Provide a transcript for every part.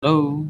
Hello.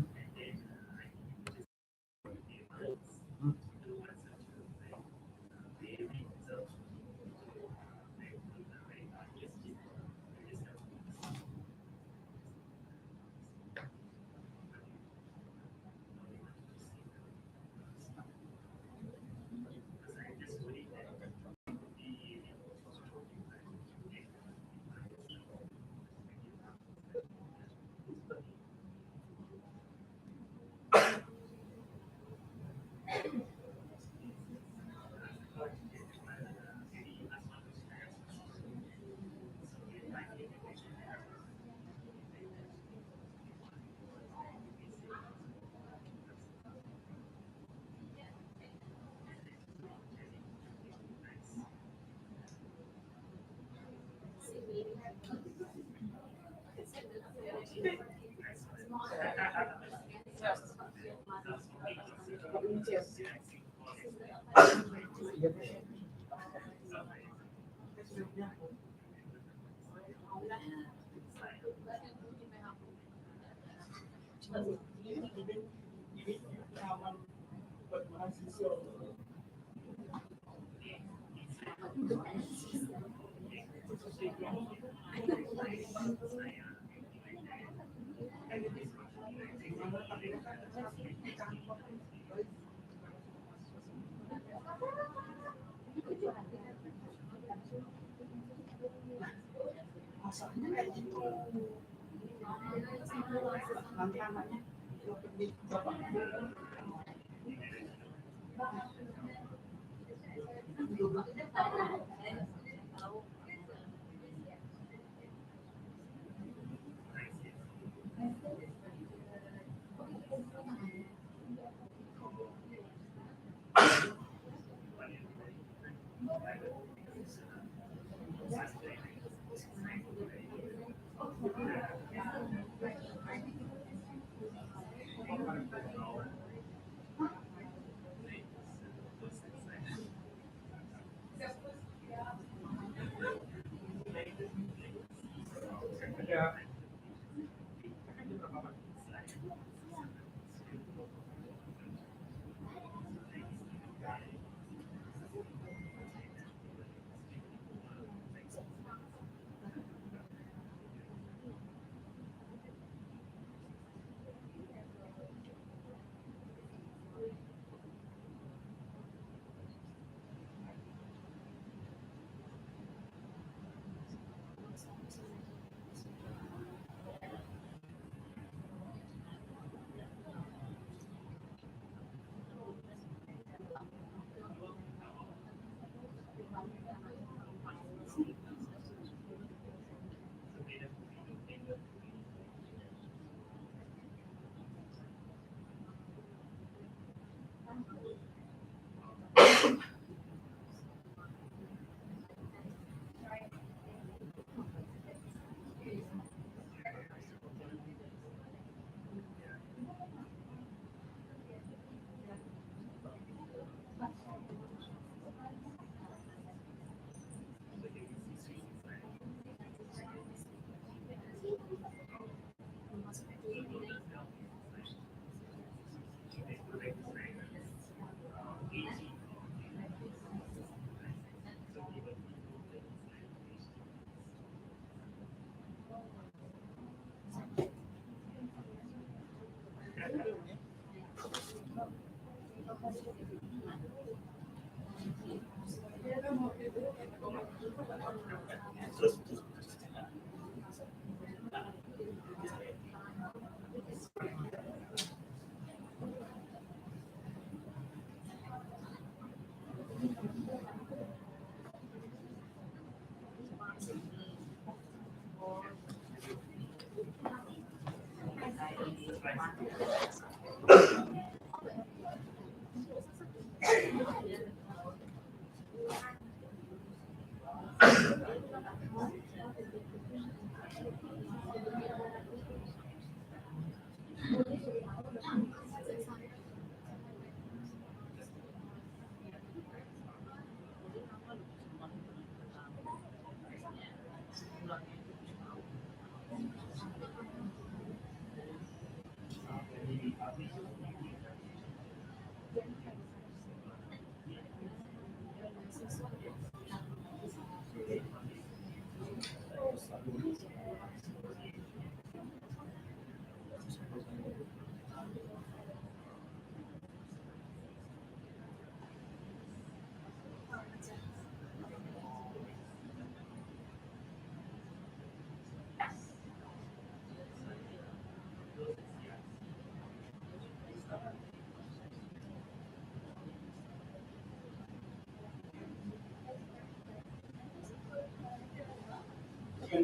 We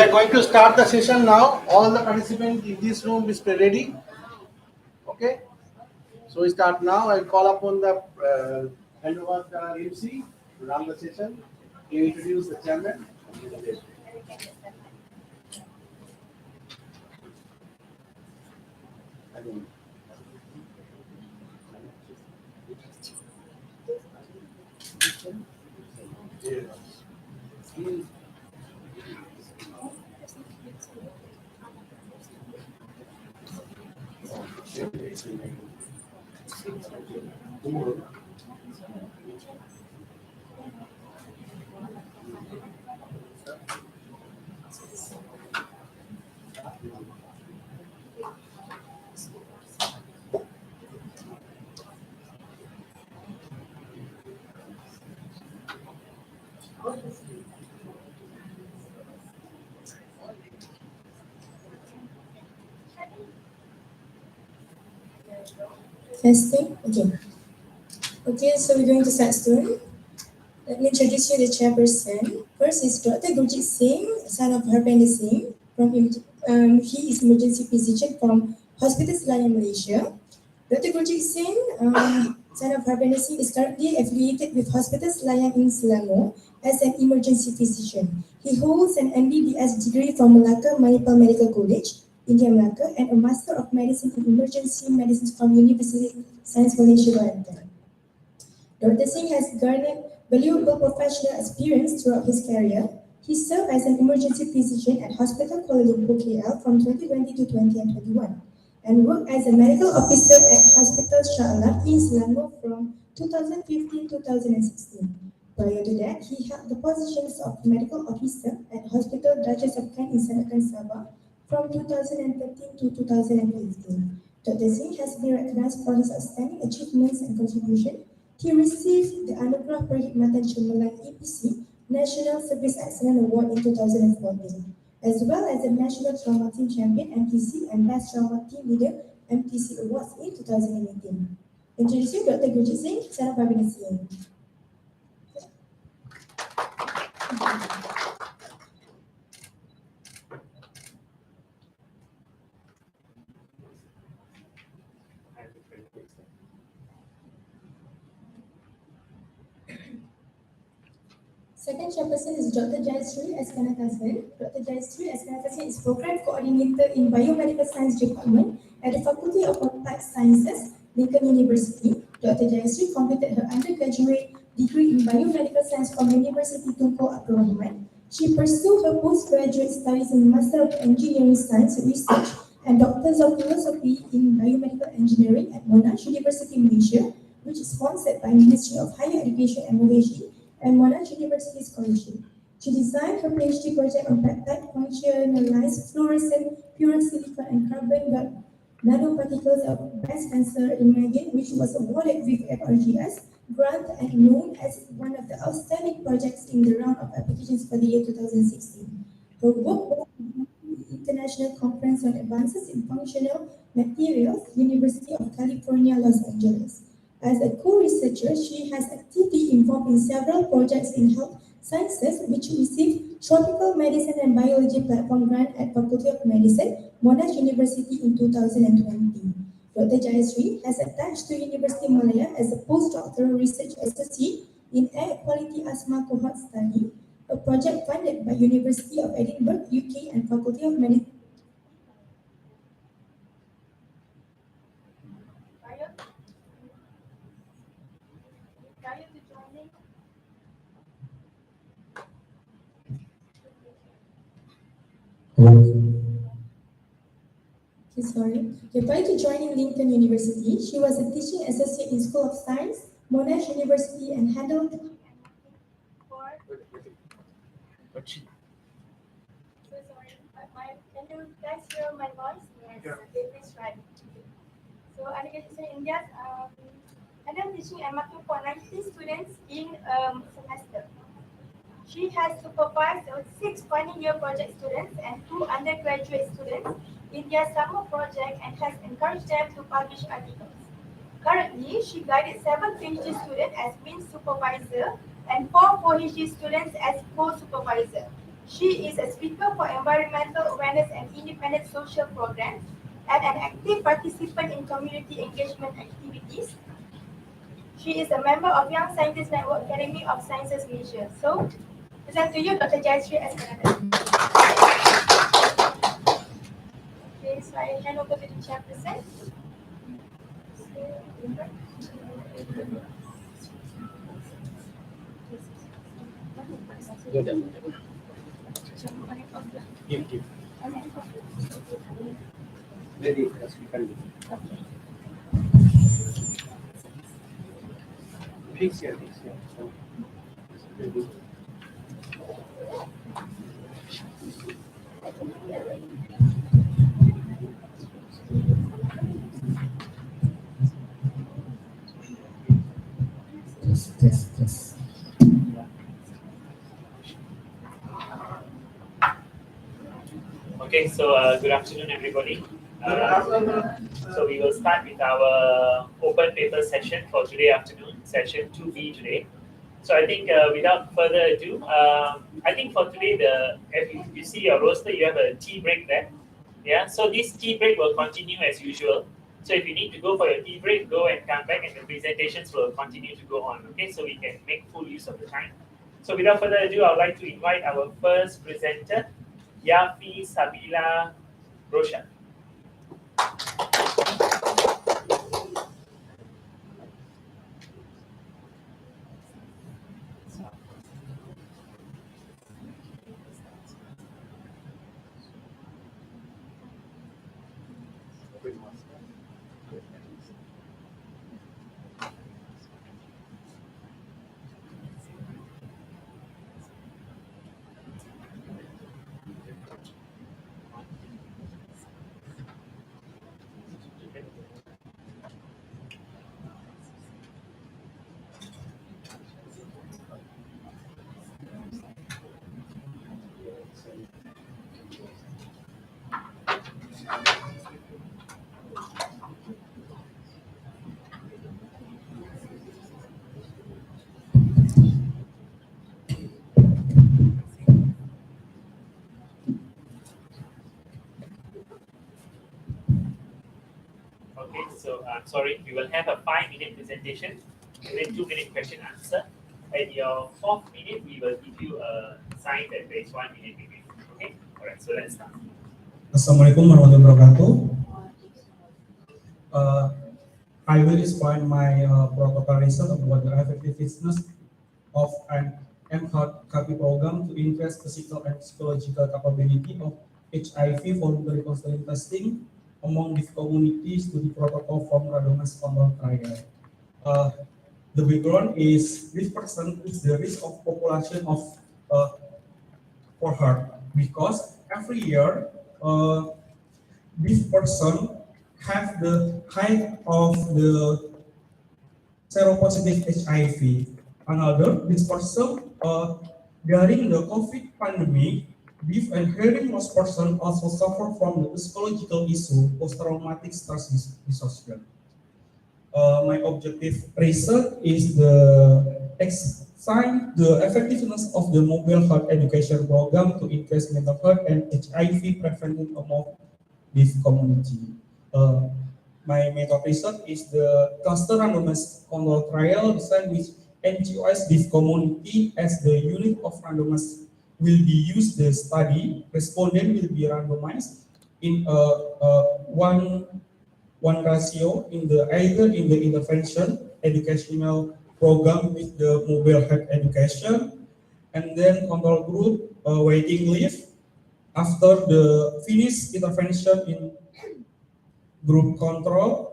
are going to start the session now. All the participants in this room is ready. Okay. So we start now. I call upon the hand over the MC to run the session. You introduce the chairman. Testing. Okay, so we're going to start soon. Let me introduce you the chairperson. First is Dr. Gurjit Singh, son of Harpender Singh. He is emergency physician from Hospital Selayang, Malaysia. Dr. Gurjit Singh, son of Harpender Singh, is currently affiliated with Hospital Selayang in Selangor as an emergency physician. He holds an MBBS degree from Malacca Manipal Medical College, India, Malacca, and a Master of Medicine in Emergency Medicine from University of Science Malaysia, Malacca. Dr. Singh has garnered valuable professional experience throughout his career. He served as an emergency physician at Hospital Kuala Lumpur KL from 2020 to 2021 and worked as a medical officer at Hospital Shah Alam in Selangor from 2015-2016. Prior to that, he held the positions of medical officer at Hospital Duchess of Kent in Sandakan, Sabah from 2013 to 2015. Dr. Singh has been recognized for his outstanding achievements and contribution. He received the Anugerah Perkhidmatan Cemerlang APC National Service Excellence Award in 2014, as well as the National Trauma Team Champion MTC and Best Trauma Team Leader MTC Awards in 2018. Introducing Dr. Gurjit Singh, son of Harpender Singh. Second chairperson is Dr. Jayashree S. Kanakasan. Dr. Jayashree S. Kanakasan is Program Coordinator in Biomedical Science Department at the Faculty of Applied Sciences, Lincoln University. Dr. Jayashree completed her undergraduate degree in Biomedical Science from University Tunku Abdul Rahman. She pursued her postgraduate studies in Master of Engineering Science Research and Doctors of Philosophy in Biomedical Engineering at Monash University, Malaysia, which is sponsored by Ministry of Higher Education and Malaysia and Monash University Scholarship. She designed her PhD project on peptide functionalized fluorescent pure silicon and carbon nanoparticles of breast cancer imaging, which was awarded with FRGS grant and known as one of the outstanding projects in the round of applications for the year 2016. Her work was at the International Conference on Advances in Functional Materials, University of California, Los Angeles. As a co-researcher, she has actively involved in several projects in health sciences, which received Tropical Medicine and Biology Platform Grant at Faculty of Medicine, Monash University in 2020. Dr. Jayashree has attached to University Malaya as a postdoctoral research associate in Air Quality Asthma Cohort Study, a project funded by University of Edinburgh, UK and Faculty of Medicine. Prior to joining Lincoln University, she was a teaching associate in School of Science, Monash University, and handled So sorry, can you guys hear my voice? Yes. Yeah. Okay, please try. So in India, and I'm teaching MRQ for 90 students in semester. She has supervised 6 final year project students and 2 undergraduate students in their summer project and has encouraged them to publish articles. Currently, she guided 7 PhD students as main supervisor and 4 PhD students as co-supervisor. She is a speaker for environmental awareness and independent social programs and an active participant in community engagement activities. She is a member of Young Scientist Network Academy of Sciences Malaysia. So, present to you Dr. Jayashree S. Okay, so I hand over to the chairperson. Give. Ready, yes, we can do. Fix here. So, ready. Yes. Okay, so good afternoon, everybody. So we will start with our open paper session for today afternoon, session 2B today. So I think without further ado, I think for today, if you see your roster, you have a tea break there. Yeah, so this tea break will continue as usual. So if you need to go for your tea break, go and come back, and the presentations will continue to go on. Okay, so we can make full use of the time. So without further ado, I would like to invite our first presenter, Yafi Sabila Roshan. Okay, so I'm sorry, we will have a 5-minute presentation, then 2-minute question answer. At your 4th minute, we will give you a sign that there is 1 minute remaining. Okay, all right, so let's start. Assalamualaikum warahmatullahi wabarakatuh. I will explain my protocol result about the effectiveness of an MHealth program to increase physical and psychological capability of HIV voluntary counseling testing among the communities to the protocol from randomized control trial. The background is this person is the risk of population of for her because every year this person have the height of the seropositive HIV. Another, this person during the COVID pandemic, this and hearing loss person also suffer from the psychological issue post-traumatic stress disorder. My objective research is examine the effectiveness of the mobile health education program to increase mental health and HIV prevention among this community. My method research is the cluster randomized control trial design which NGOs this community as the unit of randomized will be used the study. Respondent will be randomized in one ratio in the either in the intervention educational program with the mobile health education, and then control group waiting list after the finish intervention in group control.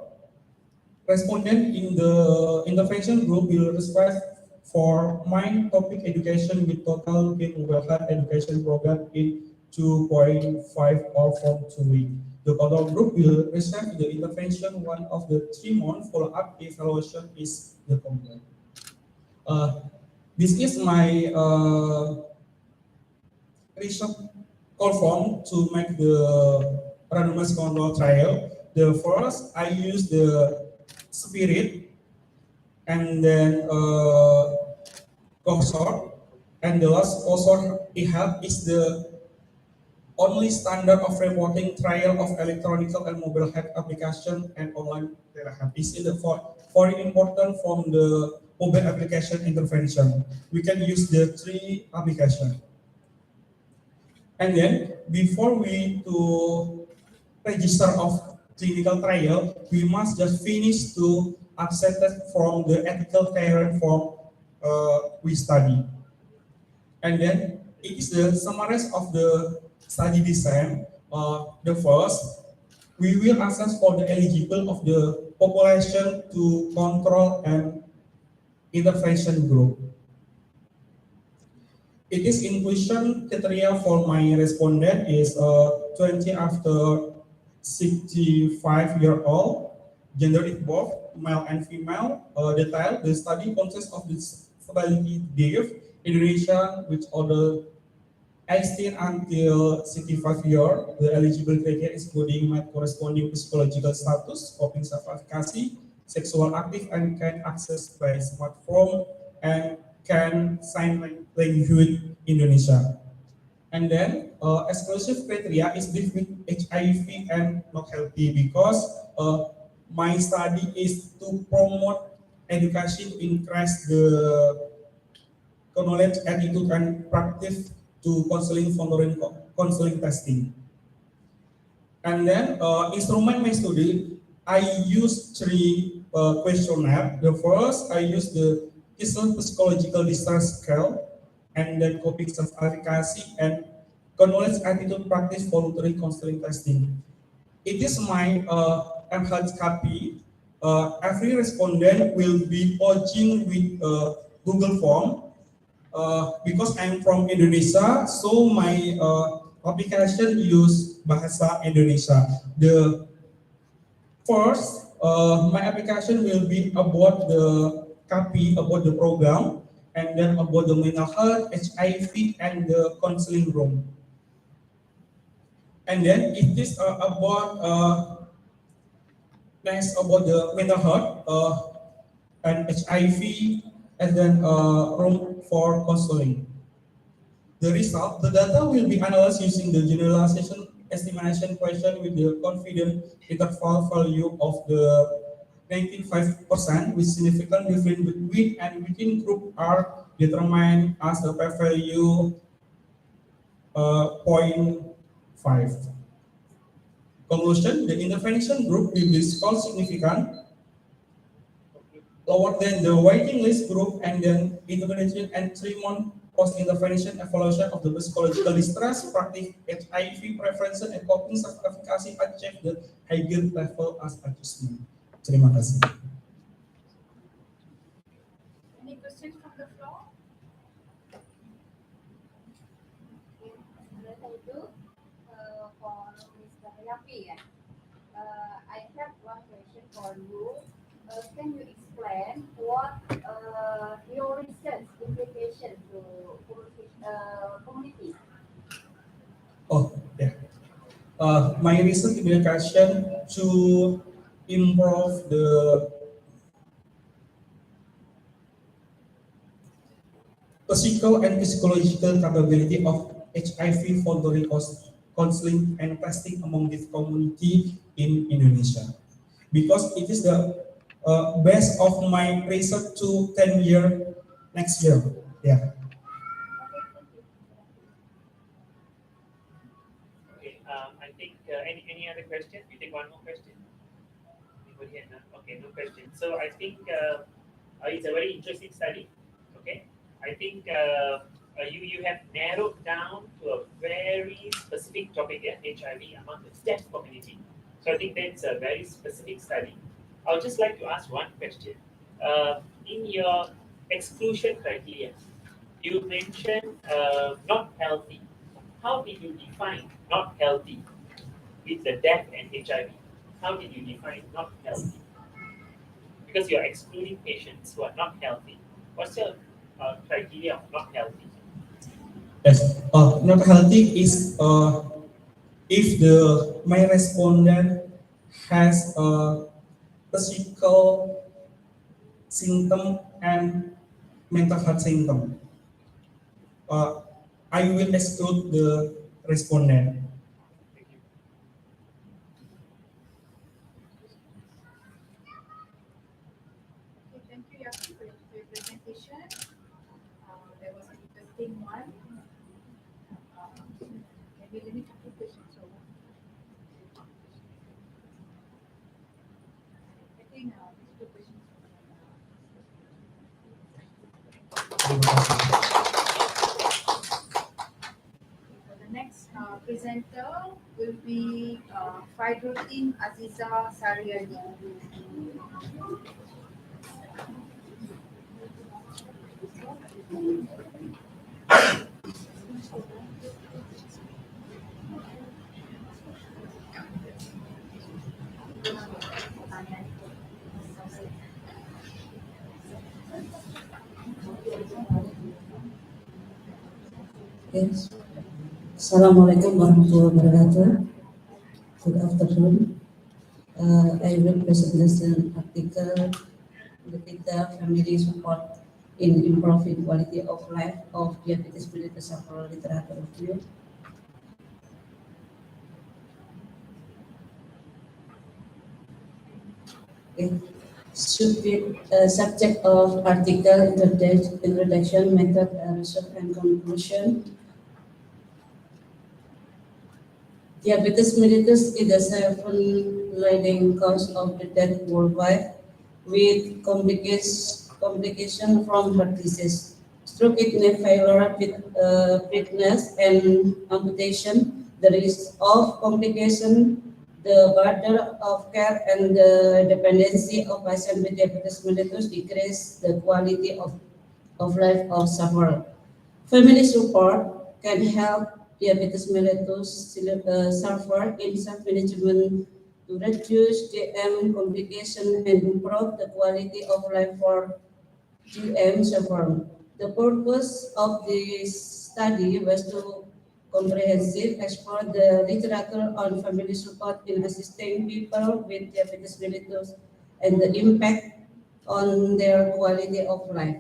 Respondent in the intervention group will For my topic education with total mobile health education program in 2.5 or from 2 weeks. The control group will receive the intervention. One of the 3-month follow-up evaluation is the complete. This is my research conform to make the randomized control trial. The first, I use the spirit and then cohort, and the last cohort EHAB is the only standard of reporting trial of electronic and mobile health application and online telehealth. Is in the very important from the mobile application intervention. We can use the 3 application. And then before we to register of clinical trial, we must just finish to accepted from the ethical clearance form we study. And then it is the summary of the study design. The first, we will assess for the eligible of the population to control and intervention group. It is inclusion criteria for my respondent is 20 after 65-year-old, gender is both male and female. Detail, the study consists of disability div, Indonesia, which order 18 until 65 years. The eligible criteria including my corresponding psychological status, coping self-efficacy, sexual active, and can access by smartphone and can sign language Indonesia. And then exclusive criteria is between HIV and not healthy because my study is to promote education to increase the knowledge, attitude, and practice to counseling, following counseling testing. And then instrument my study, I use 3 questionnaire. The first, I use the psychological distress scale, and then coping self-efficacy and knowledge, attitude, practice, voluntary counseling testing. It is my enhanced copy. Every respondent will be lodging with Google Form. Because I'm from Indonesia, so my application use bahasa Indonesia. The first, my application will be about the copy about the program, and then about the mental health, HIV, and the counseling room. And then it is about next about the mental health and HIV, and then room for counseling. The result, the data will be analyzed using the generalization estimation question with the confidence interval value of the 95%, with significant difference between and within group are determined as the p-value 0.5. Conclusion, the intervention group will be scored significant lower than the waiting list group, and then intervention and 3-month post-intervention evaluation of the psychological distress, practice HIV preference, and coping self-efficacy achieve the higher level as adjustment. Terima kasih. Any questions from the floor? Thank you for Mr. Yapi. I have one question for you. Can you explain what your research implication to community? Oh, yeah. My recent implication to improve the physical and psychological capability of HIV voluntary counseling and testing among the community in Indonesia, because it is the base of my research to 10 year next year. Yeah. Okay, I think any other question? We take one more question. Anybody have none? Okay, no question. So I think it's a very interesting study. Okay, I think you have narrowed down to a very specific topic, HIV among the deaf community. So I think that's a very specific study. I would just like to ask one question. In your exclusion criteria. You mentioned not healthy. How did you define not healthy with the death and HIV? How did you define not healthy? Because you're excluding patients who are not healthy. What's your criteria of not healthy? Yes, not healthy is if the my respondent has a physical symptom and mental health symptom. I will exclude the respondent. Thank you. Okay, thank you, Yaki, for your presentation. That was an interesting one. Can we limit to 2 questions? So, I think these 2 questions. So the next presenter will be Fairuddin Aziza Sariadi. Yes. Assalamualaikum warahmatullahi wabarakatuh. Good afternoon. I will present an article, the data family support in improving quality of life of diabetes mellitus sufferer literature review. Okay. Subject of article introduction, method, research and conclusion. Diabetes mellitus is the 7th leading cause of the death worldwide, with complication from heart disease, stroke, kidney failure, blindness, and amputation. The risk of complication, the burden of care, and the dependency of patients with diabetes mellitus decrease the quality of life of sufferer. Family support can help diabetes mellitus sufferer in self-management to reduce DM complication and improve the quality of life for DM sufferer. The purpose of this study was to comprehensive explore the literature on family support in assisting people with diabetes mellitus and the impact on their quality of life.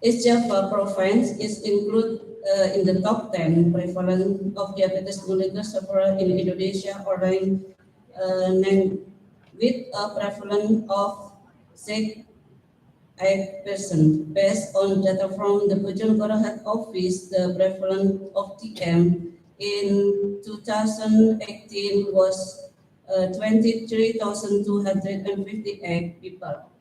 Each province is included in the top 10 prevalence of diabetes mellitus sufferer in Indonesia, or with a prevalence of 6.8%. Based on data from the Bojonegoro Health Office, the prevalence of DM in 2018 was 23,258 people.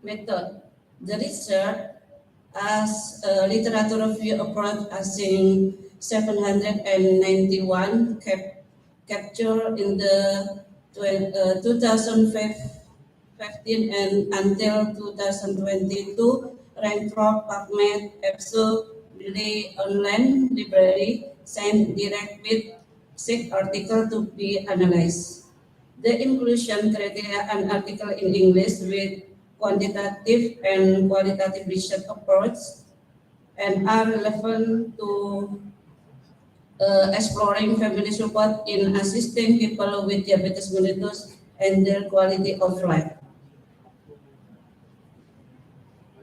Method. The research as a literature review approach using 791 captured in the 2015 and until 2022 ranked from PubMed, EBSU, Relay Online Library, sent direct with 6 articles to be analyzed. The inclusion criteria an article in English with quantitative and qualitative research approach and are relevant to exploring family support in assisting people with diabetes mellitus and their quality of life.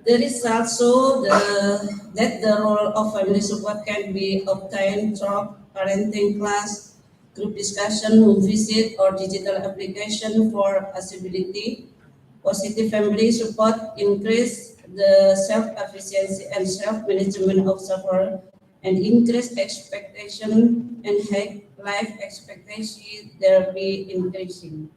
The results show that the role of family support can be obtained through parenting class, group discussion, home visit, or digital application for accessibility. Positive family support increase the self-efficiency and self-management of sufferer and increase expectation and life expectancy thereby increasing.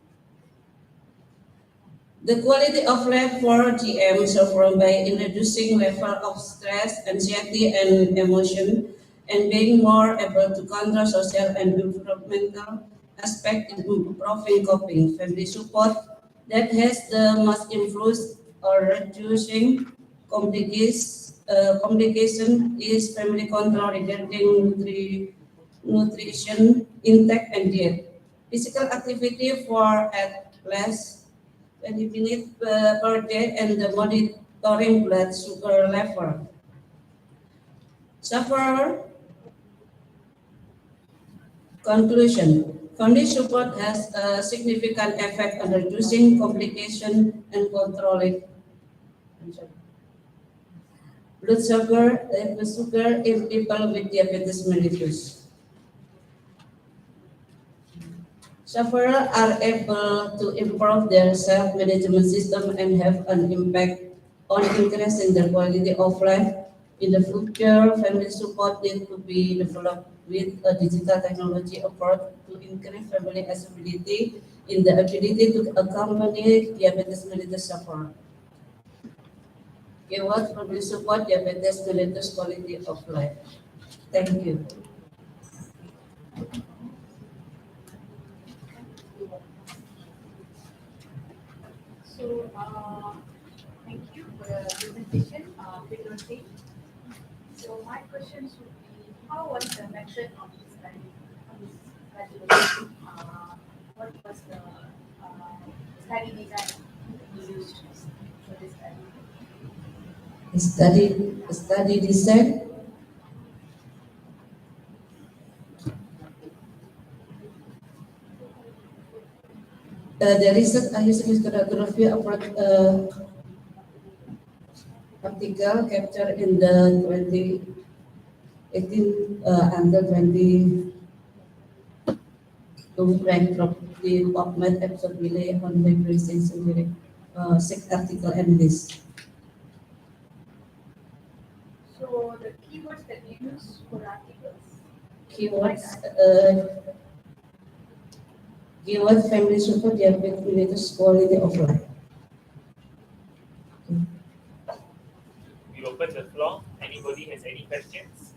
The quality of life for DM sufferer by reducing level of stress, anxiety, and emotion, and being more able to control social and environmental aspect in improving coping. Family support that has the most influence or reducing complication is family control regarding nutrition, intake, and diet. Physical activity for at least 20 minutes per day and the monitoring blood sugar level. Sufferer conclusion. Family support has a significant effect on reducing complication and controlling blood sugar in people with diabetes mellitus. Sufferers are able to improve their self-management system and have an impact on increasing their quality of life. In the future, family support needs to be developed with a digital technology approach to increase family accessibility in the ability to accompany diabetes mellitus sufferers. Keyword family support diabetes mellitus quality of life. Thank you. So, thank you for the presentation, Firdausi. So, my questions would be, how was the method of the study? What was the study design you used for this study? Study design. The research I used historiography approach article captured in the 2018 under 22 rank from the PubMed episode relay on the presentation during 6 article and this. So, the keywords that you use for articles? Keywords keyword family support diabetes mellitus quality of life. We open the floor. Anybody has any questions?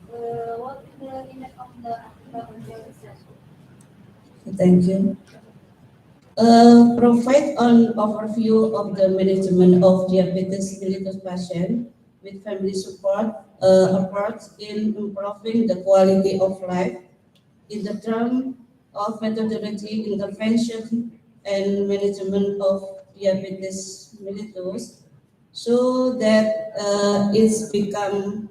What is the limit of the article on the research? Thank you. Provide an overview of the management of diabetes mellitus patient with family support approach in improving the quality of life in the term of methodology, intervention, and management of diabetes mellitus, so that it's become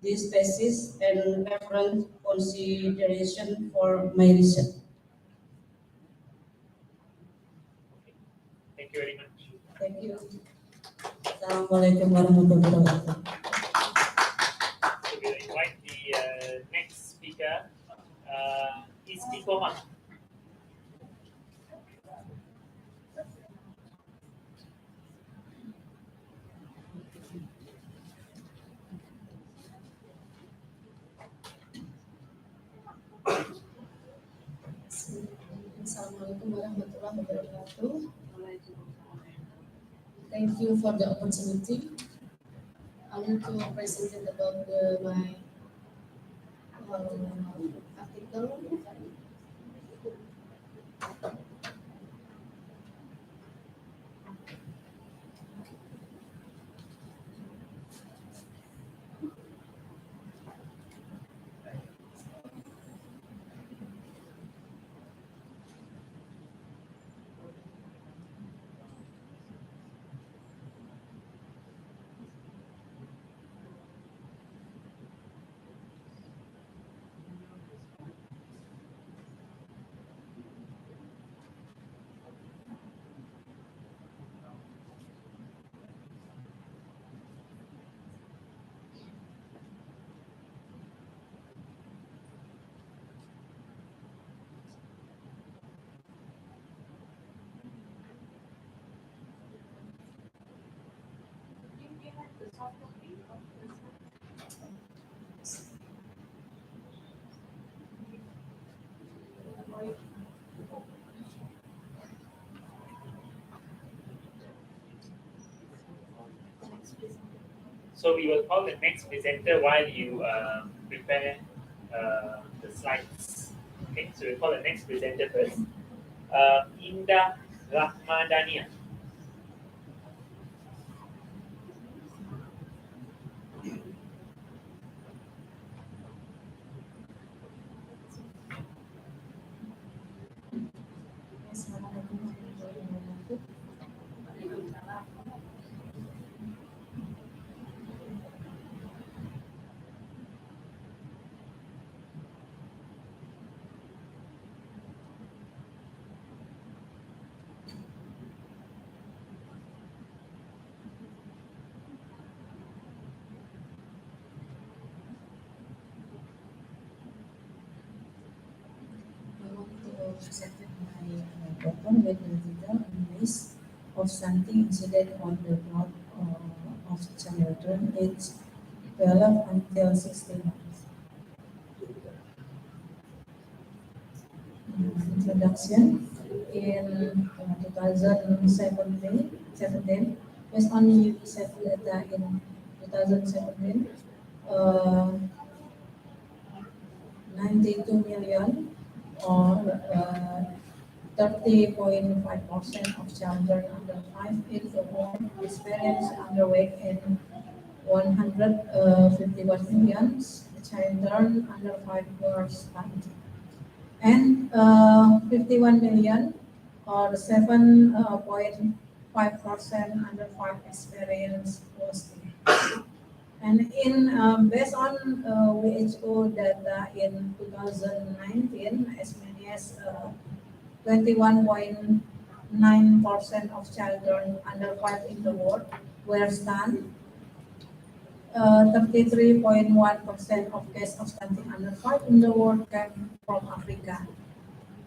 this basis and reference consideration for my research. Thank you very much. Thank you. Assalamualaikum warahmatullahi wabarakatuh. So we'll invite the next speaker, Istiqomah. Assalamualaikum warahmatullahi wabarakatuh. Thank you for the opportunity. I want to present about my article. So we will call the next presenter while you prepare the slides. Okay, so we'll call the next presenter first. Indah Rahmadania. I want to present my paper with the detailed analysis of stunting incident on the growth of children aged 12 until 16 months. Introduction. In 2017, based on UNICEF data in 2017, 92 million or 30.5% of children under 5 in the world experience underweight and 151 million children under 5 were stunted. And 51 million or 7.5% under 5 experience posting. And in based on WHO data in 2019, as many as 21.9% of children under 5 in the world were stunned. 33.1% of cases of stunting under 5 in the world came from Africa.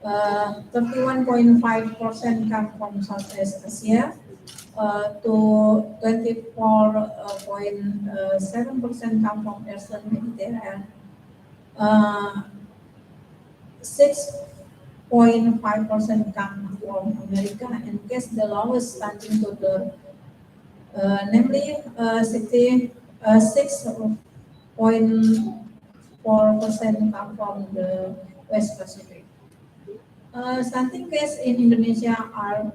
31.5% come from Southeast Asia. To 24.7% come from Eastern Mediterranean. 6.5% come from America, and guess the lowest stunting to the namely 66.4% come from the West Pacific. Stunting cases in Indonesia are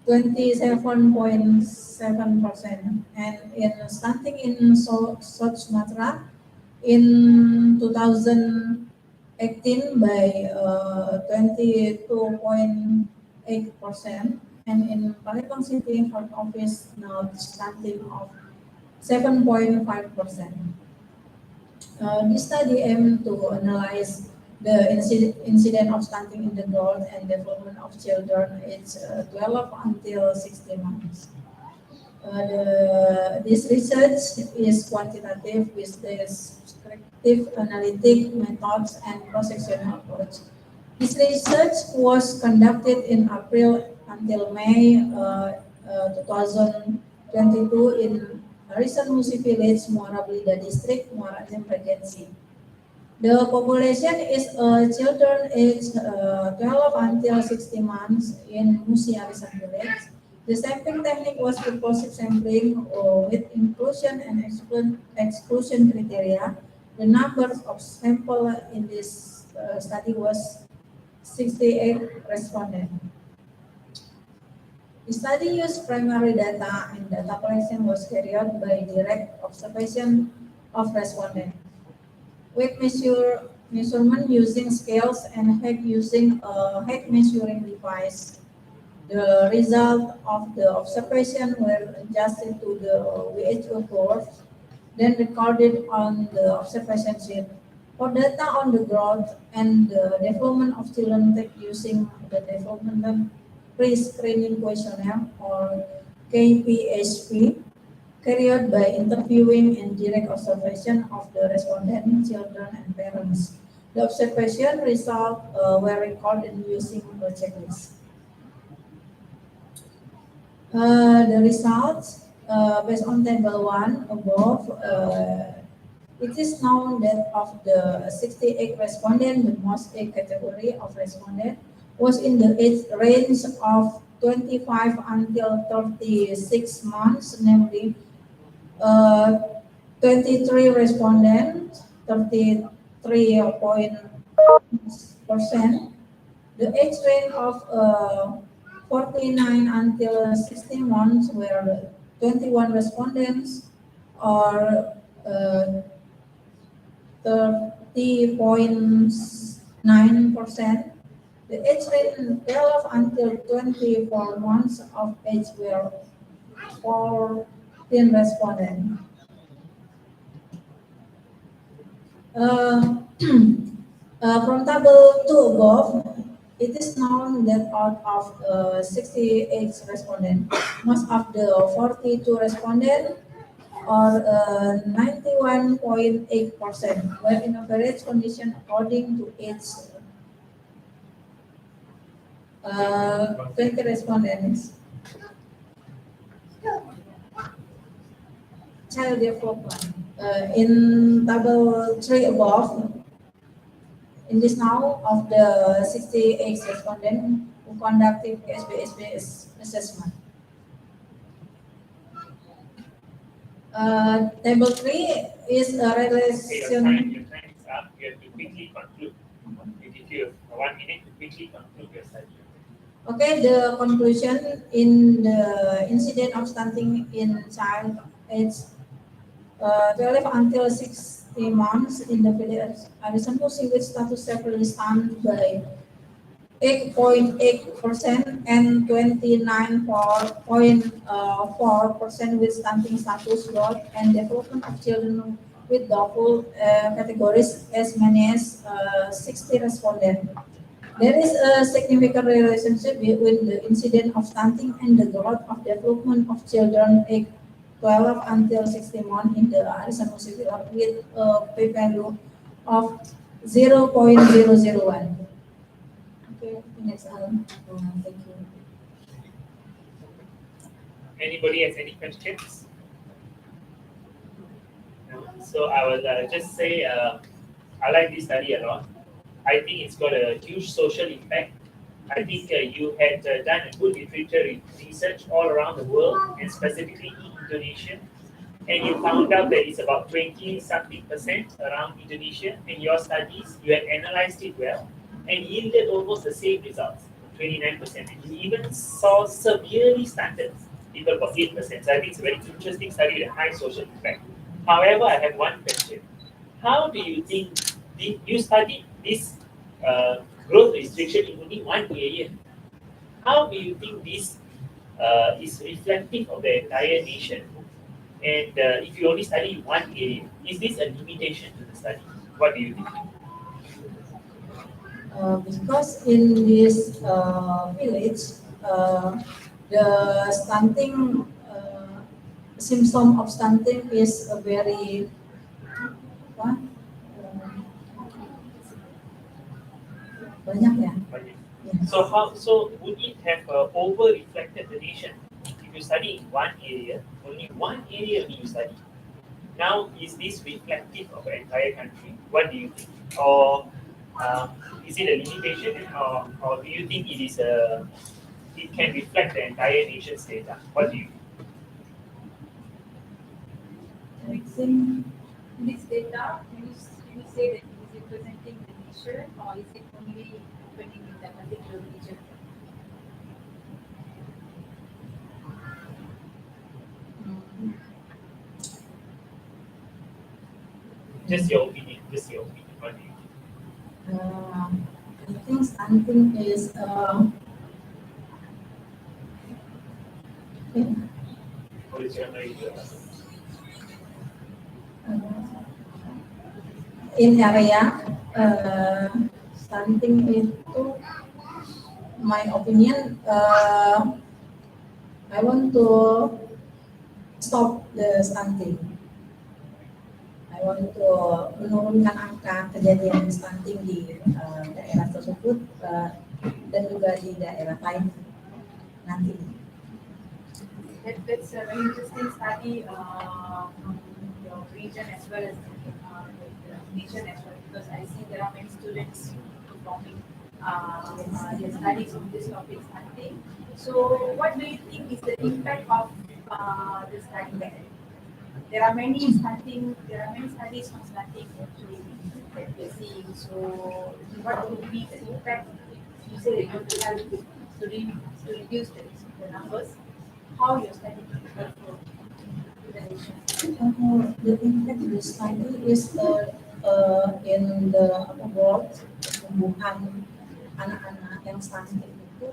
27.7%, and in stunting in South Sumatra in 2018 by 22.8%, and in Palembang City head office now stunting of 7.5%. This study aimed to analyze the incident of stunting in the growth and development of children aged 12 until 16 months. This research is quantitative with descriptive analytic methods and cross-sectional approach. This research was conducted in April until May 2022 in Harisan Musi Village, Muara Belida District, Muara Enim Regency. The population is children aged 12 until 60 months in Musi Harisan Village. The sampling technique was purposive sampling with inclusion and exclusion criteria. The number of samples in this study was 68 respondents. The study used primary data, and data collection was carried out by direct observation of respondents. Weight measurement using scales and height using a height measuring device. The result of the observation were adjusted to the WHO curve, then recorded on the observation sheet. For data on the growth and the development of children take using the developmental pre-screening questionnaire or KPHP, carried by interviewing and direct observation of the respondent, children, and parents. The observation results were recorded using a checklist. The results, based on table 1 above, it is known that of the 68 respondents, the most A category of respondents was in the age range of 25 until 36 months, namely 23 respondents, 33 3%. The age range of 49 until 60 months were 21 respondents, or 30.9%. The age range 12 until 24 months of age were 14 respondents. From table 2 above, it is known that out of 68 respondents, most of the 42 respondents, or 91.8%, were in average condition according to age. 20 respondents. Child development. In table 3 above, in this now of the 68 respondents who conducted SBSB assessment. Table 3 is a relation. Your time is up. You have to quickly conclude. We give you 1 minute to quickly conclude your study. Okay, the conclusion in the incident of stunting in child age 12 until 60 months in the village Arisanto with status severely stunned by 8.8% and 29.4% with stunting status growth and development of children with doubtful categories as many as 60 respondents. There is a significant relationship between the incident of stunting and the growth of development of children aged 12 until 60 months in the Arizona village with a p-value of 0.001. Okay, next Alan. Thank you. Anybody has any questions? No? So I will just say I like this study a lot. I think it's got a huge social impact. I think you had done a good literature research all around the world and specifically in Indonesia. And you found out that it's about 20-something% around Indonesia. In your studies, you had analyzed it well and yielded almost the same results, 29%. And you even saw severely stunted people for 8%. So I think it's a very interesting study with a high social impact. However, I have one question. How do you think you studied this growth restriction in only one area? How do you think this is reflective of the entire nation? And if you only study one area, is this a limitation to the study? What do you think? Because in this village, the stunting symptom of stunting is a very banyak ya. So would it have over reflected the nation? If you study in one area, only one area you study. Now, is this reflective of the entire country? What do you think? Or is it a limitation, or do you think it can reflect the entire nation's data? What do you think? This data, can you say that it is representing the nation, or is it only happening in that particular region? Just your opinion. What do you think? I think stunting is What is your idea? in area stunting itu, my opinion, I want to stop the stunting. I want to menurunkan angka kejadian stunting di daerah tersebut dan juga di daerah lain nanti. That's a very interesting study from your region as well as the nation as well, because I see there are many students performing their studies on this topic stunting. So what do you think is the impact of the study? There are many studies on stunting actually. that we're seeing. So what would be the impact? You say that you want to help to reduce the numbers. How your study can help to the nation? The impact of the study is in the world pertumbuhan anak-anak yang stunting itu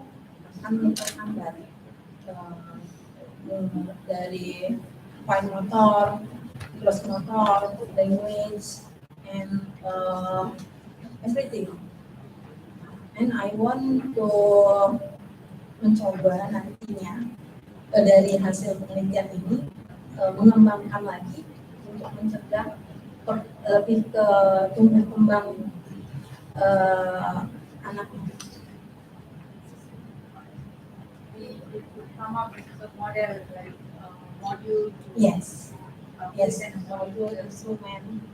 akan memperlambat dari fine motor, gross motor, language, and everything. And I want to mencoba nantinya dari hasil penelitian ini mengembangkan lagi untuk mencegah lebih ke tumbuh kembang anak. We could come up with a model like module. Yes, yes, and module instrument.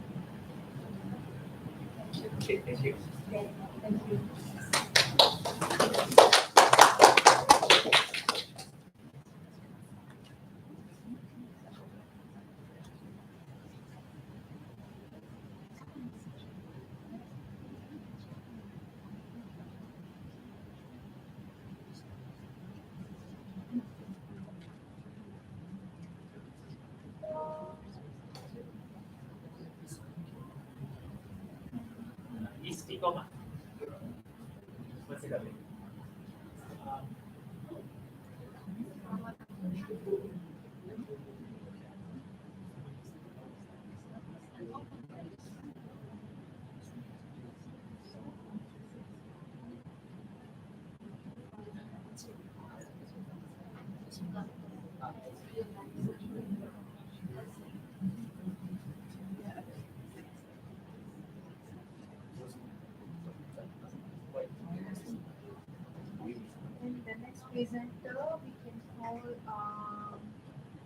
Okay, thank you. Okay, thank you. Istiqomah. Masih tak boleh. And the next presenter, we can call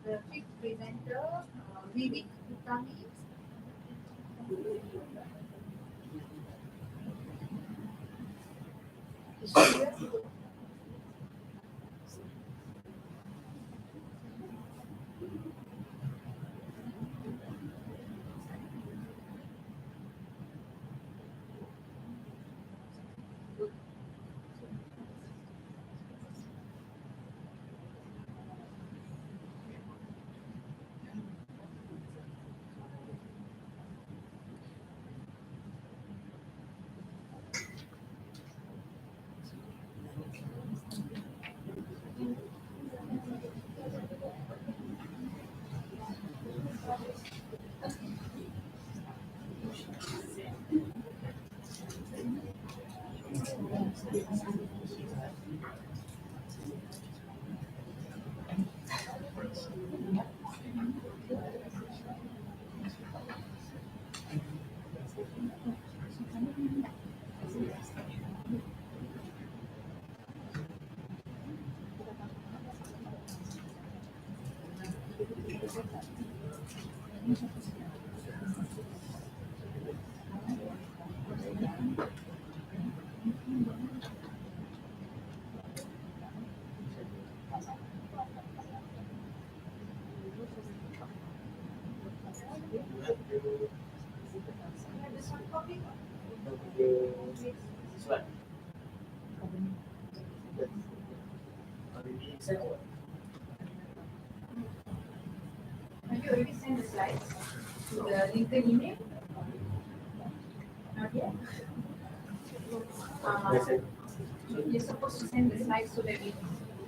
the fifth presenter, Vivek Utami. Is she here? Slide. Have you already sent the slides to the LinkedIn email? Not yet. You're supposed to send the slides so that we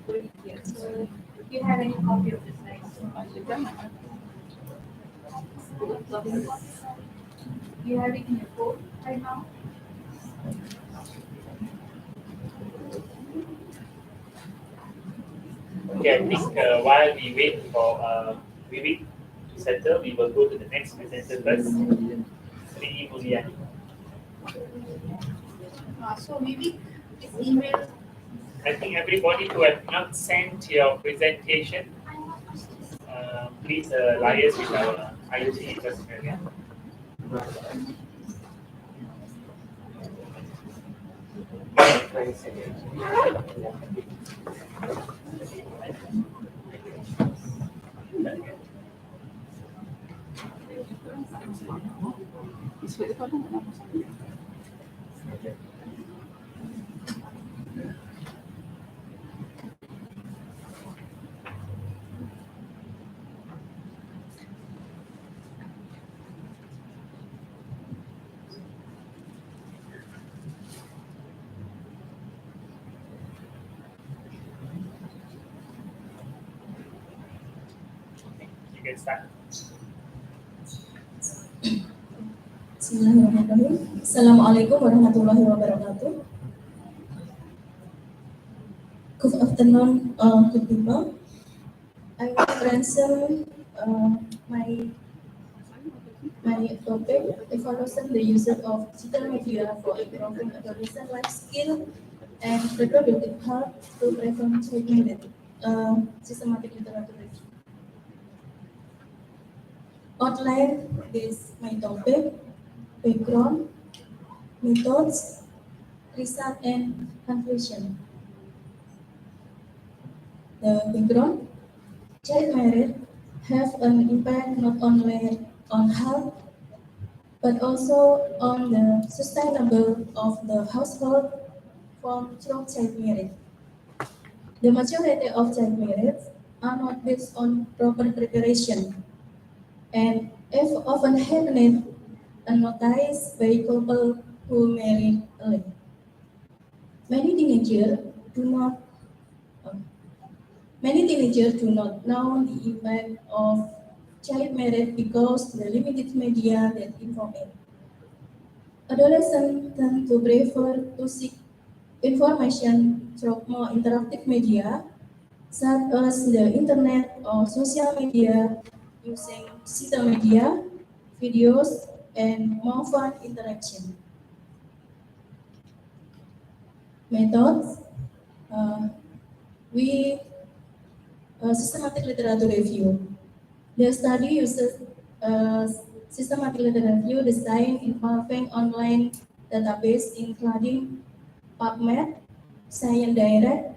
put it here. So if you have any copy of the slides, you have it in your phone right now. Okay, I think while we wait for Vivek to settle, we will go to the next presenter first. Sri Mulyani. So maybe this email. I think everybody who have not sent your presentation, please liaise with our IT personnel. Yeah? get started. Bismillahirrahmanirrahim. Assalamualaikum warahmatullahi wabarakatuh. Good afternoon, good people. I will present my topic, evaluation the use of digital media for improving adolescent life skill and reproductive health to prevent child-marriage. Systematic literature review. Outline is my topic, background, methods, result, and conclusion. The background, child marriage have an impact not only on health but also on the sustainability of the household from through child marriage. The majority of child marriage are not based on proper preparation and if often happening unnoticed by couple who marry early. Many teenagers do not Many teenagers do not know the impact of child marriage because the limited media that inform it. Adolescents tend to prefer to seek information through more interactive media, such as the internet or social media, using digital media, videos, and more fun interaction. Methods. Uh, we Systematic literature review. The study uses systematic literature review design involving online database including PubMed, Science Direct,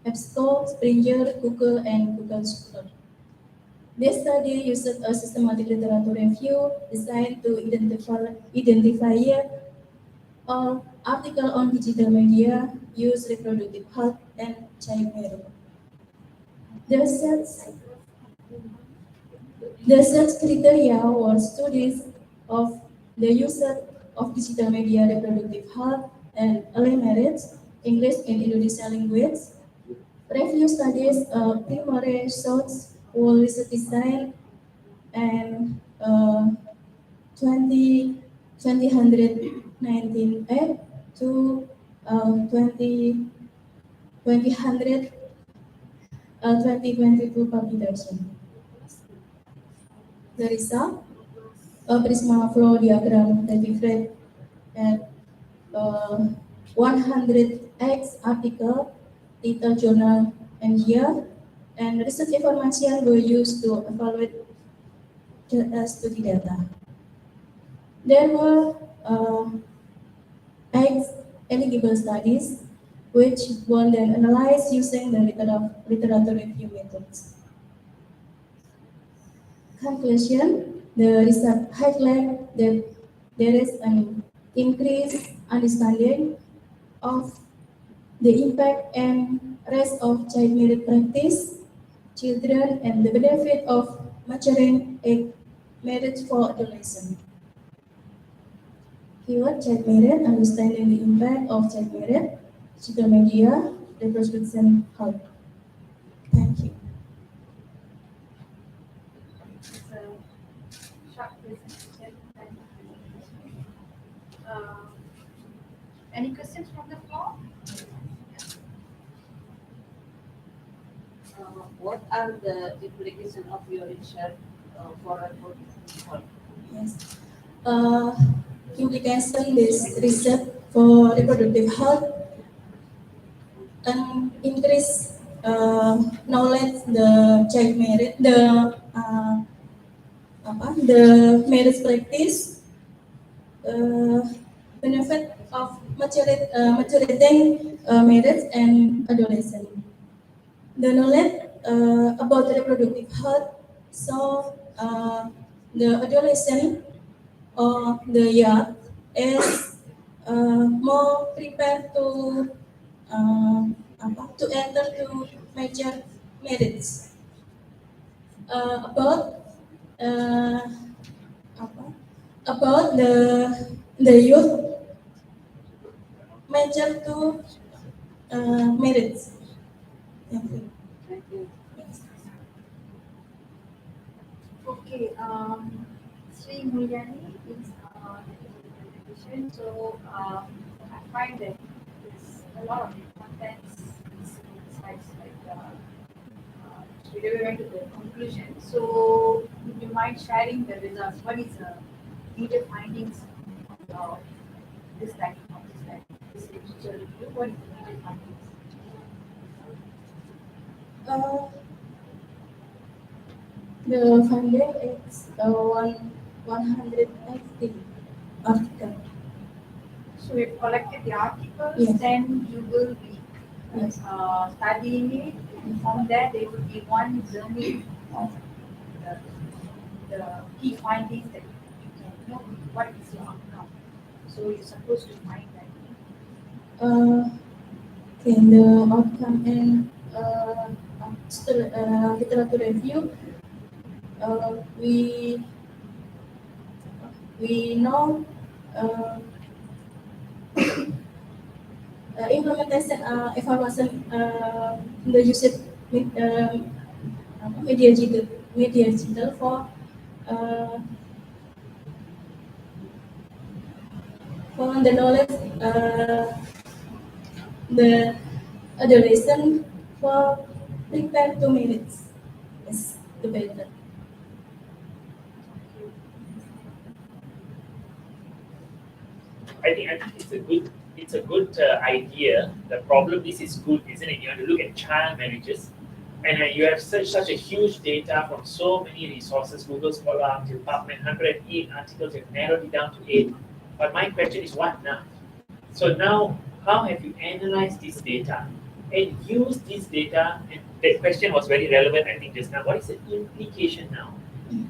EBSCO, Springer, Google, and Google Scholar. This study uses a systematic literature review designed to identify all articles on digital media, use reproductive health, and child marriage. The search criteria were studies of the use of digital media, reproductive health, and early marriage, English and Indonesia language. Review studies primary source were research design and 2019 to 2022 publication. The result, a Prisma flow diagram that different at 100x article, data journal, and year, and research information were used to evaluate the study data. There were X eligible studies which were then analyzed using the literature review methods. Conclusion, the research highlights that there is an increased understanding of the impact and risk of child marriage practice, children, and the benefit of maturing a marriage for adolescents. Keyword child marriage, understanding the impact of child marriage, digital media, reproduction health. Thank you. It's a short presentation. Any questions from the floor? What are the implications of your research for reproductive health? Yes. Implication this research for reproductive health and increase knowledge the child marriage, the marriage practice, benefit of maturing marriage and adolescent. The knowledge about reproductive health, so the adolescent or the young is more prepared to enter to major marriage. About uh, about the youth major to marriage. Thank you. Thank you. For Okay, Sri Mulyani is the presentation. So I find that there's a lot of contents in slides like straight away went to the conclusion. So would you mind sharing the results? What is the major findings of this study, this literature review? What is the major findings? The finding is 180 article. So we've collected the articles, Yes. then you will be Yes. studying it, and from there there will be one journey of the key findings that you can know what is your outcome. So you're supposed to find that. Okay, the outcome and literature review. We know implementation evaluation the usage media digital for the knowledge the duration for 2 minutes is the better. I think it's a good idea. The problem is good, isn't it? You have to look at child marriages, and you have such a huge data from so many resources. Google Scholar, till PubMed, 108 articles. You've narrowed it down to 8. But my question is, what now? So now, how have you analyzed this data and used this data? And that question was very relevant, I think, just now. What is the implication now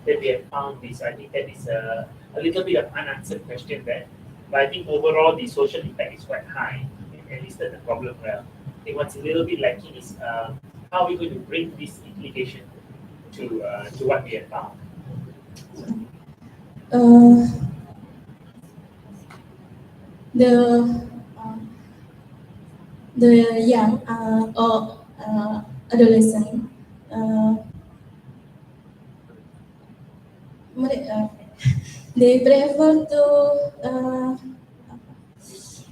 that we have found this? I think that is a little bit of unanswered question there. But I think overall the social impact is quite high, and listed the problem well. I think what's a little bit lacking is how are we going to bring this implication to what we have found. The young or adolescent they prefer to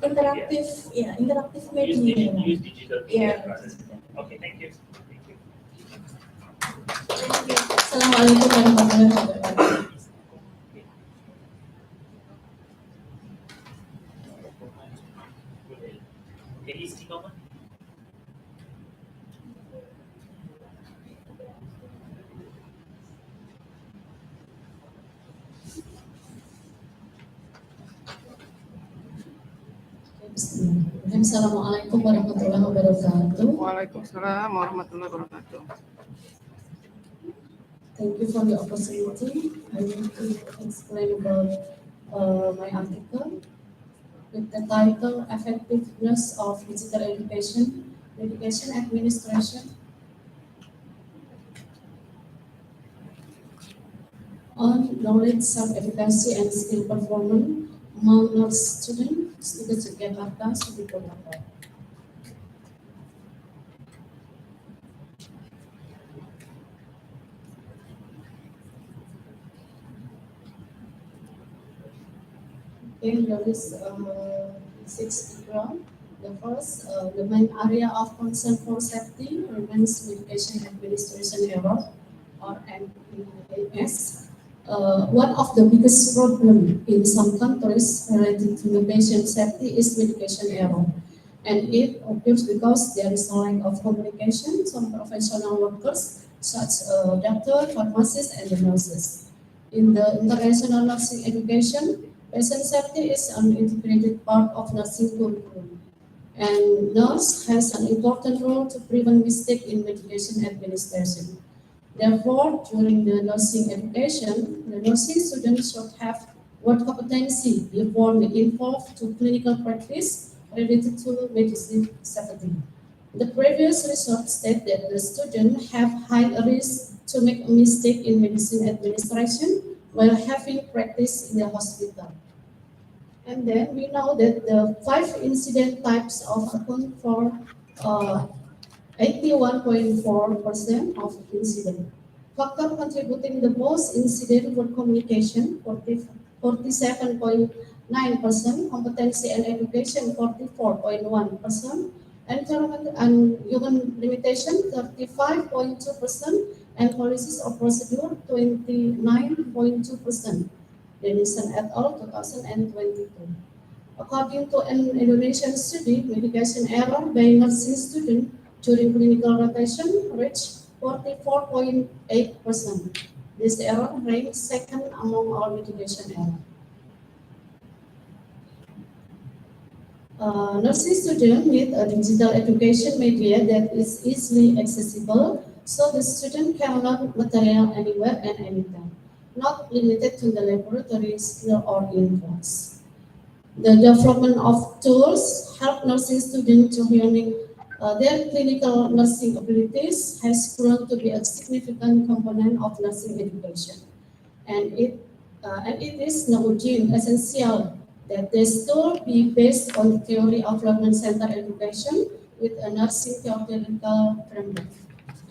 interactive media. Use digital media Yeah. rather. Okay, thank you. Thank you. Assalamualaikum warahmatullahi wabarakatuh. Okay, istiqomah. Assalamualaikum warahmatullahi wabarakatuh. Waalaikumsalam warahmatullahi wabarakatuh. Thank you for the opportunity. I want to explain about my article with the title Effectiveness of Digital Education, Education Administration on Knowledge Self-Efficacy and Skill Performance among nurse students di Jakarta, Studi Jakarta. Okay, there is 6 background. The first, the main area of concern for safety remains medication administration error or MAS. One of the biggest problems in some countries related to the patient safety is medication error. And it occurs because there is a lack of communication from professional workers such as doctors, pharmacists, and the nurses. In the international nursing education, patient safety is an integrated part of nursing curriculum. And nurse has an important role to prevent mistake in medication administration. Therefore, during the nursing education, the nursing students should have work competency before they involved to clinical practice related to medicine safety. The previous research stated that the students have high risk to make a mistake in medicine administration while having practice in the hospital. And then we know that the 5 incident types of account for 81.4% of incident. Factor contributing the most incident were communication, 47.9%, competency and education, 44.1%, environment and human limitation, 35.2%, and policies of procedure, 29.2%. Denison et al., 2022. According to an Indonesian study, medication error by nursing students during clinical rotation reached 44.8%. This error ranks second among all medication errors. Nursing students need a digital education media that is easily accessible, so the student can learn material anywhere and anytime, not limited to the laboratory skill or in class. The development of tools help nursing students to learning their clinical nursing abilities has grown to be a significant component of nursing education, and it is now deemed essential that this tool be based on the theory of learning-centered education with a nursing theoretical framework,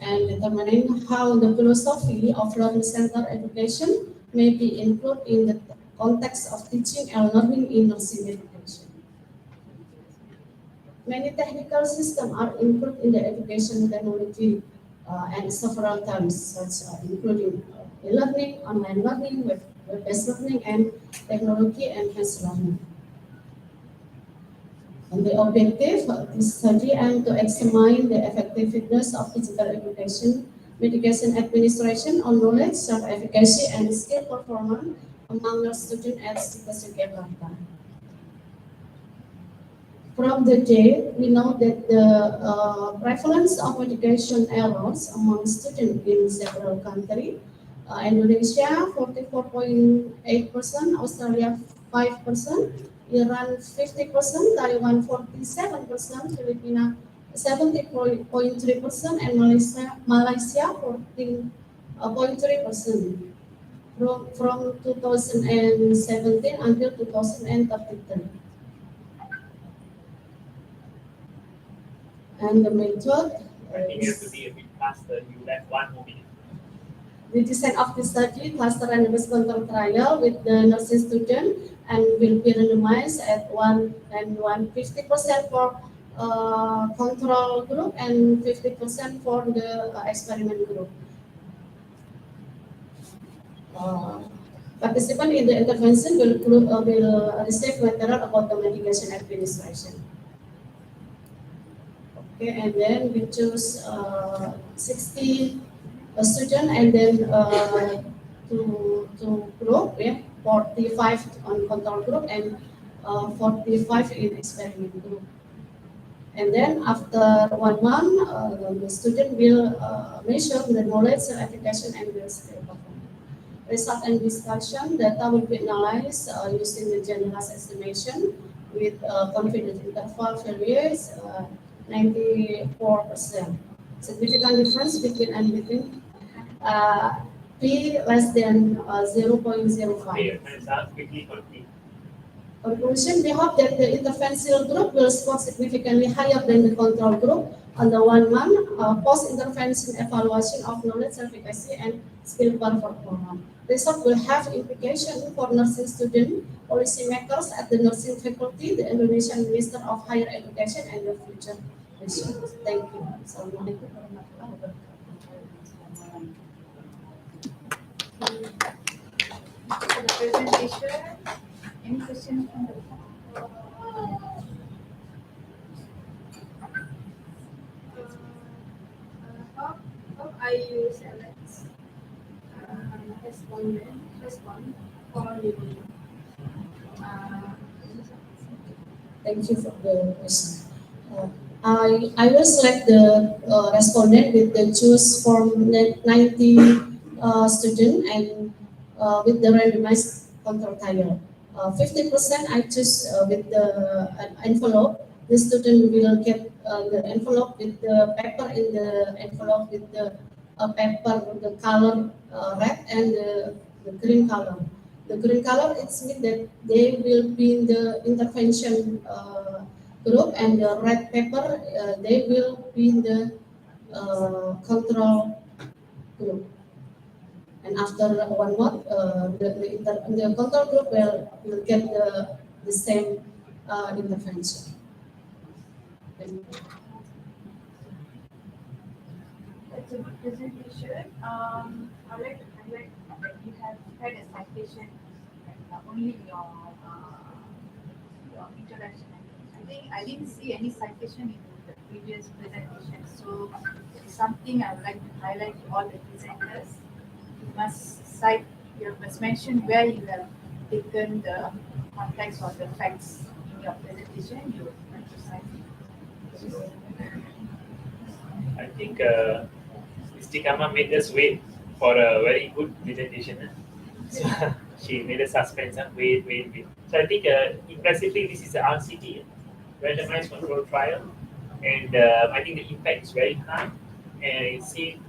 and determining how the philosophy of learning-centered education may be included in the context of teaching and learning in nursing education. Many technical systems are included in the education technology and several terms, such including e-learning, online learning, web-based learning, and technology-enhanced learning. And the objective of this study aims to examine the effectiveness of digital education, medication administration on knowledge, self-efficacy, and skill performance among the students at University Jakarta. From the data, we know that the prevalence of medication errors among students in several countries, Indonesia 44.8%, Australia 5%, Iran 50%, Taiwan 47%, Filipina 70.3%, and Malaysia 14.3%. From 2017 until 2033. And the method I think you have to be a bit faster. You have 1 more minute. The design of the study, cluster randomized control trial with the nursing student, and will be randomized at 50% for control group and 50% for the experiment group. Participants in the intervention will receive material about the medication administration. Okay, and then we choose 60 students, and then to group, 45 on control group and 45 in experiment group. And then after 1 month, the student will measure the knowledge, certification, and the skill performance. Result and discussion data will be analyzed using the generalized estimation with confidence interval values 94%. Significant difference between and between P less than 0.05. Okay, and start quickly complete. Conclusion, we hope that the interventional group will score significantly higher than the control group on the 1 month post-intervention evaluation of knowledge, efficacy, and skill performance. Result will have implications for nursing students, policymakers at the nursing faculty, the Indonesian Minister of Higher Education, and the future nations. Thank you. Assalamualaikum warahmatullahi wabarakatuh. For the presentation, any questions from the how I use select respond for you. Thank you for the question. I will select the respondent with the choose from 90 students and with the randomized control trial. 50% I choose with the envelope. The student will get the envelope with the paper in the envelope with the paper, the color red and the green color. The green color, it means that they will be in the intervention group, and the red paper, they will be in the control group. And after 1 month, the control group will get the same intervention. That's a good presentation. I'd like to highlight that you have had a citation only your introduction. I think I didn't see any citation in the previous presentation, so it's something I would like to highlight to all the presenters. You must cite, you must mention where you have taken the context or the facts in your presentation. You have to cite. I think Istikama made us wait for a very good presentation. So she made us suspense and wait. So I think impressively this is an RCT, randomized control trial, and I think the impact is very high. And you see,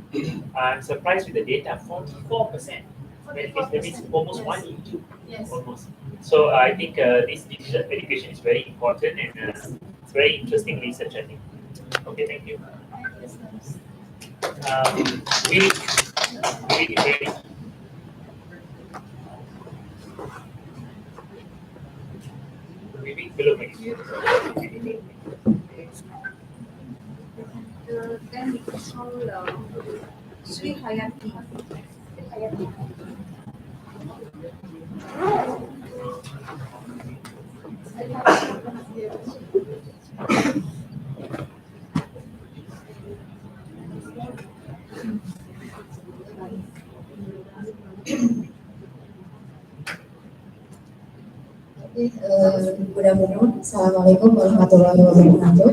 I'm surprised with the data, 44%. That means almost 1 in 2, Yes. almost. So I think this digital education is very important, and it's very interesting research, I think. Okay, thank you. We is ready. Maybe belum lagi. Then we call Sri Hayati. Sri Hayati. Good afternoon. Assalamualaikum warahmatullahi wabarakatuh.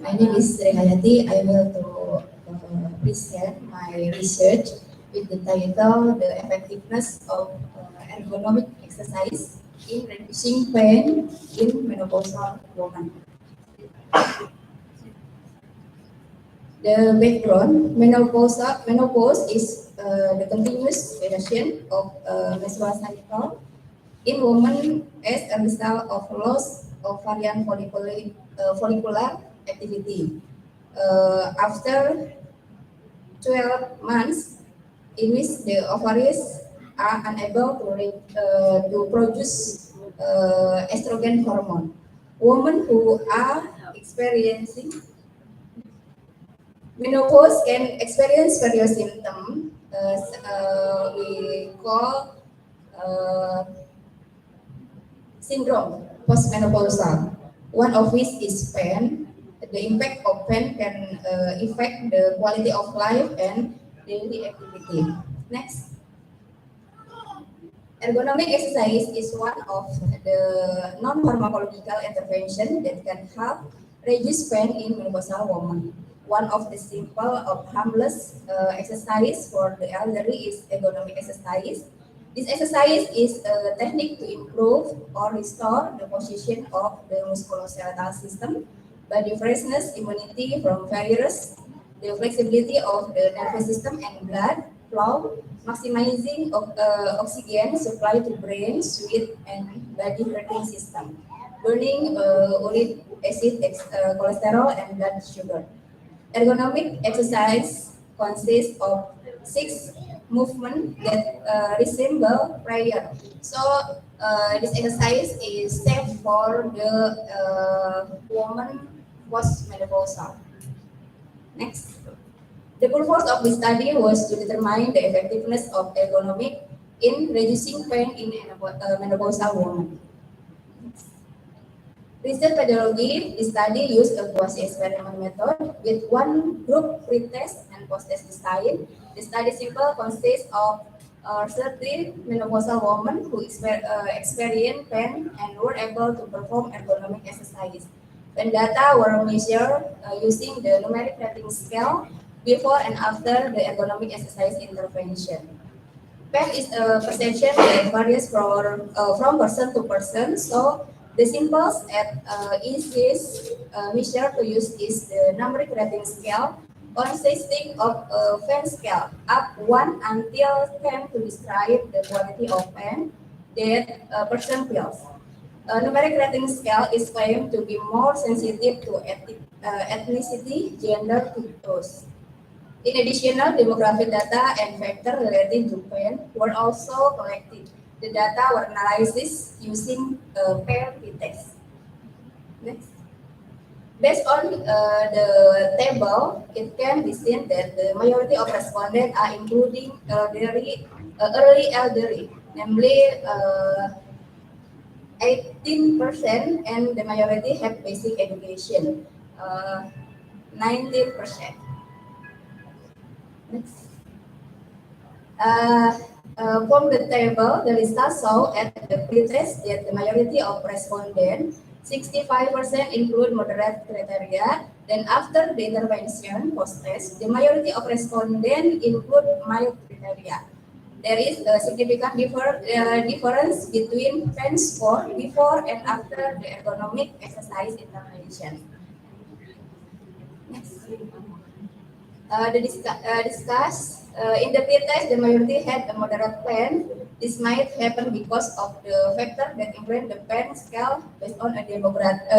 My name is Sri Hayati. I will to present my research with the title "The Effectiveness of Ergonomic Exercise in Reducing Pain in Menopausal Women." The background: menopause is the continuous variation of menstrual cycle in women as a result of loss of ovarian follicular activity. After 12 months, in which the ovaries are unable to produce estrogen hormone. Women who are experiencing menopause can experience various symptoms. We call syndrome postmenopausal. One of which is pain. The impact of pain can affect the quality of life and daily activity. Next. Ergonomic exercise is one of the non-pharmacological intervention that can help reduce pain in menopausal women. One of the simple of harmless exercise for the elderly is ergonomic exercise. This exercise is a technique to improve or restore the position of the musculoskeletal system, body freshness, immunity from virus, the flexibility of the nervous system and blood flow, maximizing oxygen supply to brain, sweat, and body heating system, burning uric acid, cholesterol, and blood sugar. Ergonomic exercise consists of 6 movements that resemble prayer. So this exercise is safe for the woman postmenopausal. Next. The purpose of this study was to determine the effectiveness of ergonomic in reducing pain in menopausal women. Research methodology, this study used a quasi-experiment method with one group pre-test and post-test design. The study sample consists of 30 menopausal women who experienced pain and were able to perform ergonomic exercise. When data were measured using the numeric rating scale before and after the ergonomic exercise intervention. Pain is a perception that varies from person to person, so the simplest and easiest measure to use is the numeric rating scale, consisting of a pain scale up 1 until 10 to describe the quality of pain that a person feels. A numeric rating scale is claimed to be more sensitive to ethnicity, gender, to those. In addition, demographic data and factors related to pain were also collected. The data were analyzed using pair test. Next. Based on the table, it can be seen that the majority of respondents are including early elderly, namely 18%, and the majority have basic education, 19%. Next. From the table, the results show at the pretest that the majority of respondents, 65% include moderate criteria. Then after the intervention post-test, the majority of respondents include mild criteria. There is a significant difference between pain score before and after the ergonomic exercise intervention. Next. In the pretest, the majority had a moderate pain. This might happen because of the factor that influence the pain scale based on a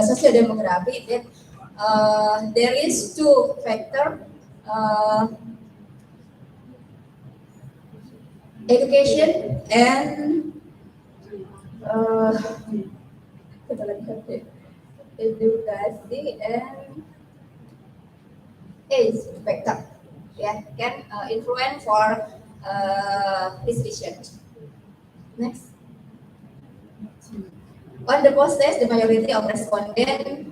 socio-demography. That there is two factors: education and education and age factor. Yeah, can influence for this research. Next. On the post-test, the majority of respondents,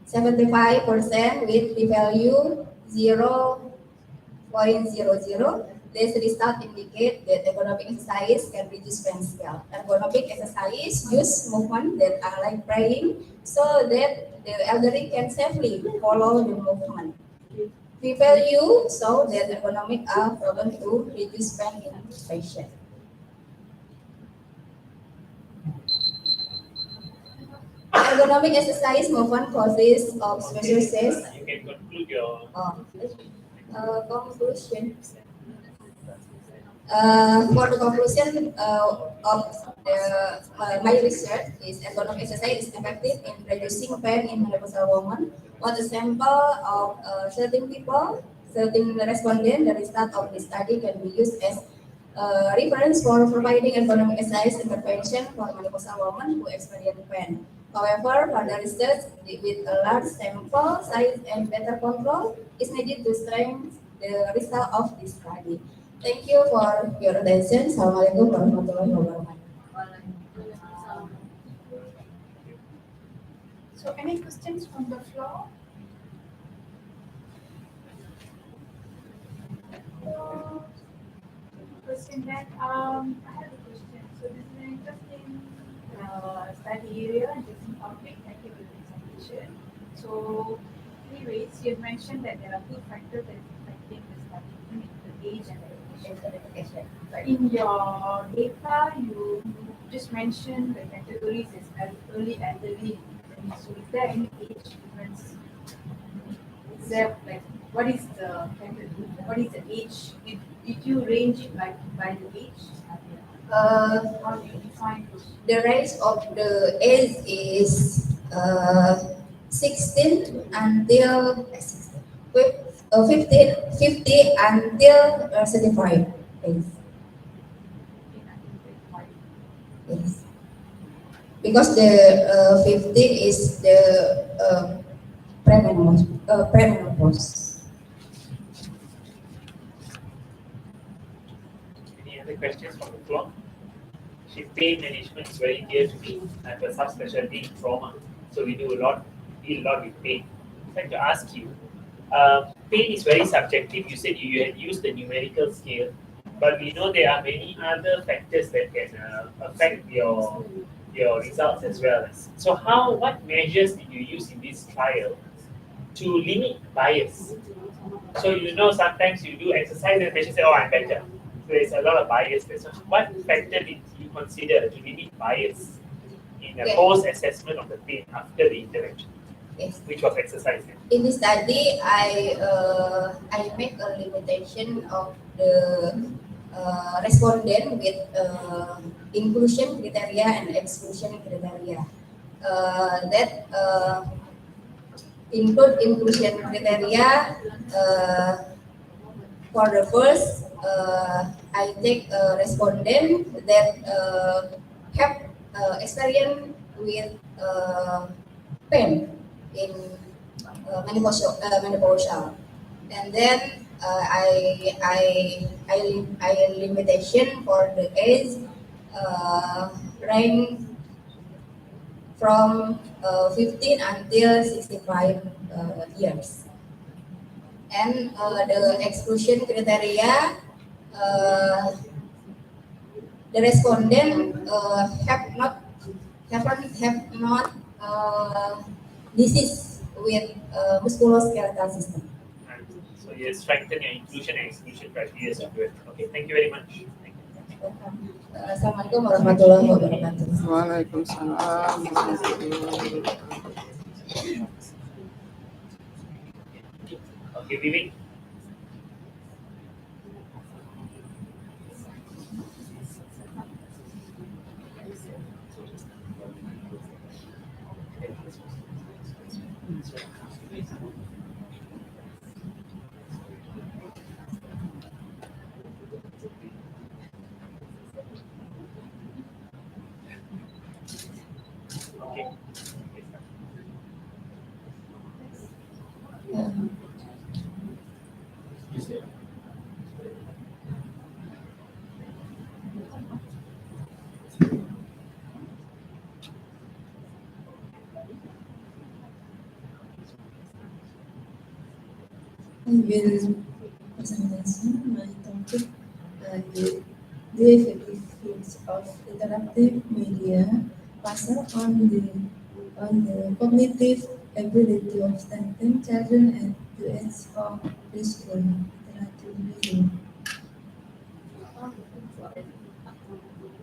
75% with p-value 0.00. This result indicate that ergonomic exercise can reduce pain scale. Ergonomic exercise use movement that are like praying so that the elderly can safely follow the movement. P-value show that ergonomic are proven to reduce pain in patient. Ergonomic exercise movement causes of specialized. You can conclude your conclusion. For the conclusion of my research is ergonomic exercise is effective in reducing pain in menopausal women. What a sample of 13 people, 13 respondents, the result of this study can be used as reference for providing ergonomic exercise intervention for menopausal women who experience pain. However, further research with a large sample size and better control is needed to strengthen the result of this study. Thank you for your attention. Assalamualaikum warahmatullahi wabarakatuh. So any questions from the floor? Question that I have a question. So this is an interesting study area, interesting topic. Thank you for the presentation. So anyways, you mentioned that there are two factors that is affecting the study, the age and the education. But in your data, you just mentioned the categories as early elderly. So is there any age difference? Is there like what is the category? What is the age? Did you range it like by the age? How do you define those? The range of the age is 16 until 50 until 35 days. Yes. Because the 15 is the premenopause. Any other questions from the floor? Pain management is very dear to me. I have a subspecialty in trauma, so we deal a lot with pain. I'd like to ask you, pain is very subjective. You said you had used the numerical scale, but we know there are many other factors that can affect your results as well. So what measures did you use in this trial to limit bias? So sometimes you do exercise and the patient say, "Oh, I'm better." So there's a lot of bias there. So what factor did you consider to limit bias in a post-assessment of the pain after the intervention? Yes. Which was exercise. In this study, I make a limitation of the respondent with inclusion criteria and exclusion criteria. That include inclusion criteria For the first, I take a respondent that have experience with pain in menopausal, and then I limitation for the age range from 15 until 65 years. And the exclusion criteria, the respondent have not disease with musculoskeletal system. So you strengthen your inclusion and exclusion criteria. Okay, thank you very much. Thank you. Assalamualaikum warahmatullahi wabarakatuh. Waalaikumsalam warahmatullahi wabarakatuh. Okay, Vivek. Okay. I will present my topic, the effectiveness of interactive media passer on the cognitive ability of stunting children at the age of preschool interactive media.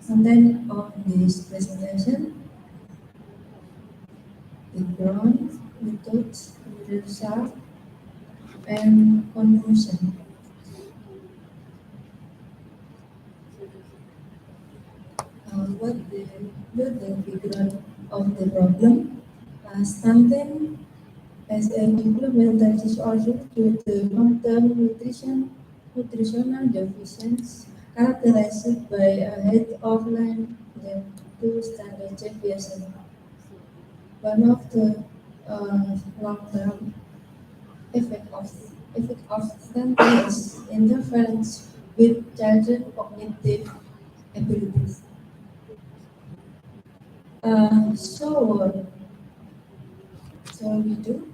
Content of this presentation: background, methods, result, and conclusion. What the background of the problem? Stunting as a developmental disorder due to long-term nutritional deficiencies characterized by a height of less than 2 standard deviation. One of the long-term effect of stunting is interference with children's cognitive abilities. So we do.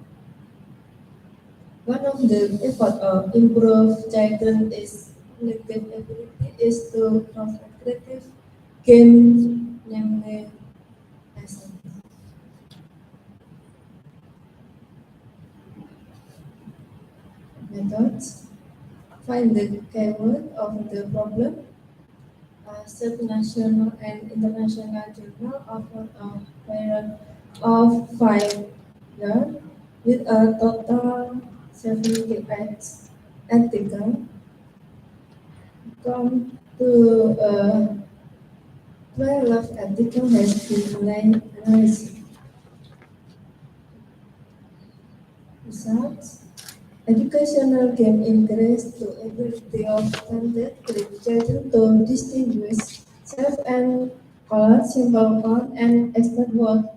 One of the effort of improve children is cognitive ability is to provide creative games, namely lessons. Methods: find the keyword of the problem. Search national and international journal offer a period of 5 years with a total 78 articles. Come to 12 articles has been analyzed. Results: educational game increase the ability of stunted children to distinguish safe and color, simple count, and expert words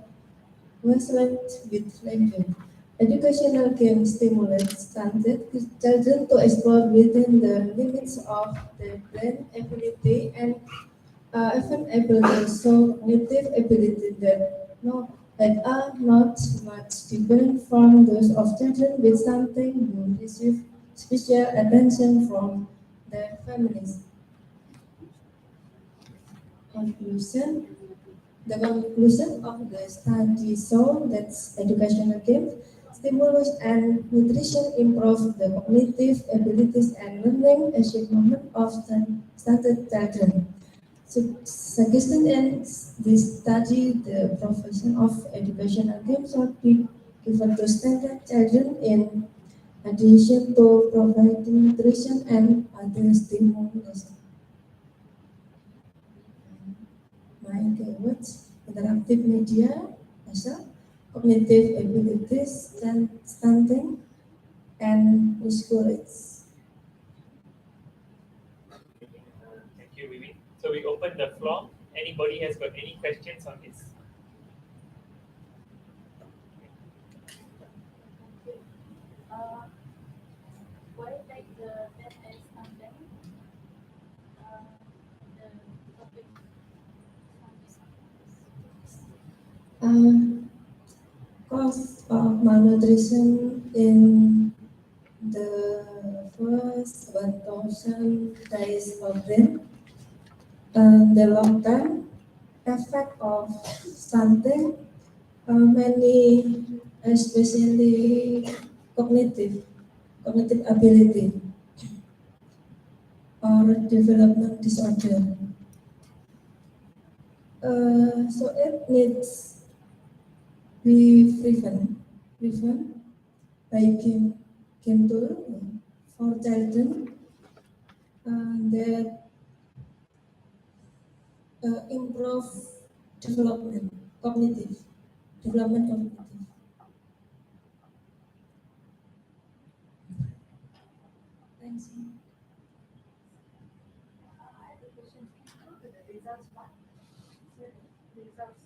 with language. Educational games stimulate stunted children to explore within the limits of their brain ability and even able to show cognitive ability that are not much different from those of children with something who receive special attention from their families. Conclusion: the conclusion of the study shows that educational games, stimulus, and nutrition improve the cognitive abilities and learning achievement of stunted children. Suggested in this study, the profession of educational games should be given to stunted children in addition to providing nutrition and other stimulus. My keywords: interactive media, cognitive abilities, stunting, and discouraged. Thank you, Vivi. So we open the floor. Anybody has got any questions on this? Why like that as something? The topic Cause of malnutrition in the first 1,000 days of them, and the long term effect of stunting, many, especially cognitive ability or development disorder. So it needs be driven by game tool for children that improve development, cognitive development cognitive. Thanks. I have a question. Can you go to the results part? Results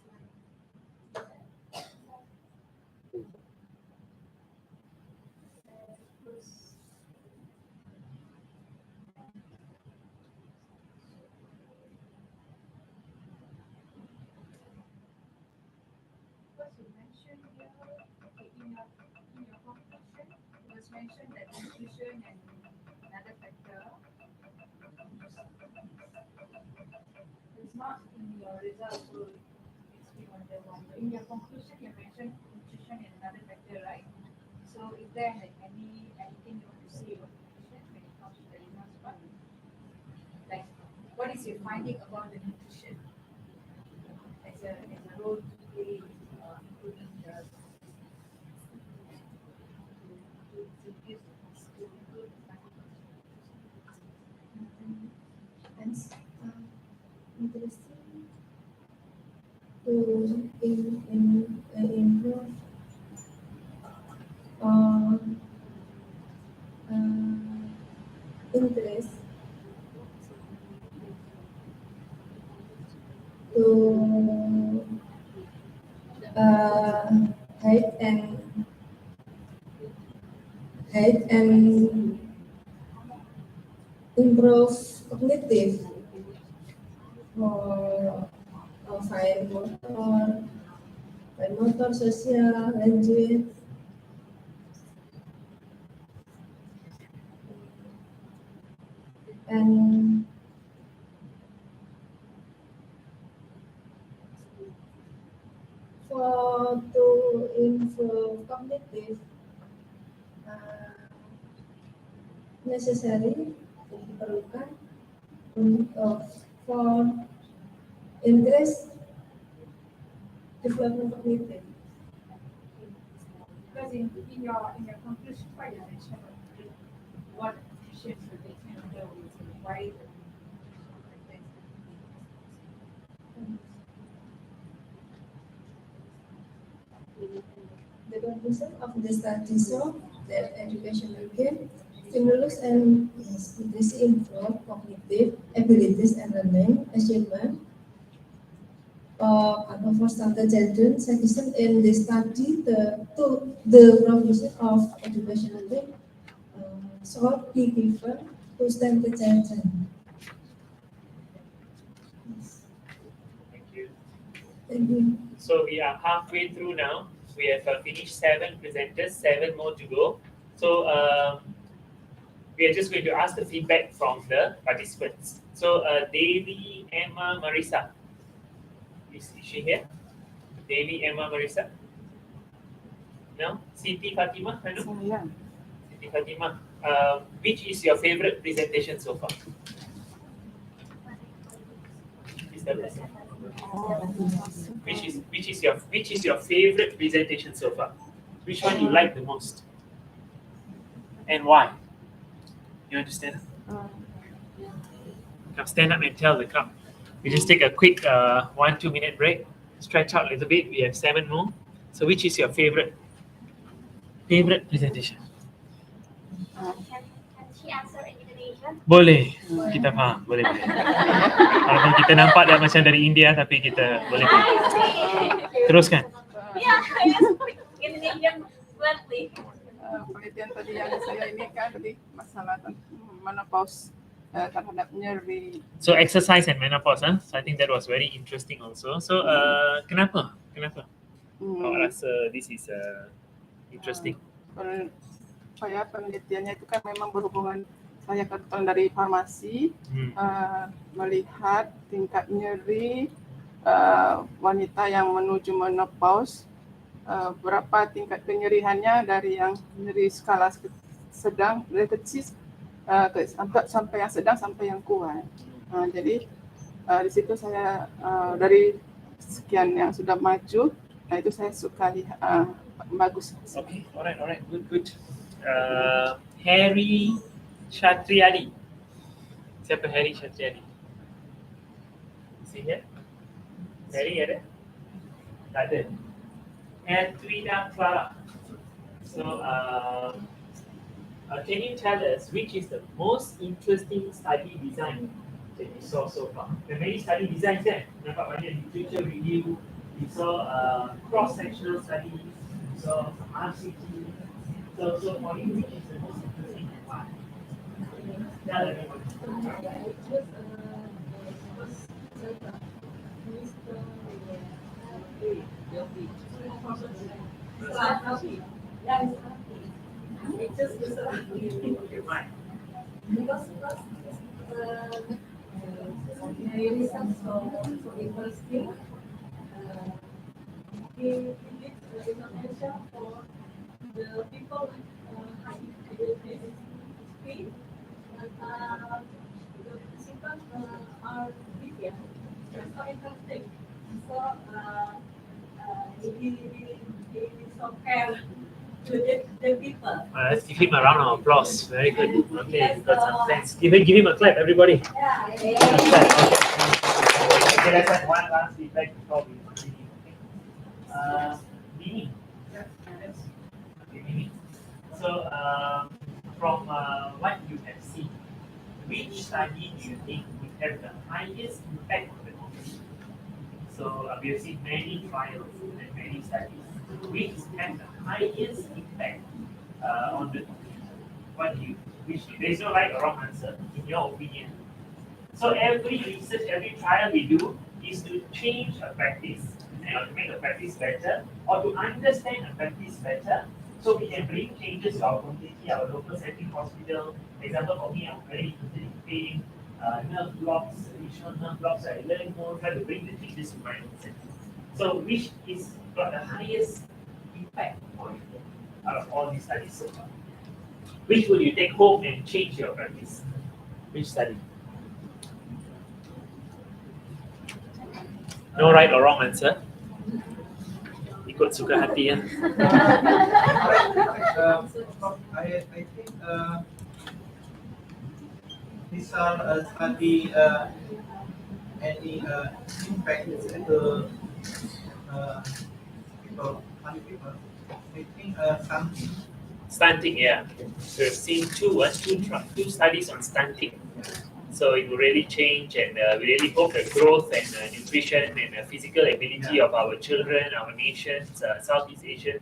what you mentioned here, okay, in your conclusion, it was mentioned that nutrition and another factor. It's not in your results, so it's been on the one. But in your conclusion, you mentioned nutrition and another factor, right? So is there like anything you want to say about nutrition when it comes to the results part? Like, what is your finding about the nutrition as a role to play, including the Thanks. Interesting to improve interest to height and improve cognitive for fine motor, social, language. And for to improve cognitive, necessary diperlukan for increase development cognitive. because in your conclusion part you mentioned what nutrition should be handled with why The conclusion of the study show that educational game stimulus and literacy improve cognitive abilities and learning achievement of over standard children. Suggestion in the study the provision of educational game should be given to standard children. Thank you. Thank you. So we are halfway through now. We have finished 7 presenters, 7 more to go. So we are just going to ask the feedback from the participants. So Devi, Emma, Marisa. Is she here? Devi, Emma, Marisa? No? Siti Fatima? Hello? Yeah. Siti Fatima. Which is your favorite presentation so far? Is that right? Which is your favorite presentation so far? Which one you like the most? And why? You understand? Come stand up and tell the crowd. We just take a quick 1-2 minute break. Stretch out a little bit. We have 7 more. So which is your favorite presentation? Can she answer in Indonesian? Boleh, kita faham, boleh. Walaupun kita nampak dah macam dari India, tapi kita boleh faham. Teruskan. Yeah, I speak Indonesian fluently. Penelitian tadi yang saya ini kan tadi masalah menopause terhadap nyeri. So exercise and menopause, huh? So I think that was very interesting also. So kenapa? Kau rasa this is interesting? Penelitiannya itu kan memang berhubungan, saya kebetulan dari farmasi, melihat tingkat nyeri wanita yang menuju menopause, berapa tingkat penyerihannya dari yang nyeri skala sedang, dari kecil sampai yang sedang sampai yang kuat. Jadi di situ saya dari sekian yang sudah maju, itu saya suka lihat bagus. Okay, alright, good. Harry Shatriadi. Siapa Harry Shatriadi? See here? Harry ada? Tak ada. Trina Clara. So, can you tell us which is the most interesting study design that you saw so far? The many study designs there. Nampak banyak literature review. We saw cross-sectional studies. We saw some RCT. So for you, which is the most interesting and why? Tell everybody. The people with high education, the symptoms are different. So interesting. So he so care to the people. Let's give him a round of applause. Very good. Okay, got some thanks. Give him a clap, everybody. Yeah. Okay, let's have one last feedback before we continue. Mimi. Okay, Mimi. So, from what you have seen, which study do you think would have the highest impact on the community? So, we have seen many trials and many studies. Which have the highest impact on the community? There is no right or wrong answer, in your opinion. So, every research, every trial we do is to change a practice, or to make a practice better, or to understand a practice better, so we can bring changes to our community, our local setting hospital. For example, for me, I'm very interested in pain, nerve blocks, additional nerve blocks. I learn more, try to bring the changes to my own setting. So, which is got the highest impact on you out of all these studies so far? Which will you take home and change your practice? Which study? No right or wrong answer. Ikut suka hati ya. I think these are study any impact to people, funny people. I think something. Stunting, yeah. So we've seen two studies on stunting. So it will really change, and we really hope the growth and nutrition and physical ability of our children, our nations, Southeast Asian,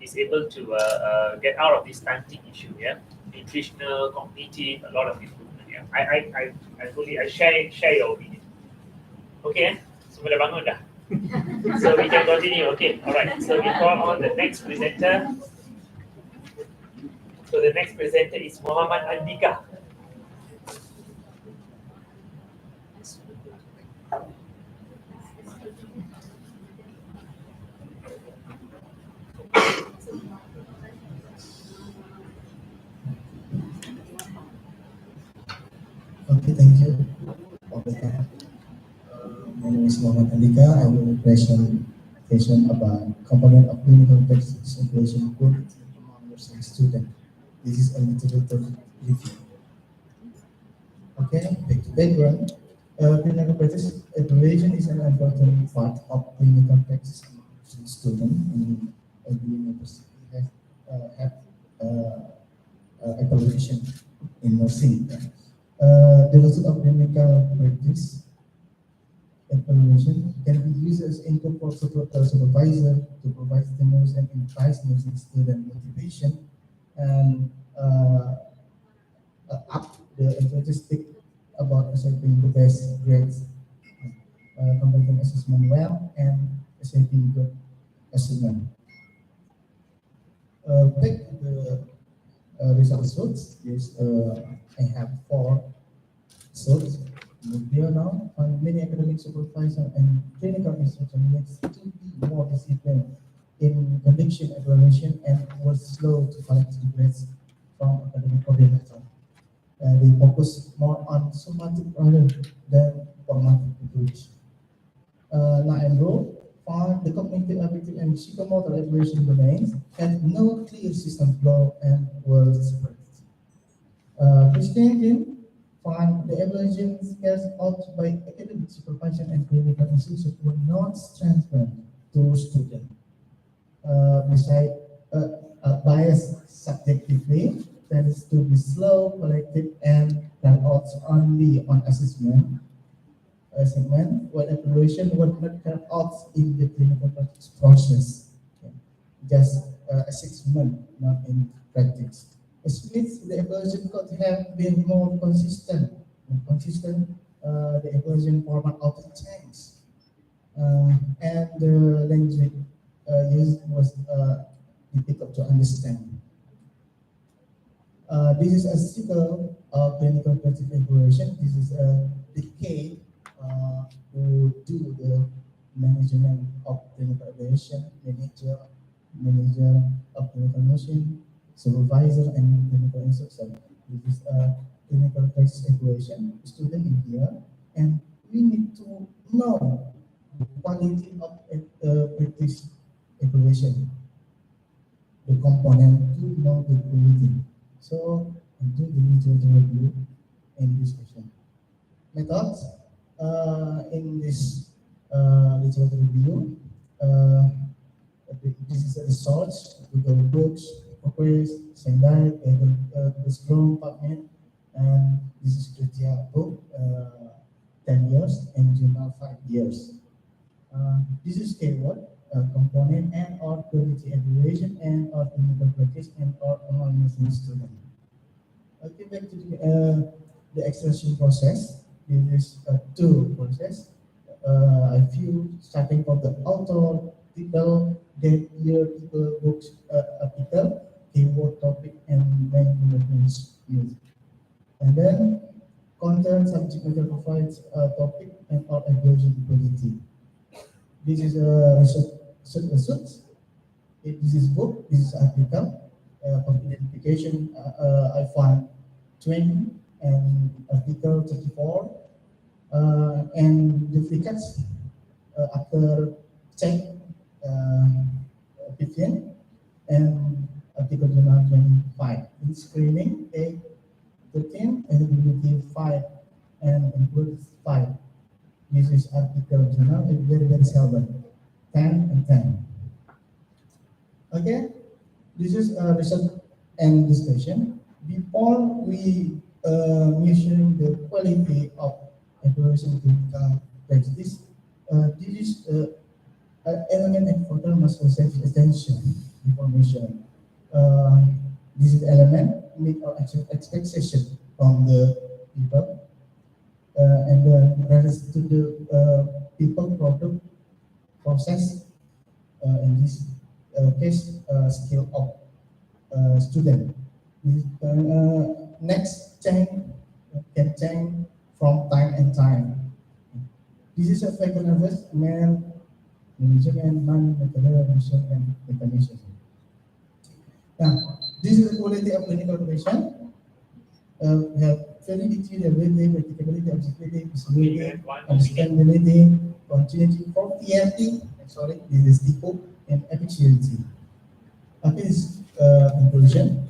is able to get out of this stunting issue. Yeah, nutritional, cognitive, a lot of improvement. Yeah, I share your opinion. Okay, semua dah bangun dah. So we can continue. Okay, all right. So we call on the next presenter. So the next presenter is Muhammad Andika. Okay, thank you. My name is Muhammad Andika. I will presentation about component of clinical text circulation code among nursing students. This is a literature review. Okay, back to background. Clinical practice evaluation is an important part of clinical practice among nursing students in every university. Have evaluation in nursing. The result of clinical practice evaluation can be used as input for supervisor to provide stimulus and advice nursing student motivation and up the statistic about assessing the best grades, conducting assessment well, and assessing good assessment. Back to the results. Yes, I have 4 results. Here now, many academic supervisors and clinical instruction needs to be more disciplined in conducting evaluation and were slow to collect grades from academic coordinator. They focus more on somatic rather than formative approach. Enroll found the cognitive, affective, and psychomotor evaluation domains had no clear system flow and were separate. Christian found the evaluation scales out by academic supervision and clinical instruction were not transparent to students. Besides, bias subjectively tends to be slow, collective, and can also only on assessment, while evaluation would not carry out in the clinical practice process. Okay. Just assessment, not in practice. It means the evaluation could have been more consistent. The evaluation format of the tanks and the language used was difficult to understand. This is a cycle of clinical practice evaluation. This is a decade to do the management of clinical evaluation, manager of clinical nursing, supervisor, and clinical instruction. This is a clinical practice evaluation student in here, and we need to know the quality of practice evaluation, the component to know the quality. So I do the literature review in this session. Methods in this literature review. This is a resource, Google Books, Quiz, Sendai, Google Chrome, PubMed, and this is Kritia book, 10 years, and journal 5 years. This is keyword, component, and or quality evaluation, and or clinical practice, and or anonymous student. Okay, back to the extraction process. This is a 2 process. I view starting from the author, title, date, year, title, books, article, keyword, topic, and main reference used. And then content, subject matter provides a topic and or evaluation quality. This is a research. This is book. This is article. For identification, I found 20 and article 34 and duplicates after check 15 and article journal 25. In screening, 8, 13, and ability 5 and includes 5. This is article journal, it's very seldom. 10 and 10. Okay, this is a result and discussion. Before we measuring the quality of evaluation clinical practice, this is element and photo must receive attention before measuring. This is element meet or expectation from the people, and then relates to the people, product, process. In this case, skill of student. Next change can change from time and time. This is a factor nervous man management, non-methodology, and mechanism. Now, this is the quality of clinical operation. We have validity, reliability, predictability, objectivity, visibility, understandability, continuity, propriety. Sorry, this is depot and efficiency. After this conclusion,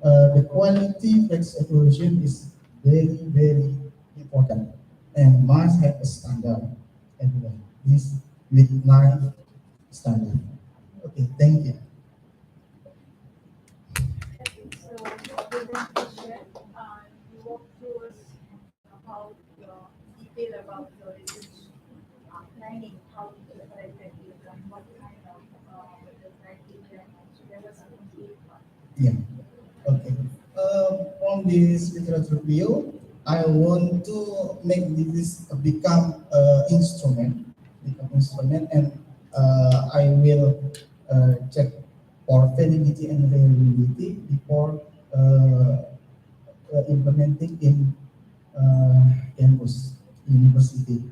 the quality flex evaluation is very important and must have a standard everywhere. This with 9 standard. Okay, thank you. So presentation, you walk through us about your detail about your research planning, how you collected it, and what kind of the criteria. So there was a complete one. Yeah. Okay. From this literature review, I want to make this become instrument, and I will check for validity and reliability before implementing in campus university.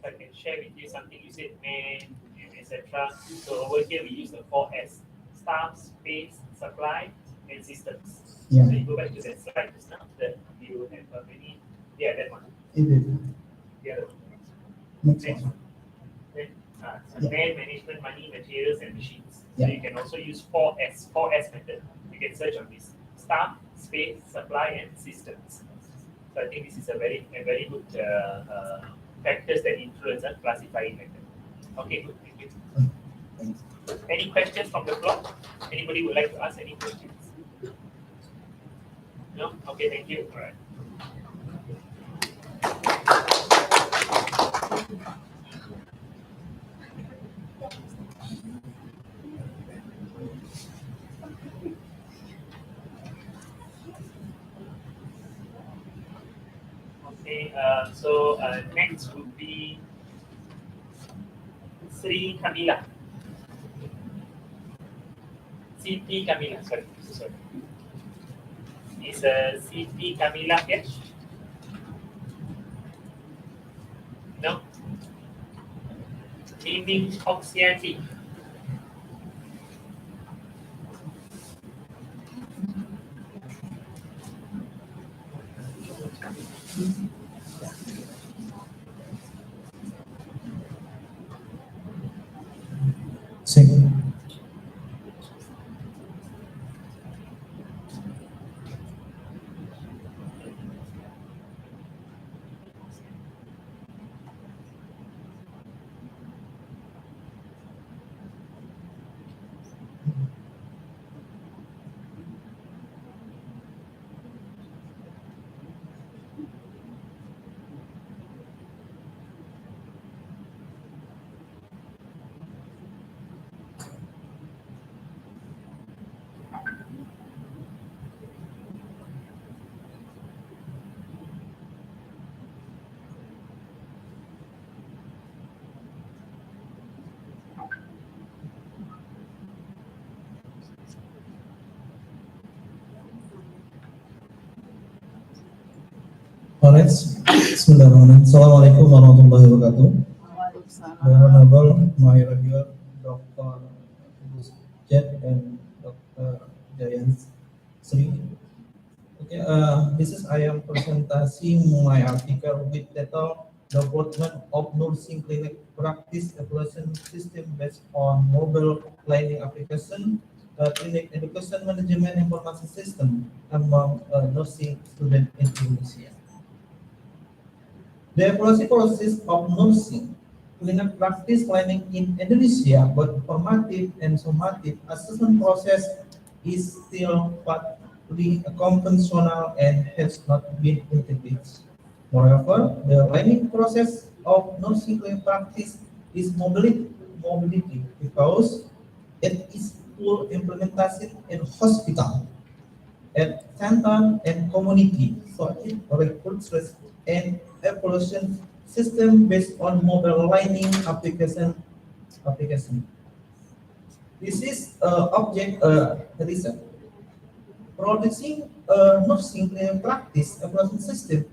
I can share with you something you said, man, and etc. So over here we use the 4S: staff, space, supply, and systems. Yeah. So you go back to that slide just now that you have many. Yeah, that one. It is. The other one. Next Next one. one. Then, Yeah. man, management, money, materials, and machines. Yeah. So you can also use 4S method. You can search on this: staff, space, supply, and systems. So I think this is a very good factors that influence a classifying method. Okay, good. Thank you. Thanks. Any questions from the floor? Anybody would like to ask any questions? No? Okay, thank you. All right. Okay, so next would be Sri Kamila. CP Kamila, sorry. Is CP Kamila here? No? Miming Oxianti. Second. Alright, Bismillahirrahmanirrahim. Assalamualaikum warahmatullahi wabarakatuh. The Honorable, my regular Dr. Jet and Dr. Jayan Sri. Okay, I am presenting my article with title Development of Nursing Clinic Practice Evaluation System based on Mobile Planning Application, Clinic Education Management Information System among nursing students in Indonesia. The evaluation process of nursing clinical practice planning in Indonesia, both formative and summative assessment process is still partly conventional and has not been integrated. Moreover, the learning process of nursing clinical practice is mobility because it is full implementation in hospital, at center and community, so it recruits and evaluation system based on mobile learning application. This is object research. Producing a nursing clinical practice evaluation system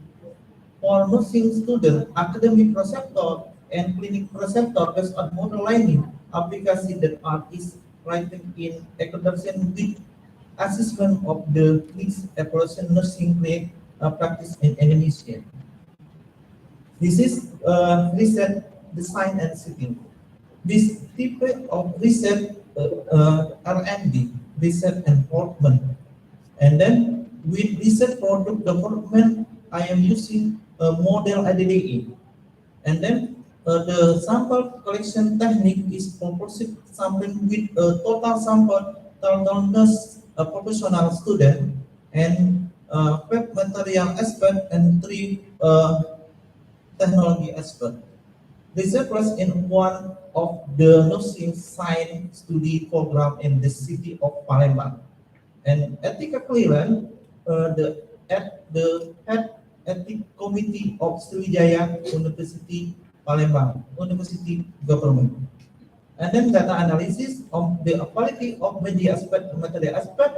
for nursing student, academic preceptor, and clinic preceptor based on mobile learning application that is written in accordance with assessment of the needs evaluation nursing clinic practice in Indonesia. This is research design and setting. This type of research R&D, research enforcement, and then with research product development, I am using a model IDDE, and then the sample collection technique is proportional sampling with a total sample professional student, and 5 material expert, and 3 technology expert. Researchers in one of the nursing science study program in the city of Palembang. And ethical clearance, the head ethic committee of Sriwijaya University Palembang, University government. And then data analysis of the quality of media aspect, material aspect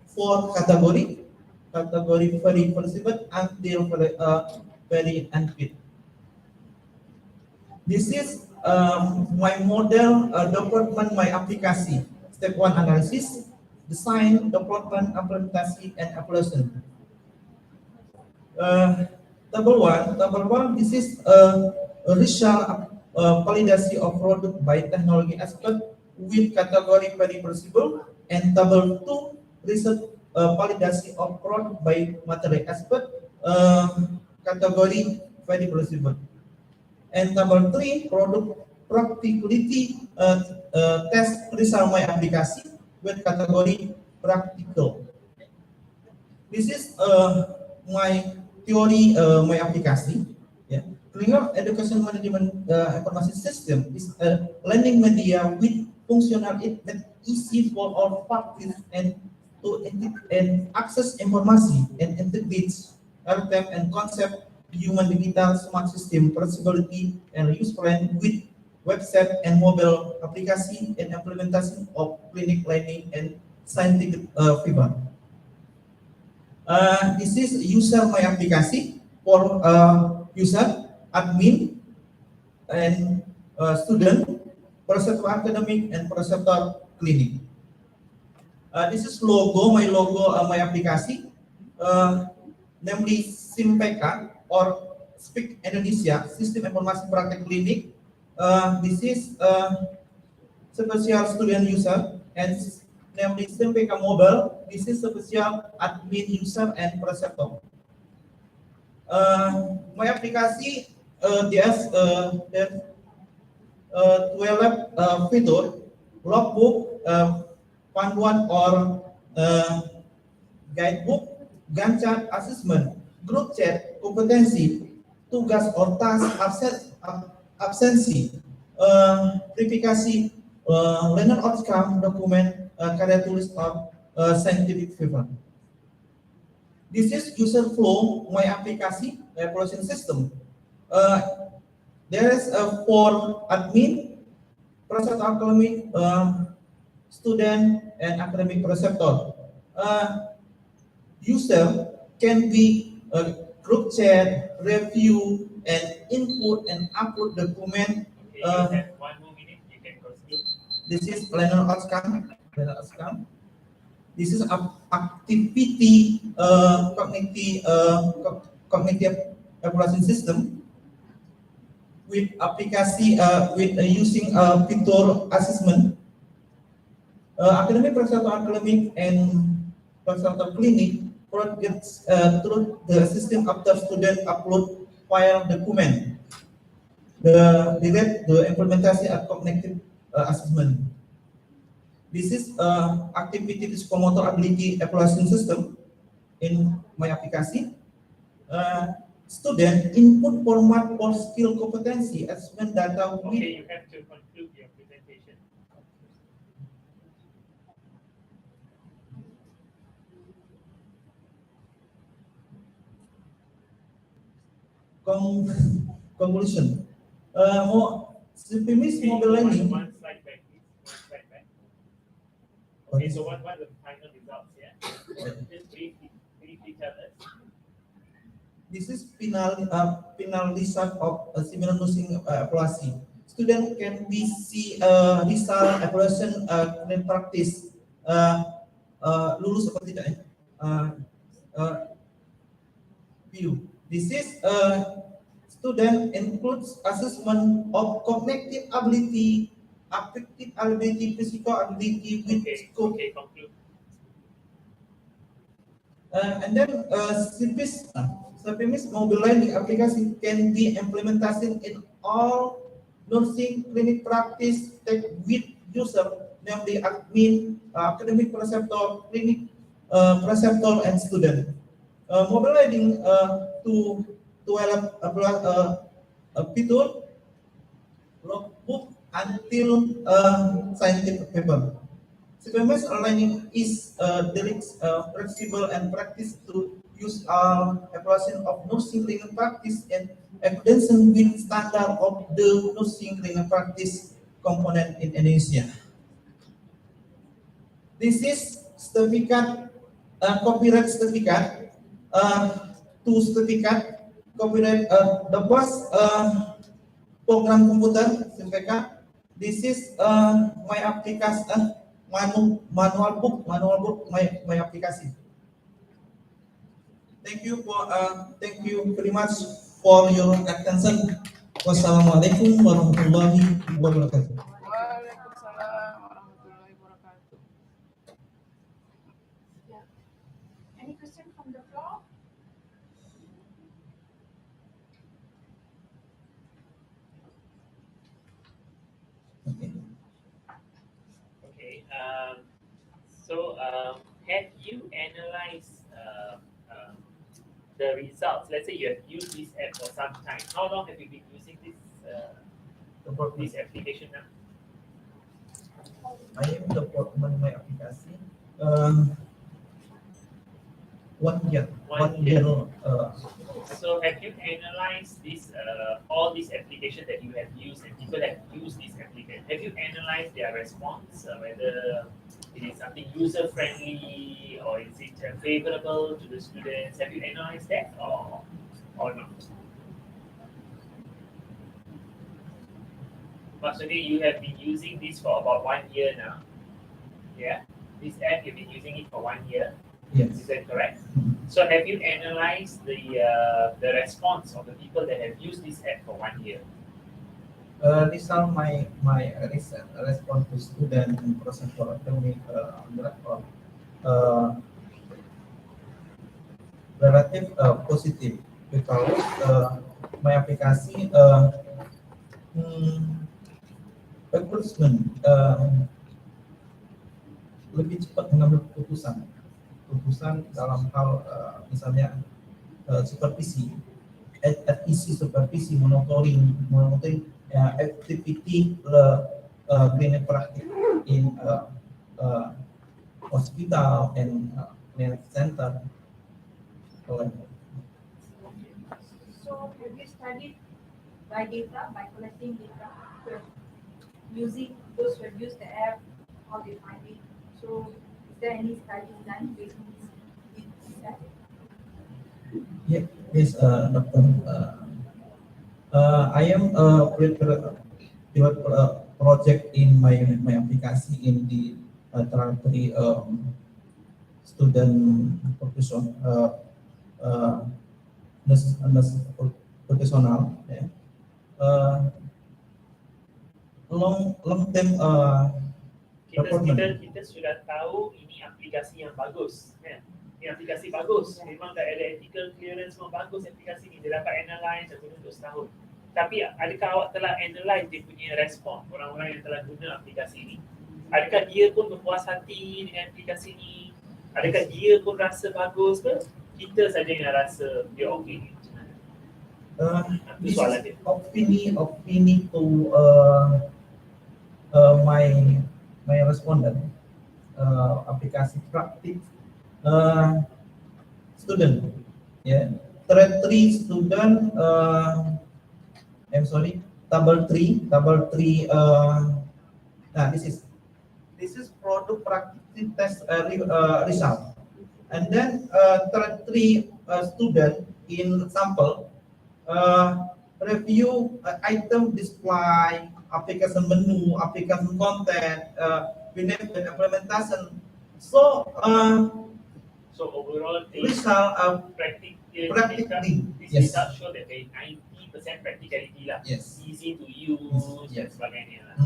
for category very perceived until very unfit. This is my model development my application. Step 1 analysis, design, development, implementation, and evaluation. Table one. This is a result validation of product by technology aspect with category very perceivable, and table 2 research validation of product by material aspect category very perceivable. And number 3, product practicality test result my application with category practical. This is my theory, my application. Yeah. Clinical education management information system is a learning media with functional it easy for all parties and to access information and integrates concept and concept human digital smart system possibility and use plan with website and mobile application and implementation of clinic learning and scientific feedback. This is user my application for user, admin, and student, preceptor academic, and preceptor clinic. This is logo, my application, namely SIMPK or Speak Indonesia, Sistem Informasi Praktek Klinik. This is special student user, and namely SIMPK Mobile. This is special admin user and preceptor. My aplikasi there's 12 fitur, logbook, panduan or guidebook, Gantt chart assessment, group chat, kompetensi, tugas or task, absensi, verifikasi, learner outcome, dokumen, karya tulis or scientific paper. This is user flow, my aplikasi, evaluation system. There is for admin, preceptor academic, student, and academic preceptor. User can be group chat, review, and input and upload document. You have 1 more minute, you can conclude. This is learner outcome. This is activity cognitive evaluation system with application with using fitur assessment. Academic preceptor academic and preceptor clinic gets through the system after student upload file document. The implementation of cognitive assessment. This is activity psychomotor ability evaluation system in my application. Student input format for skill competency assessment data. Okay, you have to conclude your presentation. Conclusion. Simply mobile learning. One slide back, please. One slide back. Okay, so what are the final results here? Just briefly tell us. This is final result of a similar nursing evaluation. Student can be see result evaluation dan practice lulus atau tidak view. This is student includes assessment of cognitive ability, affective ability, physical ability with scope. Okay, conclude. And then service mobile learning application can be implemented in all nursing clinic practice with user namely admin, academic preceptor, clinic preceptor, and student. Mobilizing to develop a fitur, logbook until scientific paper. CPMS learning is flexible and practice to use evaluation of nursing clinical practice and evidence with standard of the nursing clinical practice component in Indonesia. This is certificate, copyright certificate, two certificate, copyright, the first program komputer certificate. This is my application, manual book, my application. Thank you very much for your attention. Wassalamualaikum warahmatullahi wabarakatuh. Waalaikumsalam warahmatullahi wabarakatuh. Yeah. Any question from the floor? Okay. Have you analyzed the results? Let's say you have used this app for some time. How long have you been using this this application now? I am development my application. 1 year. 1 year. So have you analyzed this all these applications that you have used and people that use this application? Have you analyzed their response, whether it is something user friendly or is it favorable to the students? Have you analyzed that or not? Maksudnya you have been using this for about 1 year now. Yeah, this app you've been using it for 1 year. Yes. Is that correct? So have you analyzed the response of the people that have used this app for 1 year? These are my recent response to student and process for academic relative positive because my aplikasi recruitment lebih cepat mengambil keputusan dalam hal misalnya supervisi, supervisi, monitoring activity clinic practice in hospital and clinic center. So have you studied by data, by collecting data, using those who have used the app, how they find it? So is there any study done based on this app? Yeah, yes, Doctor. I am project in my application in the tertiary student profession profesional. Yeah. Long term kita sudah tahu ini aplikasi yang bagus, kan? Ini aplikasi bagus. Memang tak ada ethical clearance, memang bagus aplikasi ini. Dia dapat analyze dan guna untuk setahun. Tapi adakah awak telah analyze dia punya respon orang-orang yang telah guna aplikasi ini? Adakah dia pun berpuas hati dengan aplikasi ini? Adakah dia pun rasa bagus ke? Kita saja yang rasa dia okey. This is opinion to my respondent aplikasi praktik student, yeah, tertiary student. I'm sorry, table three. This is product practice test result, and then tertiary student in sample review item display, application menu, application content, benefit implementation. So overall, result practically. This Yes. result show that there is 90% practicality lah. Yes. Easy to use dan sebagainya lah.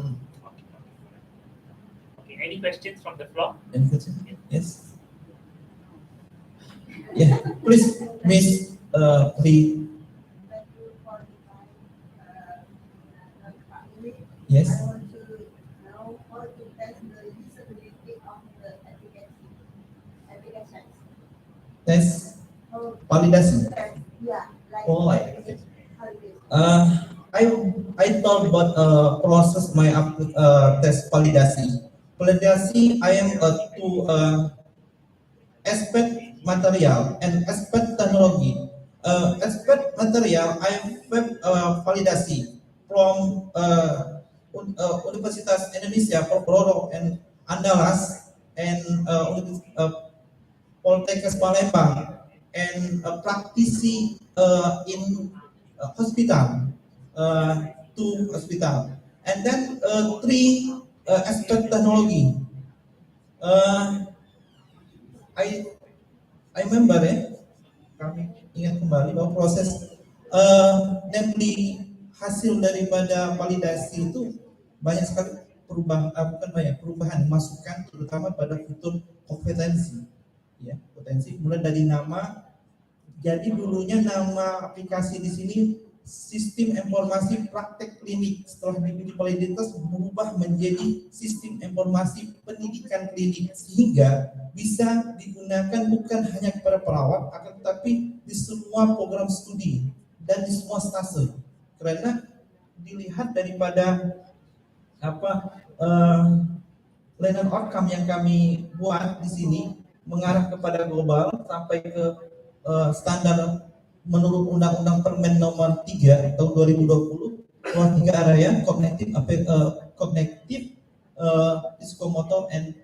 Okay, any questions from the floor? Any question? Yes. Yeah, please, Miss, please. Yes. I want to know how to test the Tes Oh, validasi. yeah, like Oh, okay. how it is. I thought about process my test validasi. Validasi, I am to aspect material and aspect teknologi. Aspect material, I have validasi from Universitas Indonesia, Prof. and Andalas, and Poltekkes Palembang, and praktisi in hospital, two hospital, and then three aspect teknologi. I I remember kami ingat kembali bahwa proses namely hasil daripada validasi itu banyak sekali perubahan, bukan banyak perubahan masukan terutama pada fitur kompetensi, ya potensi mulai dari nama. Jadi dulunya nama aplikasi di sini sistem informasi praktek klinik, setelah dibidik validitas berubah menjadi sistem informasi pendidikan klinik, sehingga bisa digunakan bukan hanya kepada perawat akan tetapi di semua program studi dan di semua stase, karena dilihat daripada learner outcome yang kami buat di sini mengarah kepada global sampai ke standar menurut Undang-Undang Permen Nomor 3 tahun 2020 bahwa 3 area kognitif, psikomotor, and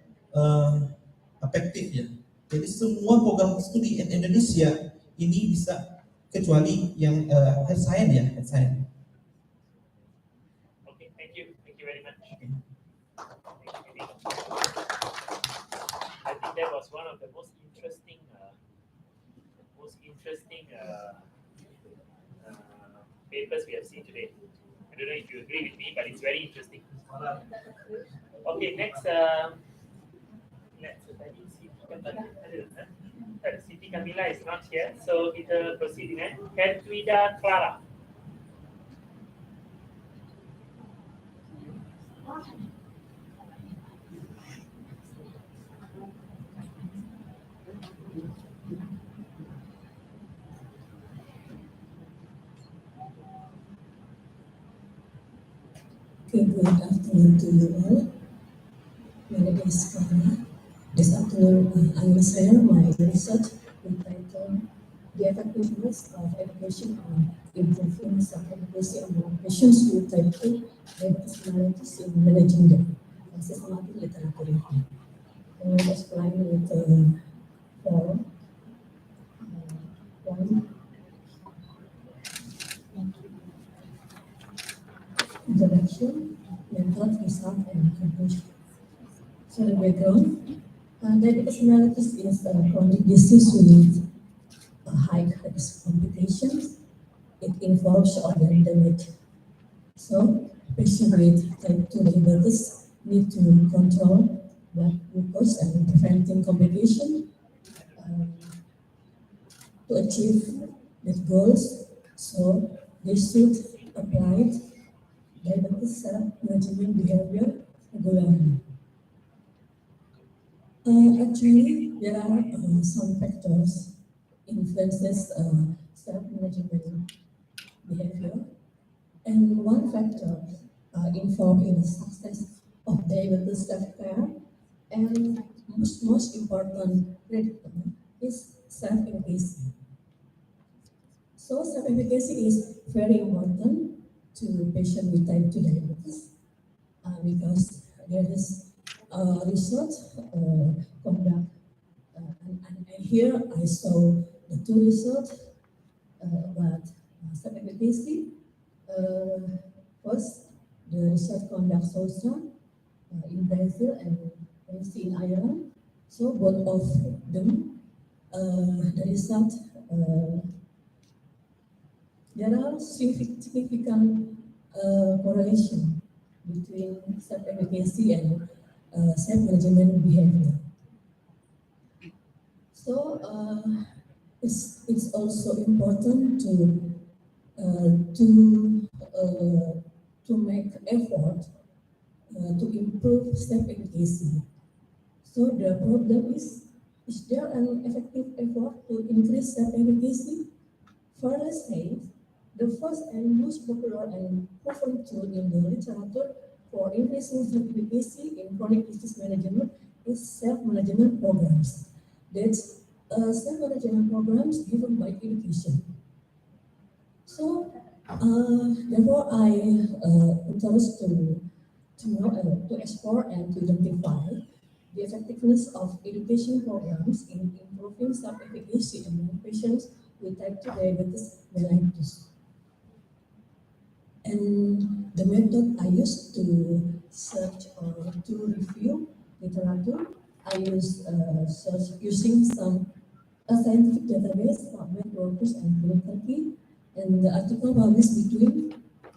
afektif ya. Jadi semua program studi di Indonesia ini bisa kecuali yang health science ya, health science. Okay, thank you very much. I think that was one of the most interesting papers we have seen today. I don't know if you agree with me, but it's very interesting. Okay, next, let's Siti Kamila is not here, so kita proceed dengan Hedwida Clara. Okay, good afternoon to you all. My name is Clara. This afternoon, I will share my research entitled The Effectiveness of Education on Improving Self-Efficacy among Patients with Type 2 Diabetes Mellitus in Managing Them, a systematic literature review. I will explain with four. One, introduction, method, result, and conclusion. So the background, diabetes mellitus is a chronic disease with a high risk complications. It involves organ damage. So patients with type 2 diabetes need to control blood glucose and preventing complication to achieve these goals. So they should apply diabetes self-management behavior regularly. Actually, there are some factors influences self-management behavior, and one factor involved in the success of diabetes self-care, and most important predictor is self-efficacy. So self-efficacy is very important to patients with type 2 diabetes because there is research conduct, and here I saw the two research about self-efficacy. First, the research conduct Sousa in Brazil and MC in Ireland. So both of them, the result, there are significant correlation between self-efficacy and self-management behavior. So it's also important to make effort to improve self-efficacy. So the problem is Is there an effective effort to increase self-efficacy? Further says, the first and most popular and proven tool in the literature for increasing self-efficacy in chronic disease management is self-management programs. That's self-management programs given by education. So, therefore, I interest to explore and to identify the effectiveness of education programs in improving self-efficacy among patients with type 2 diabetes mellitus. And the method I used to search or to review literature, I use search using a scientific database, PubMed, Workers, and Turkey, and the article published between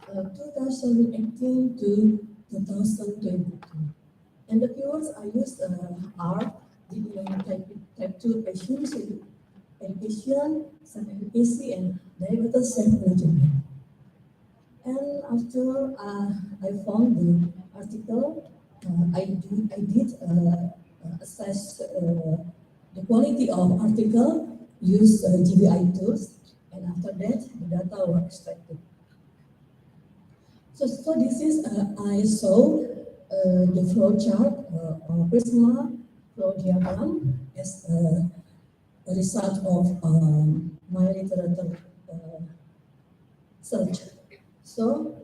2018 to 2022. And the keywords I used are type 2 patients, education, self-efficacy, and diabetes self-management. And after I found the article, I did assess the quality of article, use GBI tools, and after that, the data were extracted. So this is, I saw the flow chart or Prisma flow diagram as a result of my literature search. So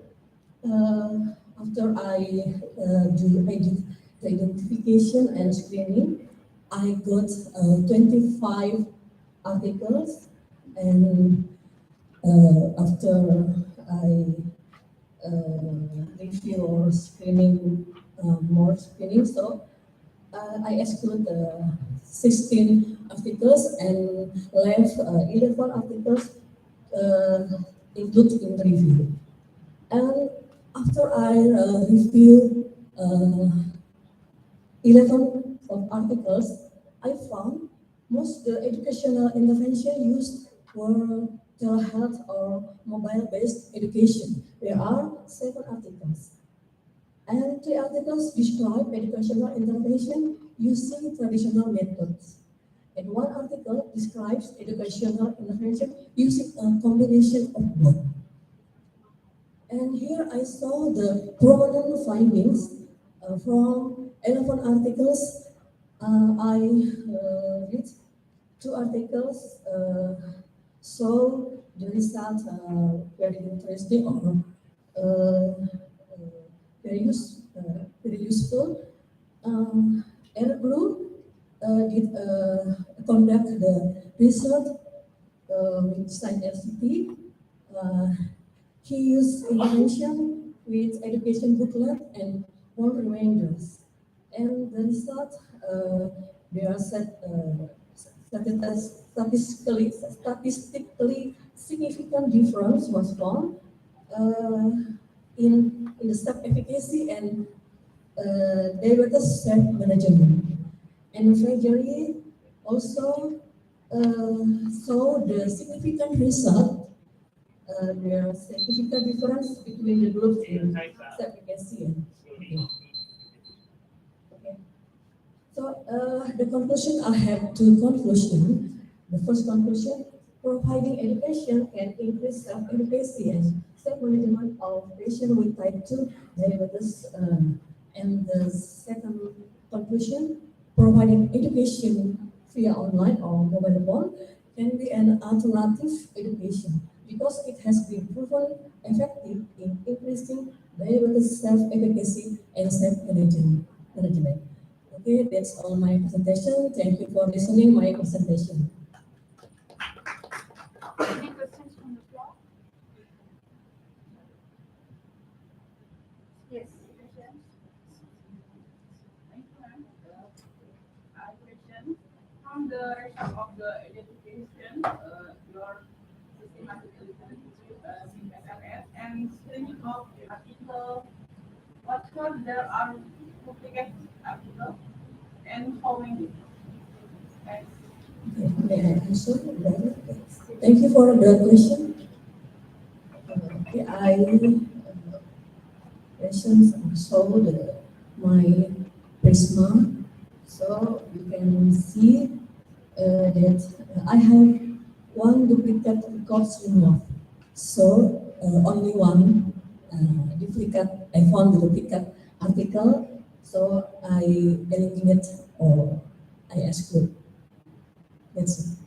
after I did the identification and screening, I got 25 articles, and after I review or screening, more screening, so I exclude 16 articles and left 11 articles included in the review. And after I review 11 of articles, I found most the educational intervention used were telehealth or mobile-based education. There are 7 articles. And 3 articles describe educational intervention using traditional methods. And 1 article describes educational intervention using a combination of both. And here I saw the prominent findings from 11 articles. I read 2 articles, so the results are very interesting or very useful. Eric Blue did conduct the research with Science LCT. He used intervention with education booklet and more reminders. And the result, there are statistically significant difference was found in the self-efficacy and diabetes self-management. And Frazier also saw the significant result. There are significant difference between the groups in self-efficacy. Okay. So the conclusion, I have 2 conclusions. The first conclusion, providing education can increase self-efficacy and self-management of patients with type 2 diabetes. And the second conclusion, providing education via online or mobile phone can be an alternative education because it has been proven effective in increasing diabetes self-efficacy and self-management. Okay, that's all my presentation. Thank you for listening my presentation. Any questions from the floor? Yes. Thank you, ma'am. I have a question. From the result of the identification, your systematic SMS and screening of article, what were there are duplicate articles and how many? Thanks. May I answer? Thank you for the question. Okay, I questions saw my Prisma, so you can see that I have one duplicate records removed. So only one duplicate, I found the duplicate article, so I eliminate or I exclude. That's it.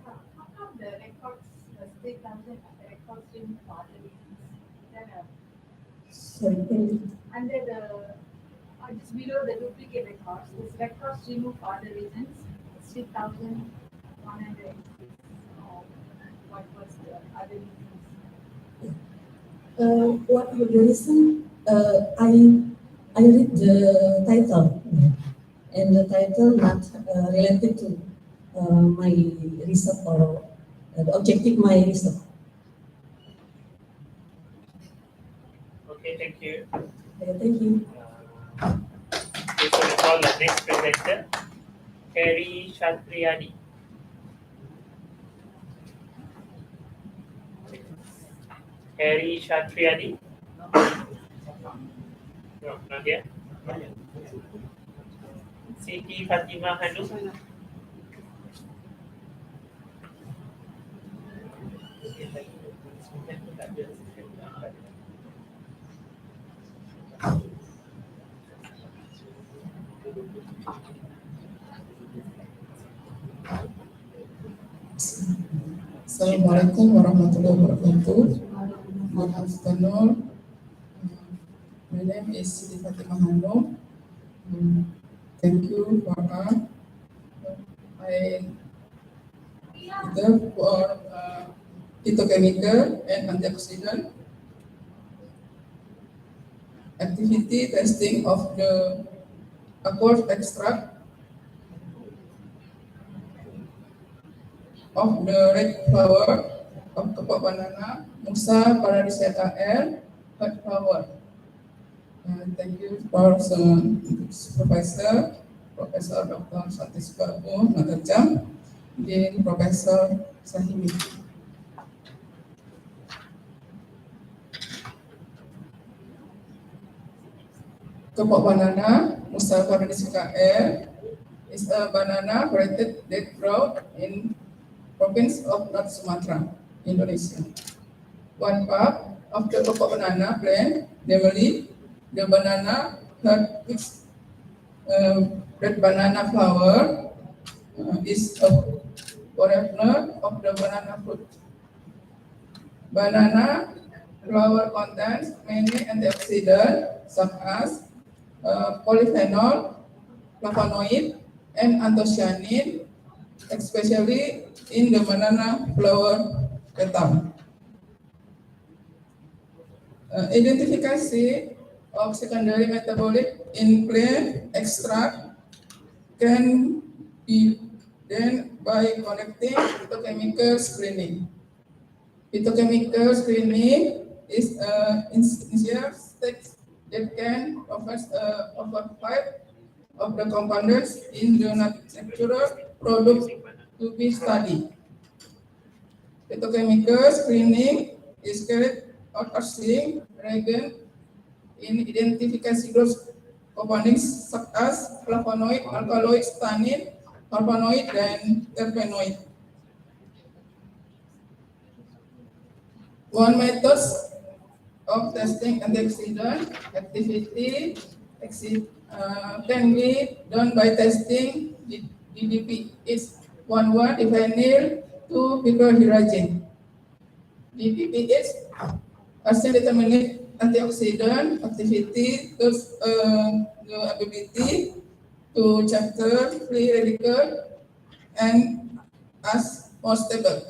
How come the records, the state doesn't records in for other reasons? Then Sorry, can you? under the, just below the duplicate records, this records removed for other reasons, 3,100. What was the other reasons? What was the reason? I read the title, and the title not related to my research or the objective my research. Okay, thank you. Okay, thank you. Okay, so we call the next presenter, Harry Shatriani. Harry Shatriani. No, not here. Siti Fatimah Hanum. Assalamualaikum warahmatullahi wabarakatuh. Good afternoon. My name is Siti Fatimah Hanum. Thank you for I for phytochemical and antioxidant activity testing of the aqueous extract of the red flower of kepok banana, Musa paradisata L, red flower. Thank you for Professor Dr. Satis Babu Natajam, Dean Professor Sahimi. Kepok banana, Musa paradisata L, is a banana variety that grows in province of North Sumatra, Indonesia. One part of the pokok banana plant, namely the banana had its red banana flower, is a forerunner of the banana fruit. Banana flower contains many antioxidants such as polyphenol, flavonoid, and anthocyanin, especially in the banana flower petal. Identification of secondary metabolic in plant extract can be done by connecting phytochemical screening. Phytochemical screening is an initial step that can override of the components in the natural product to be studied. Phytochemical screening is carried out using reagent in identification groups components such as flavonoid, alkaloid, tannin, carbonoid, and terpenoid. One method of testing antioxidant activity can be done by testing DDP. It's 1,1 divinyl 2-picohydrogen. DDP is determinate antioxidant activity, thus the ability to chapter free radical and as more stable.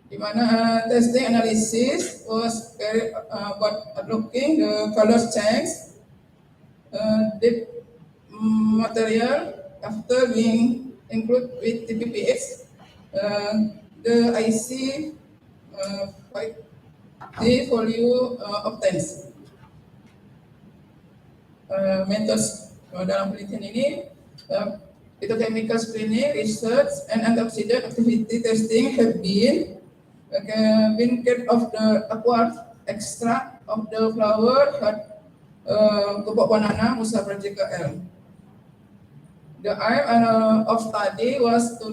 Di mana testing analysis was carried about looking the color change, the material after being included with TPPX, the IC the volume obtains. Methods dalam penelitian ini, phytochemical screening, research, and antioxidant activity testing have been carried of the acquired extract of the flower had kelompok banana Musa Project L. The aim of study was to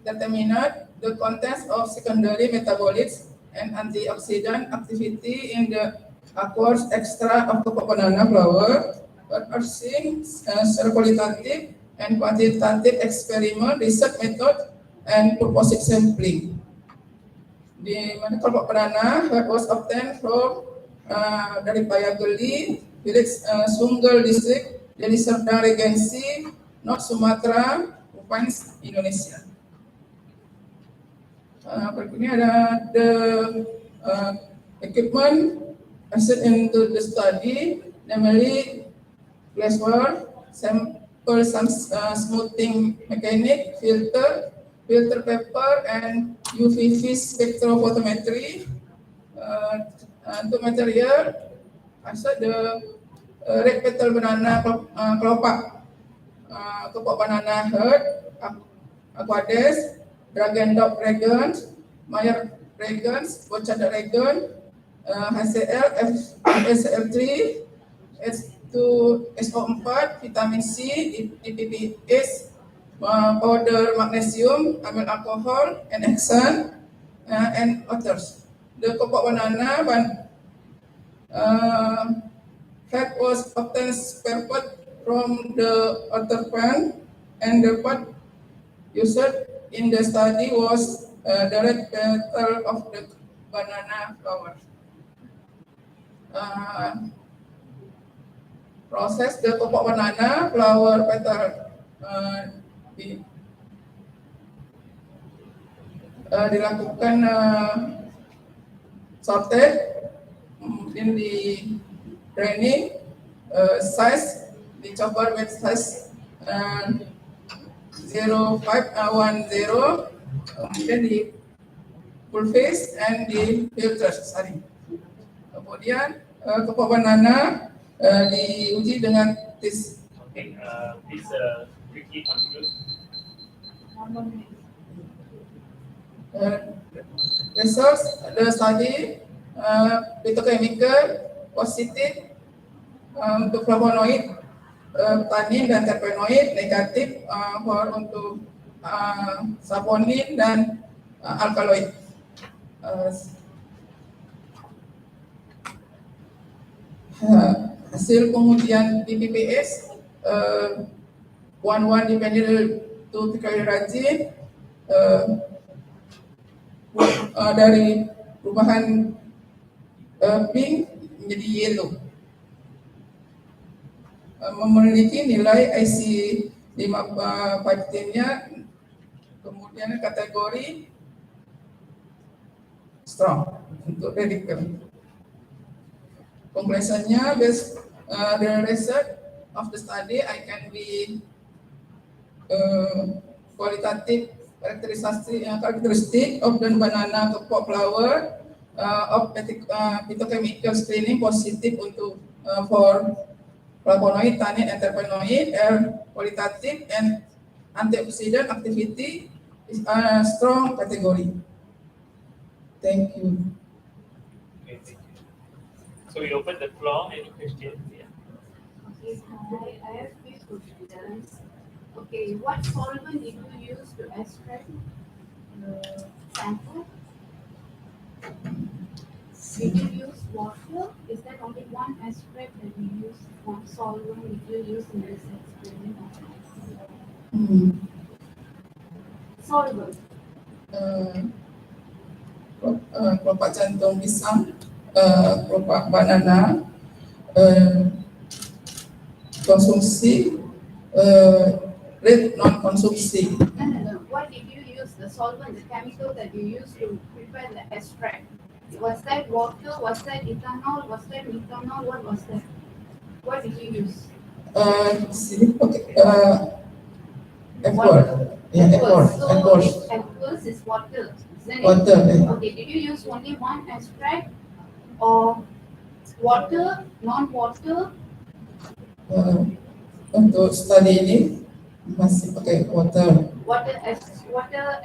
determine the contents of secondary metabolites and antioxidant activity in the aqueous extract of kelompok banana flower, but are seeing qualitative and quantitative experiment, research method, and purposive sampling. Di mana kelompok banana was obtained from dari Payageli, village Sunggal district, Deli Serdang Regency, North Sumatra, Province, Indonesia. Berikutnya ada the equipment asset into the study, namely glassware, sample smoothing mechanic, filter paper, and UV spectrophotometry. To material, asset the red petal banana kelopak, kelompok banana herd, aquades, dragon dog reagents, Mayer reagents, Bochada reagent, HCl, FSL3, S2, SO4, vitamin C, DPPS, powder magnesium, amyl alcohol, and hexane, and others. The kelompok banana head was obtained spare part from the other plant, and the part used in the study was the red petal of the banana flower. Proses the kelompok banana flower petal dilakukan sorted in the training size, dicover with size 0510, kemudian di full face and di filters. Kemudian kelompok banana diuji dengan tes. Okay, please quickly conclude. Results the study, phytochemical positif untuk flavonoid, tannin dan terpenoid, negatif untuk saponin dan alkaloid. Hasil pengujian DPPS, one dependent to rajin, dari perubahan pink menjadi yellow, memiliki nilai IC 515-nya, kemudian kategori strong untuk radical. Conclusionnya, based the result of the study, I can be qualitative characteristic of the banana kelompok flower of phytochemical screening positif untuk for flavonoid, tannin, and terpenoid, qualitative and antioxidant activity is a strong category. Thank you. Okay, thank you. So we open the floor. Any questions? Yeah. Okay, I have few questions. Okay, what solvent did you use to extract the sample? Did you use water? Is that only one extract that you use? One solvent did you use in this experiment? Solvent. Kelopak jantung pisang, kelopak banana, konsumsi, red non-konsumsi. No. What did you use, the solvent, the chemical that you used to prepare the extract? Was that water? Was that ethanol? Was that methanol? What was that? What did you use? Aqueous. Yeah, aqueous. So aqueous is water, isn't it? Water. Okay, did you use only one extract or water, non-water? Untuk study ini masih pakai water. Water extract.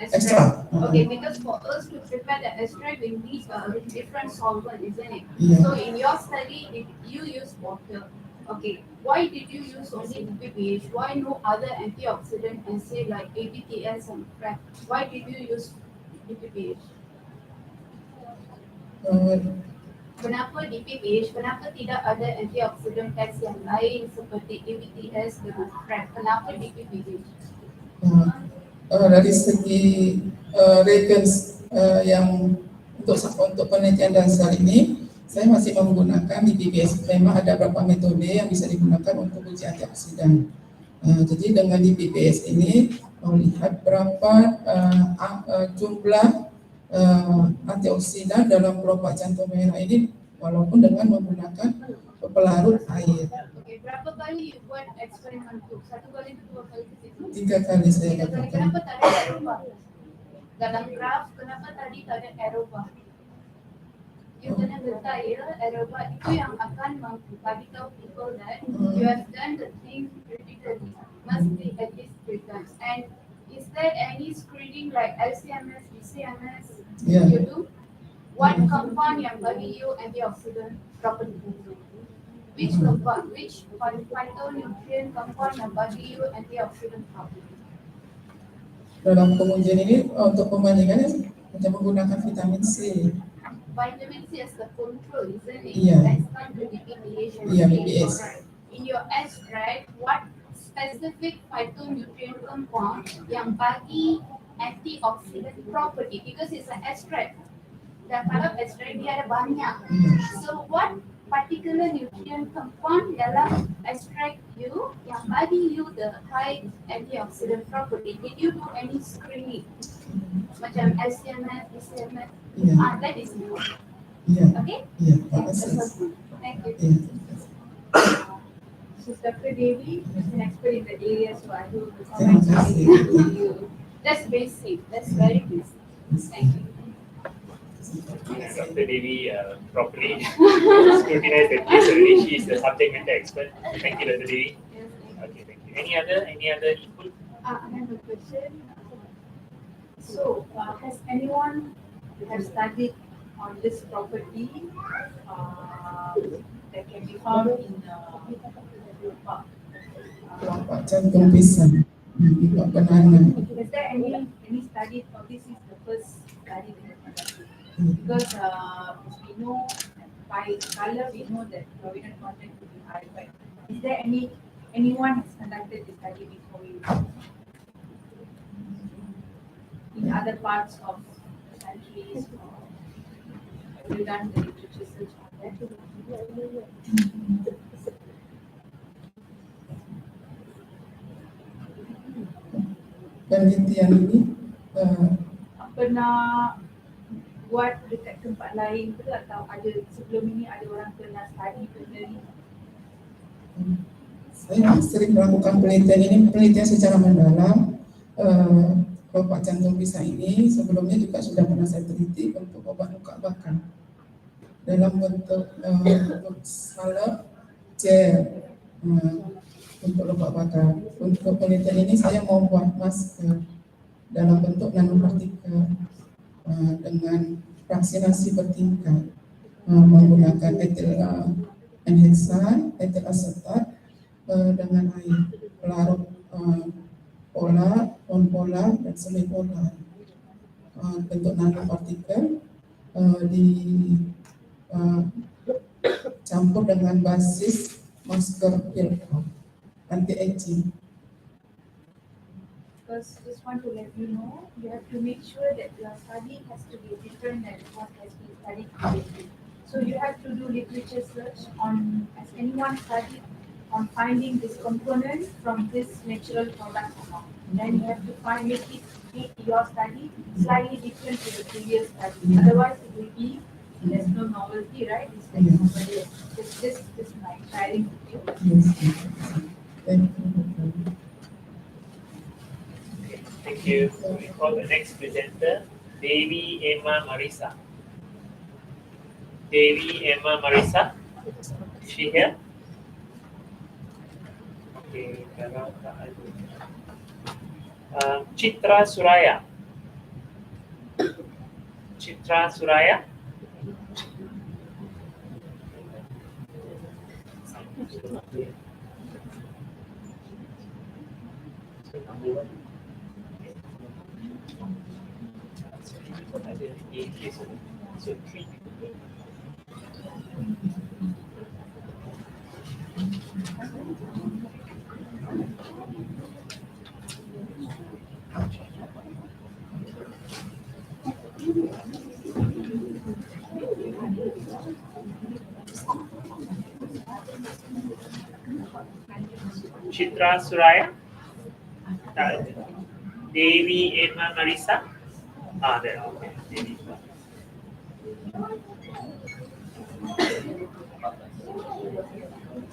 Extract. Okay, because for us to prepare the extract, we need a different solvent, isn't it? Yeah. So in your study, you use water. Okay, why did you use only DPPH? Why no other antioxidant and say like ABTS and PrEP? Why did you use DPPH? Kenapa DPPH? Kenapa tidak ada antioxidant test yang lain seperti ABTS dengan PrEP? Kenapa DPPH? Dari segi reagents yang untuk penelitian dasar ini, saya masih menggunakan DPPS. Memang ada beberapa metode yang bisa digunakan untuk uji antioksidan. Jadi dengan DPPS ini melihat berapa jumlah antioksidan dalam kelompok jantung merah ini, walaupun dengan menggunakan pelarut air. Oke, berapa kali you buat eksperimen itu? 1 kali, 2 kali, 3 kali saya 3 kali. lakukan. Kenapa tak ada eropa? Dalam graf, kenapa tadi tak ada eropa? You kena letak ya, eropa itu yang akan bagi tahu people that you have done the thing repeatedly. Must be at least 3 times. And is there any screening like LCMS, BCMS you do? What compound yang bagi you antioxidant property? Which compound, which phytonutrient compound yang bagi you antioxidant property? Dalam pengujian ini untuk pembandingannya kita menggunakan vitamin C. Vitamin C as the control, isn't it? Yeah. That's not the BPH. Yeah, BPS. Alright. In your abstract, what specific phytonutrient compound yang bagi antioxidant property? Because it's an extract. Dan kalau extract dia ada banyak. So what particular nutrient compound dalam extract you yang bagi you the high antioxidant property? Did you do any screening? Macam LCMS, BCMS? That is new. Okay? Thank you. So Dr. Devi is an expert in the area, so I will comment on you. That's basic. That's very basic. Thank you. Dr. Devi properly scrutinized the case already. She is the subject matter expert. Thank you, Dr. Devi. Okay, thank you. Any other input? I have a question. So, has anyone have studied on this property that can be found in Kelompok jantung pisang, banana. Is there any study, or this is the first study that has conducted? Because we know by color we know that provident content could be high, but is there anyone has conducted this study before you in other parts of countries, or have you done the literature search on that? Penelitian ini pernah buat dekat tempat lain ke, atau ada sebelum ini ada orang pernah study personally? Saya sering melakukan penelitian secara mendalam. Kelompok jantung pisang ini sebelumnya juga sudah pernah saya teliti untuk obat luka bakar dalam bentuk salep gel untuk luka bakar. Untuk penelitian ini saya mau buat masker dalam bentuk nanopartikel dengan vaksinasi bertingkat menggunakan etil enhexan, etil asetat dengan air, pelarut polar, non-polar, dan semi-polar. Bentuk nanopartikel dicampur dengan basis masker pil anti-aging. Because just want to let you know, you have to make sure that your study has to be different than what has been studied previously. So you have to do literature search on, has anyone studied on finding this component from this natural product amount. Then you have to make your study slightly different to the previous study. Otherwise it will be, there's no novelty, right? It's like nobody else. This is my sharing with you. Thank you. Thank you. So we call the next presenter, Devi Emma Marisa. Devi Emma Marisa, is she here? Okay, Citra Suraya. Citra Suraya. So three. Chitra Suraya, Devi Emma Marisa. There. Okay. Devi.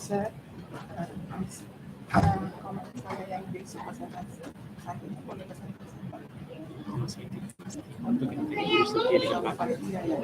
Saya kalau misalnya yang basic bahasa Inggris, saya boleh bahasa Inggris. Untuk jadi apa panitia ya.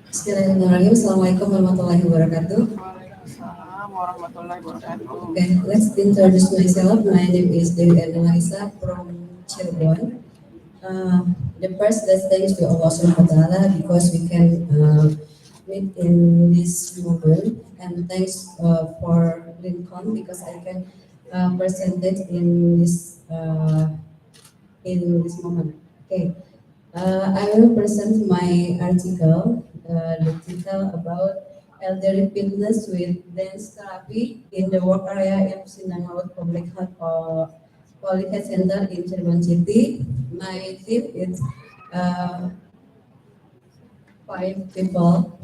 Bismillahirrahmanirrahim. Assalamualaikum warahmatullahi wabarakatuh. Waalaikumsalam warahmatullahi wabarakatuh. Okay, let's introduce myself. My name is Dewi Marisa from Cirebon. The first, let's thanks to Allah Subhanahu wa Taala because we can meet in this moment, and thanks for Lincoln because I can present it in this moment. Okay. I will present my article, the title about elderly fitness with dance therapy in the work area of Sinangalut Public Health Public Health Center in Cirebon City. My team is 5 people.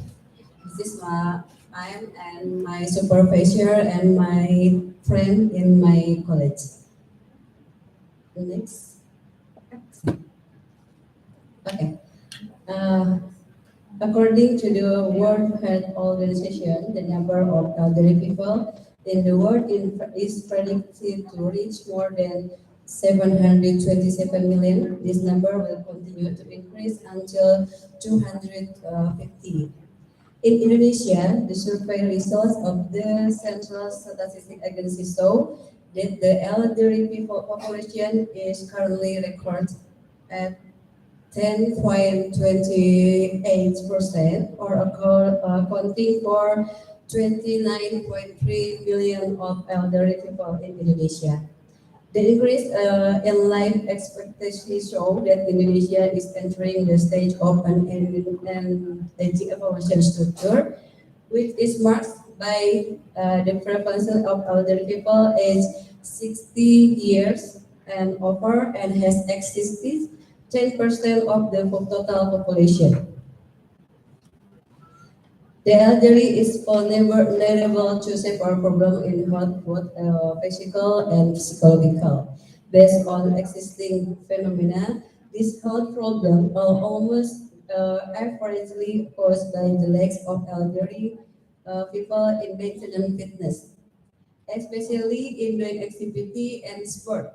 This is I am and my supervisor and my friend in my college. Next. Okay. According to the World Health Organization, the number of elderly people in the world is predicted to reach more than 727 million. This number will continue to increase until 250. In Indonesia, the survey results of the Central Statistics Agency show that the elderly people population is currently recorded at 10.28%, or accounting for 29.3 million of elderly people in Indonesia. The increase in life expectancy show that Indonesia is entering the stage of an aging population structure, which is marked by the prevalence of elderly people aged 60 years and over and has existed 10% of the total population. The elderly is vulnerable to severe problems in health, both physical and psychological. Based on existing phenomena, this health problem are almost averagely caused by the lack of elderly people in maintaining fitness, especially in doing activity and sport.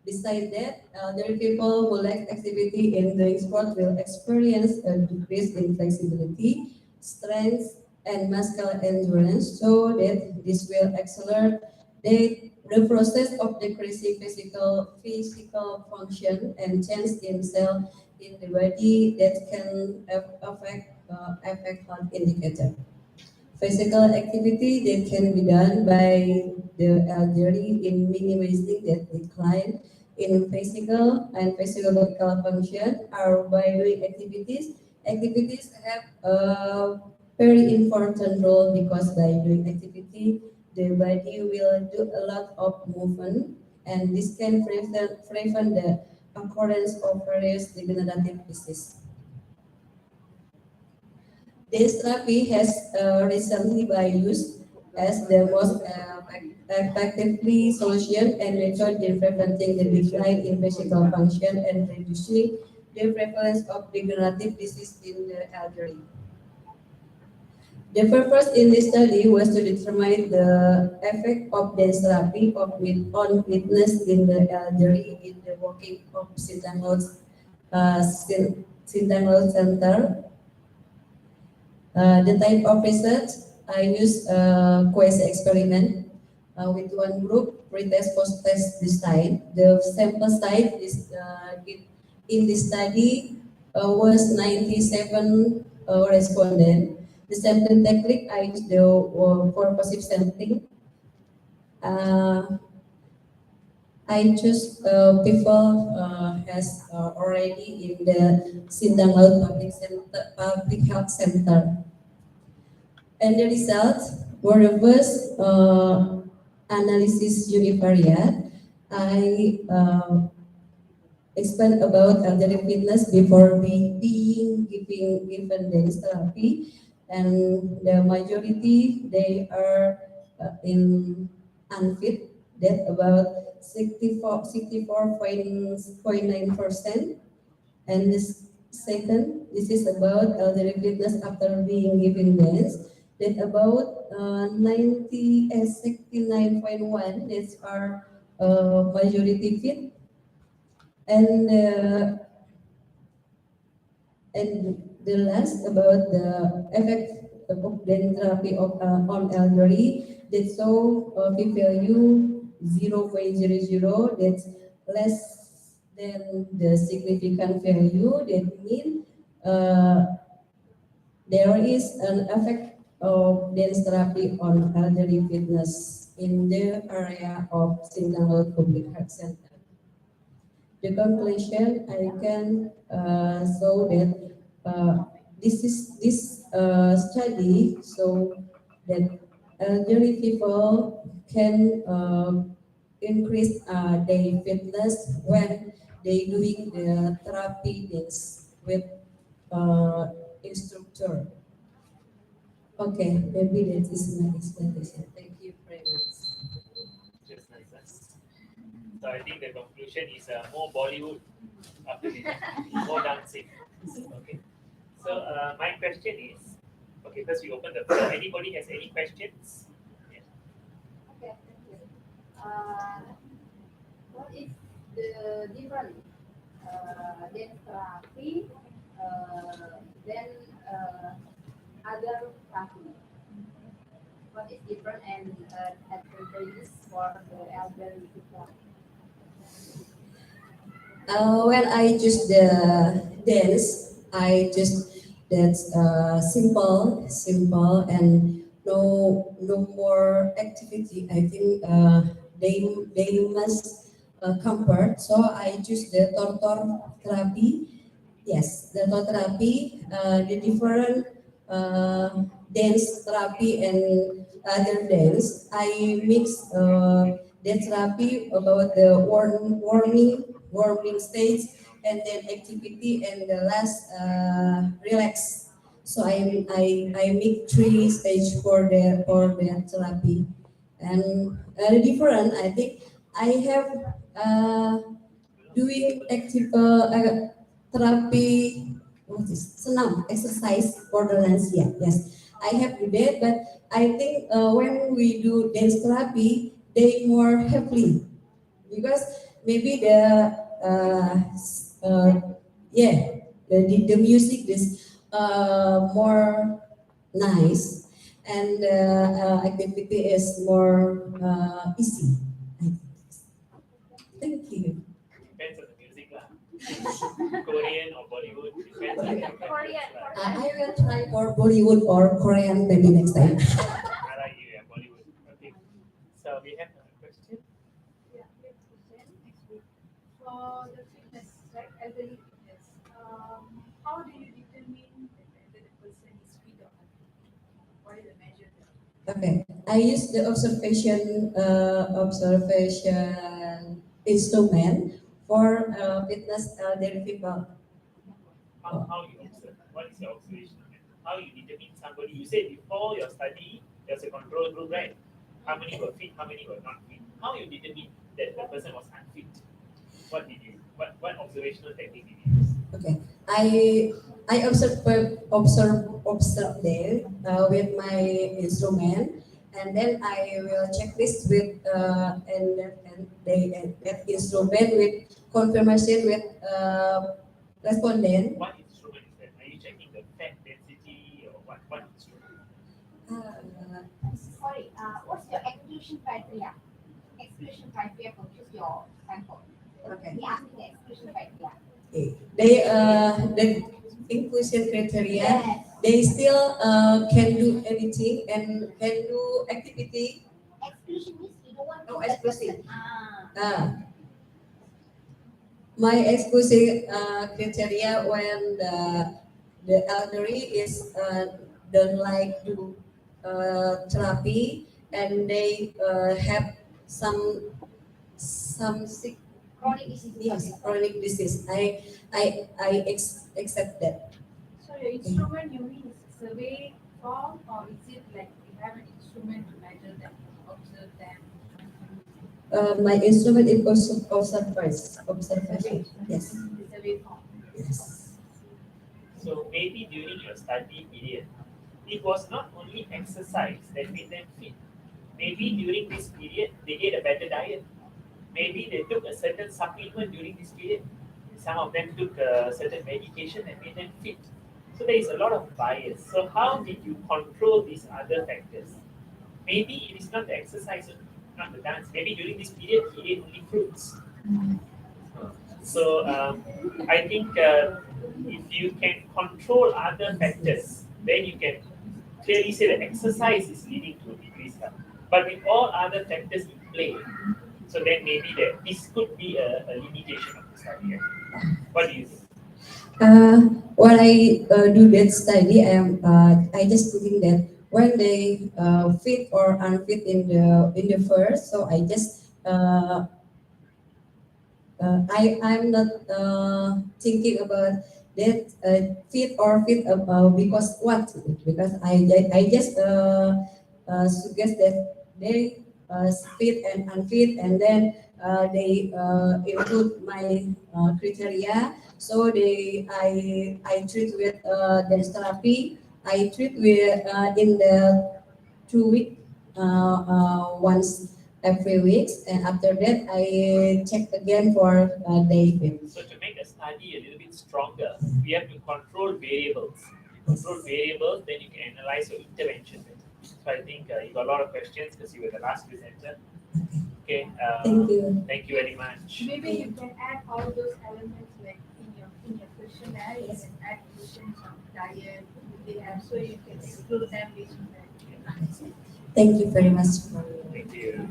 Besides that, elderly people who lack activity in doing sport will experience a decrease in flexibility, strength, and muscular endurance, so that this will accelerate the process of decreasing physical function and change in cell in the body that can affect health indicator. Physical activity that can be done by the elderly in minimizing that decline in physical and physiological function are by doing activities. Activities have a very important role because by doing activity, the body will do a lot of movement, and this can prevent the occurrence of various degenerative diseases. This therapy has recently been used as the most effectively solution and method in preventing the decline in physical function and reducing the prevalence of degenerative disease in the elderly. The purpose in this study was to determine the effect of dance therapy on fitness in the elderly in the working of Sintangol Center. The type of research I use quasi experiment with one group, pretest post-test design. The sample size is in this study was 97 respondents. The sampling technique I used the purposive sampling. I choose people has already in the Sindanglaut Public Health Center. And the results were reverse analysis univariate. I explained about elderly fitness before being given dance therapy, and the majority they are in unfit. That about 64.9%, and this second, this is about elderly fitness after being given dance. That about 69.1 that are majority fit, and the last about the effect of dance therapy on elderly. That's so p-value 0.00. That's less than the significant value. That means there is an effect of dance therapy on elderly fitness in the area of Sintanglaut Public Health Center. The conclusion I can show that this study so that elderly people can increase their fitness when they doing the therapy dance with instructor. Okay, maybe that is my explanation. Thank you very much. Just nice. So I think the conclusion is more Bollywood after this, more dancing. Okay. So my question is, okay, first we open the floor. Anybody has any questions? Yeah. Okay, thank you. What is the difference dance therapy than other therapy? What is different and advantages for the elderly people? When I choose the dance, I just that's simple, and no more activity. I think they must comfort. So I choose the torture therapy. Yes, the torture therapy, the different dance therapy and other dance. I mix dance therapy about the warming stage, and then activity, and the last relax. So I make three stage for the therapy, and different. I think I have doing active therapy. What is senam exercise for the lansia? Yes, I have do that, but I think when we do dance therapy, they more happily because maybe the yeah the music is more nice, and activity is more easy. Thank you. Depends on the music lah. Korean or Bollywood, depends on your Korean. I will try for Bollywood or Korean maybe next time. I like you, yeah, Bollywood. Okay. So we have a question. Yeah, we have a question next week. For the fitness, right, elderly fitness, how do you determine whether the person is fit or not? What is the measure there? Okay, I use the observation instrument for fitness elderly people. How you observe? What is your observation? How you determine somebody? You said before your study, there's a control group, right? How many were fit? How many were not fit? How you determine that the person was unfit? What did you? What observational technique did you use? Okay, I observe them with my instrument, and then I will check this with that instrument with confirmation with respondent. What instrument is that? Are you checking the fat density or what? What instrument? Sorry, what's your exclusion criteria? Exclusion criteria for choose your sample. Okay. He asked me the exclusion criteria. The inclusion criteria. Yes. They still can do anything and can do activity. Exclusion means you don't want to No, that exclusive. person. My exclusive criteria when the elderly is don't like to therapy and they have some sick Chronic disease. yes, chronic disease. Accept that. So your instrument you mean is survey form or is it like you have an instrument to measure them, observe them? My instrument is also observation. Yes. The survey form. Yes. So maybe during your study period, it was not only exercise that made them fit. Maybe during this period, they ate a better diet. Maybe they took a certain supplement during this period. Some of them took a certain medication that made them fit. So there is a lot of bias. So how did you control these other factors? Maybe it is not the exercise, not the dance. Maybe during this period, he ate only fruits. So I think if you can control other factors, then you can clearly say that exercise is leading to decreased health. But with all other factors in play, so then maybe that this could be a limitation of the study. What do you think? When I do that study, I just thinking that when they fit or unfit in the first, so I just I'm not thinking about that fit or fit because what? Because I just suggest that they fit and unfit, and then they include my criteria. So I treat with dance therapy. I treat with in the 2 week once every week, and after that I check again for day fit. So to make a study a little bit stronger, we have to control variables. Control variables, then you can analyze your intervention better. So I think you got a lot of questions because you were the last presenter. Okay. Thank you. Thank you very much. Maybe you can add all those elements like in your questionnaire. You can add questions on diet they have, so you can exclude them based on that. Thank you very much for Thank you.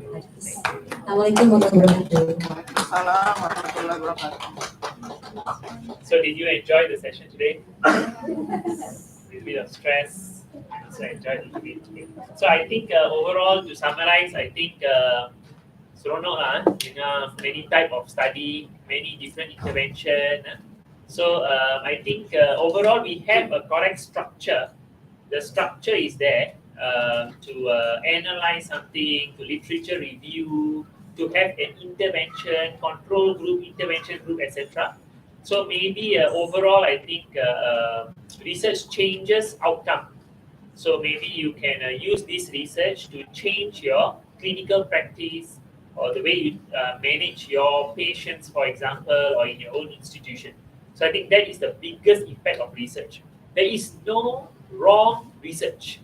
Assalamualaikum warahmatullahi Waalaikumsalam warahmatullahi wabarakatuh. So did you enjoy the session today? A little bit of stress. So I enjoyed it. So I think overall, to summarize, I think seronok many type of study, many different intervention. So I think overall we have a correct structure. The structure is there to analyze something, to literature review, to have an intervention, control group, intervention group, etc. So maybe overall, I think research changes outcome. So maybe you can use this research to change your clinical practice or the way you manage your patients, for example, or in your own institution. So I think that is the biggest impact of research. There is no wrong research.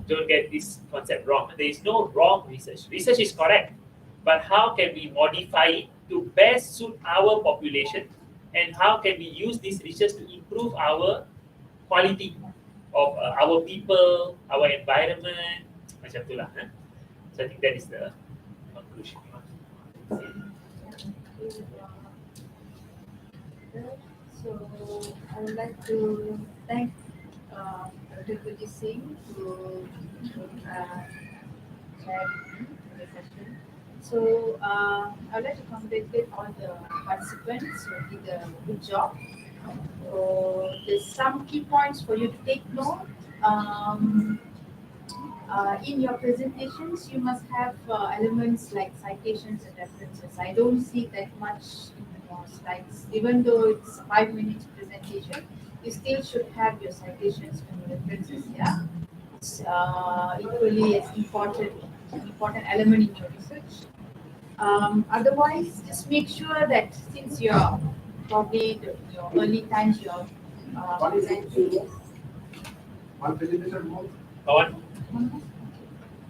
Don't get this concept wrong. There is no wrong research. Research is correct, but how can we modify it to best suit our population and how can we use this research to improve our quality of our people, our environment, macam tu lah. So I think that is the conclusion. So I would like to thank Dr. Guji Singh to chair the session. So I would like to congratulate all the participants who did a good job. So there's some key points for you to take note. In your presentations, you must have elements like citations and references. I don't see that much in your slides. Even though it's a 5 minutes presentation, you still should have your citations and references. Yeah, it's equally as important element in your research. Otherwise, just make sure that since you're probably your early times, you're presenting. One presentation more. One.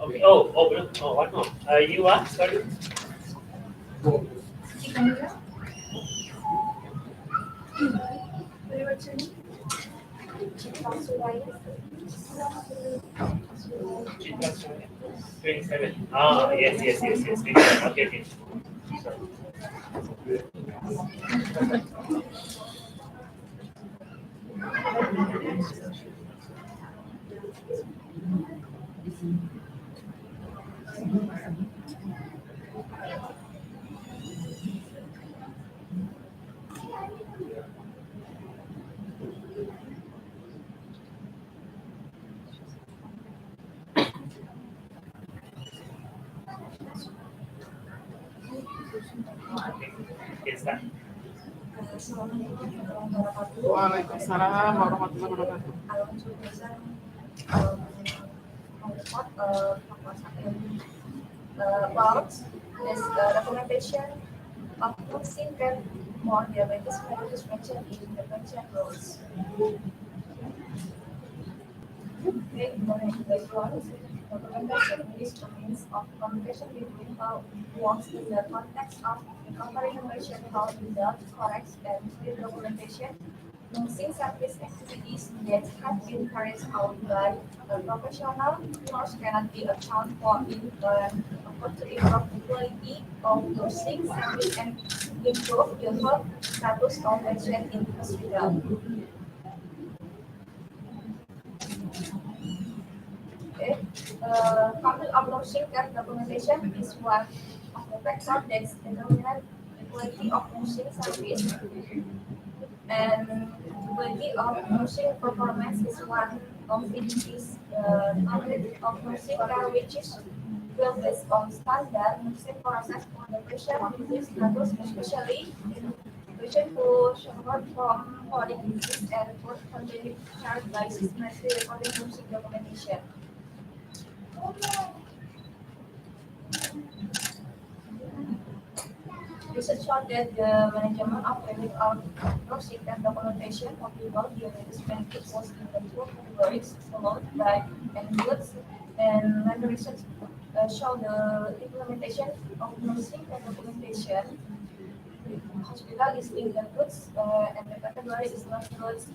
Okay. One more. You are sorry. Yes. Okay. Waalaikumsalam warahmatullahi wabarakatuh. I want to present on the part about this documentation of vaccine can more diabetes mellitus mentioned in the mentioned rules. Okay, documentation is the means of communication between how it works in the context of comparing information how without correct and clear documentation. Nursing service activities that have been carried out by a professional nurse cannot be accounted for in order to improve the quality of nursing service and improve the health status of patients in hospital. Okay, common of nursing care documentation is one of the factors that determine the quality of nursing service. And quality of nursing performance is one of it is knowledge of nursing care which is built based on standard nursing process for the patient with this status, especially in patient who suffer from chronic disease and who continue charged by systematically recording nursing documentation. Research found that the management of nursing and documentation of people diabetes benefits was in the two categories followed by goods, and when the research showed the implementation of nursing and documentation, the hospital is in the goods and the category is not goods.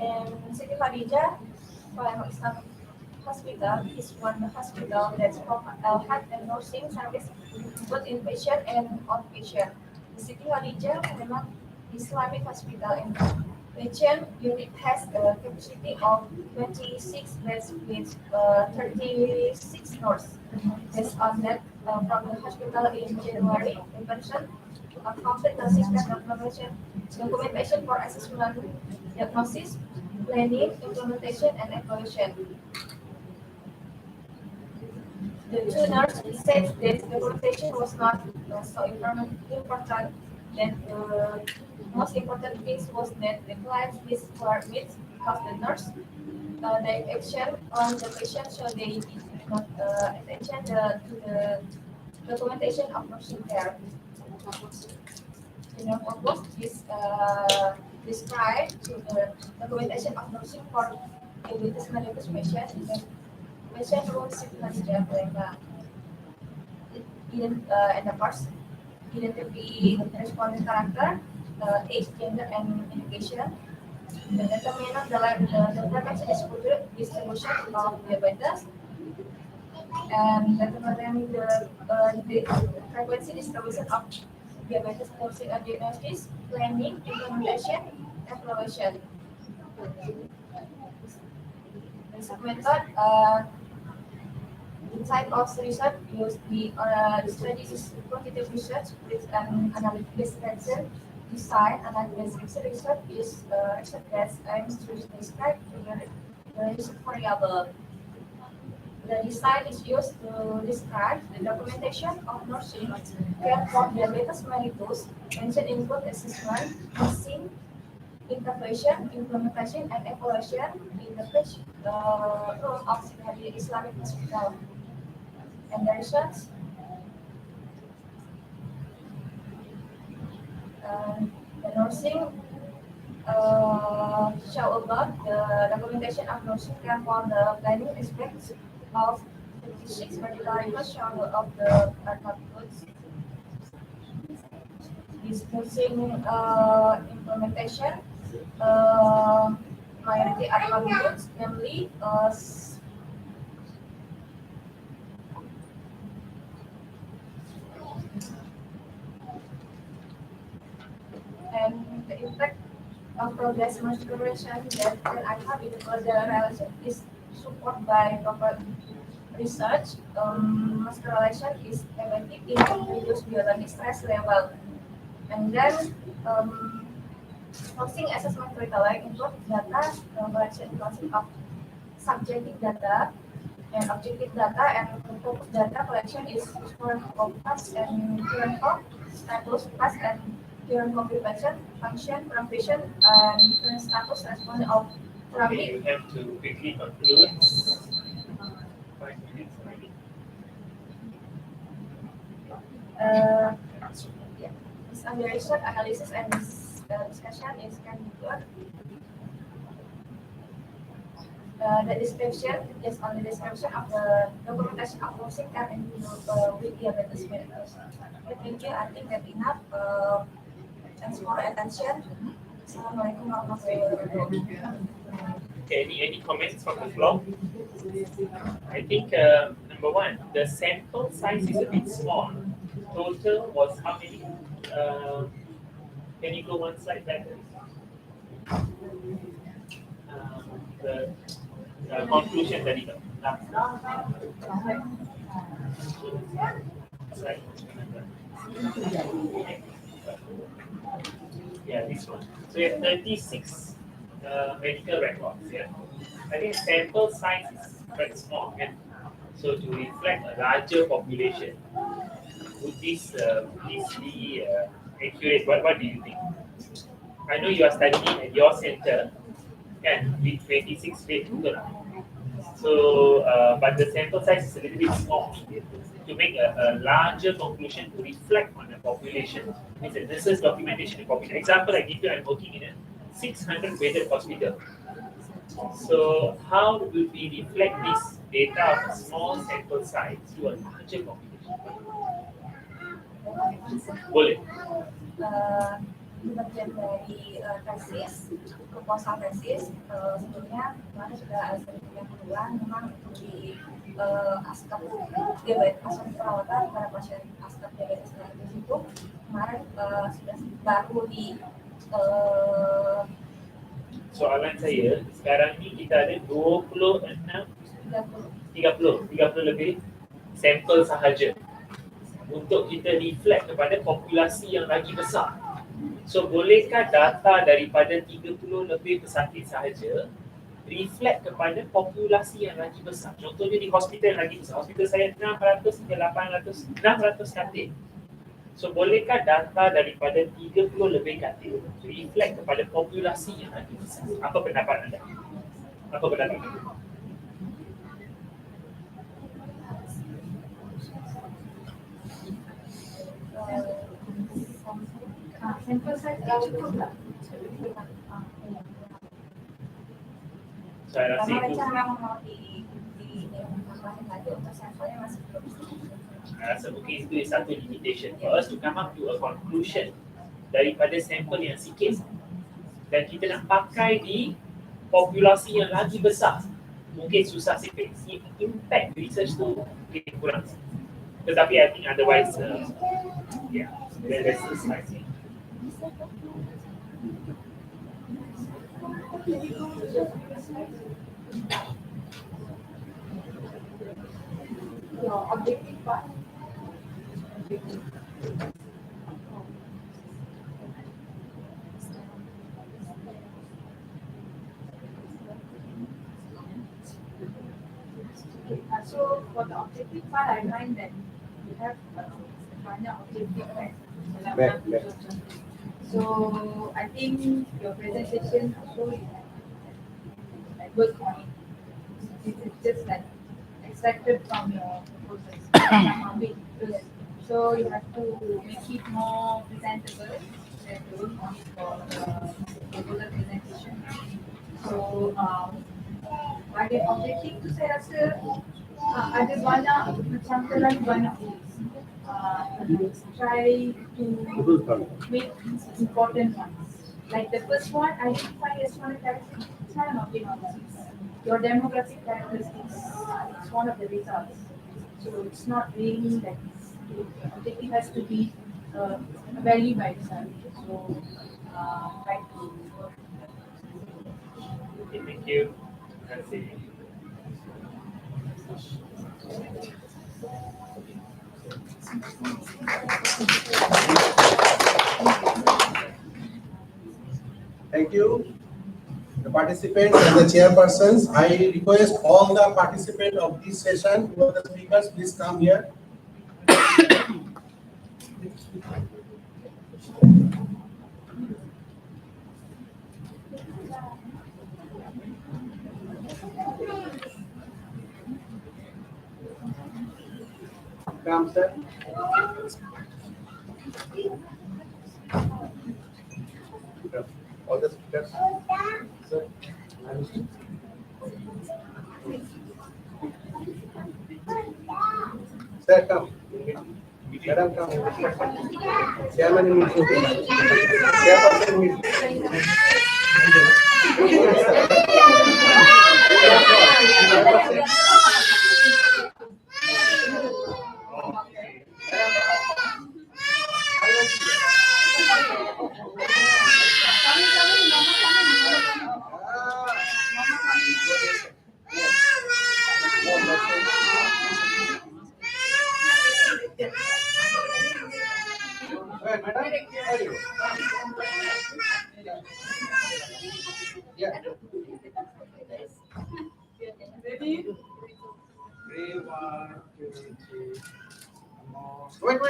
And Siti Khadijah, for example, hospital is one hospital that provides health and nursing service both inpatient and outpatient. The Siti Khadijah memang Islamic hospital and patient unit has a capacity of 26 beds with 36 nurses. Based on that, from the hospital in January, the person accounted the system documentation for assessment, diagnosis, planning, implementation, and evaluation. The two nurses said that the documentation was not so important. That the most important thing was that the clients were met because the nurse the action on the patient so they did not attention to the documentation of nursing care. The purpose is described to the documentation of nursing for diabetes mellitus patient. The patient room Siti Khadijah in the first identity respondent character, age, gender, and education. The determinant the frequency distribution of diabetes, and determining the frequency distribution of diabetes diagnosis, planning, implementation, evaluation. Research method, type of research used the studies is quantitative research with an analytic description. Design analytic research is research that aims to describe the research variable. The design is used to describe the documentation of nursing care for diabetes mellitus. Mentioned include assessment, nursing, intervention, implementation, and evaluation in the room of the Islamic hospital. And the research the nursing show about the documentation of nursing care for the planning aspects of 56 particular show of the goods. This nursing implementation majority are goods, namely and the impact of progress maturation that I have in the relation is supported by proper research. Muscular relation is effective in reduce biologic stress level, and then nursing assessment criteria include data collection concept of subjective data and objective data, and focus data collection is current of past and current of status, past and current occupation, function, profession, and current status respondent of Okay, you have to quickly conclude. 5 minutes already. This under research, analysis, and discussion is can be good. The description is on the description of the documentation of nursing care and with diabetes mellitus. Thank you. I think that enough. Thanks for attention. Assalamualaikum warahmatullahi wabarakatuh. Okay, any comments from the floor? I think number one, the sample size is a bit small. Total was how many? Can you go one slide back? The conclusion tadi tu. Slide. Yeah, this one. So you have 36 medical records. Yeah, I think sample size is quite small. Yeah? So to reflect a larger population, would this be accurate? What do you think? I know you are studying at your center, and with 26 bed betul lah. So, but the sample size is a little bit small. To make a larger conclusion, to reflect on the population, means that this is documentation of population. Example I give you, I'm working in a 600 bedded hospital. So, how will we reflect this data of a small sample size to a larger population? Boleh. Bagian dari tesis, proposal tesis, sebelumnya kemarin sudah ada yang kedua, memang di askap diabetes pasien perawatan para pasien askap diabetes mellitus itu kemarin sudah baru di soalan saya, sekarang ni kita ada 30 lebih sampel sahaja untuk kita reflect kepada populasi yang lagi besar. So, bolehkah data daripada 30 lebih pesakit sahaja reflect kepada populasi yang lagi besar? Contohnya di hospital yang lagi besar. Hospital saya 600 hingga 600 katil. So, bolehkah data daripada 30 lebih katil reflect kepada populasi yang lagi besar? Apa pendapat anda? Apa pendapat anda? Sampel size cukup tak? Saya rasa karena itu. mereka memang mau di tambahin lagi untuk sampelnya masih belum. I rasa mungkin itu satu limitation for us to come up to a conclusion daripada sampel yang sikit dan kita nak pakai di populasi yang lagi besar, mungkin susah sikit. Impact research tu mungkin kurang. Tetapi I think otherwise, yeah, that's the slide. Your objective part. So for the objective part, I find that you have banyak objective kan dalam research. So I think your presentation also like work on it. It's just like extracted from your process. So you have to make it more presentable and work on it for the regular presentation. So pada objektif tu saya rasa ada banyak macam terlalu banyak try to make important ones. Like the first one, identify responder characteristics. It's not an objective. Your demographic characteristics, it's one of the results. So it's not really like the objective has to be a value by itself. So try to. Okay, thank you. That's it. Thank you, the participants and the chairpersons. I request all the participants of this session, who are the speakers, please come here. Come, sir. All the speakers. Sir. Sir, come. Madam, come. Chairman, meet you. Chairperson, meet Ready? Wait.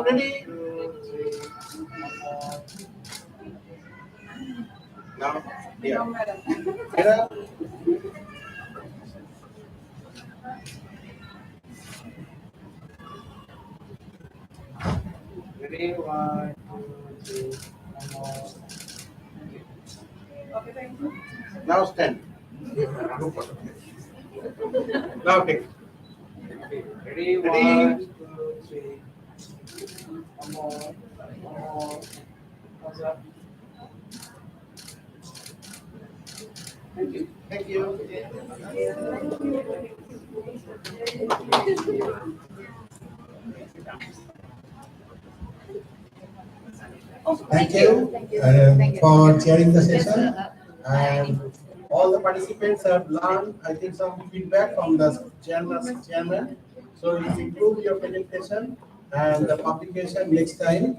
Ready? Now, yeah. Madam. Ready? 1, 2, 3. Okay, thank you. Now stand. Now take. Ready? 1, 2, 3. One more. Thumbs up. Thank you. Thank you. Thank you for chairing the session, and all the participants have learned, I think, some feedback from the chairman. So you improve your presentation and the publication next time,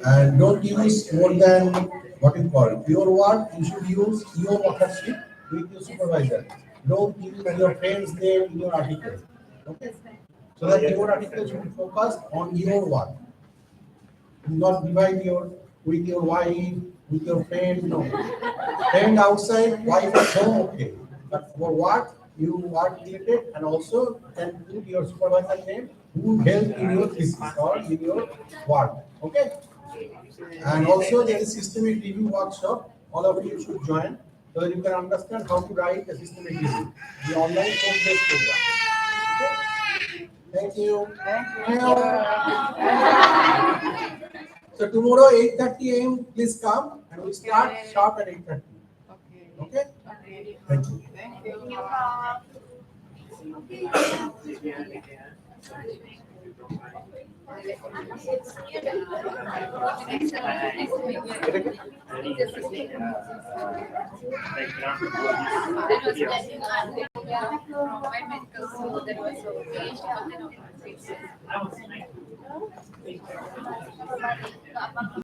and don't use more than what you call your word. You should use your authorship with your supervisor. Don't use your friend's name in your article. Okay, so that your article should be focused on your word. Do not divide your with your wife, with your friend, no. Friend outside, wife at home, okay. But for work, you work related and also can put your supervisor name who help in your thesis or in your work, okay? And also there is systemic review workshop, all of you should join so that you can understand how to write a systemic review, the online course-based program. Okay? Thank you. Thank you. So tomorrow 8:30 a.m. please come and we start sharp at 8:30. Okay? Thank you. Thank you. I was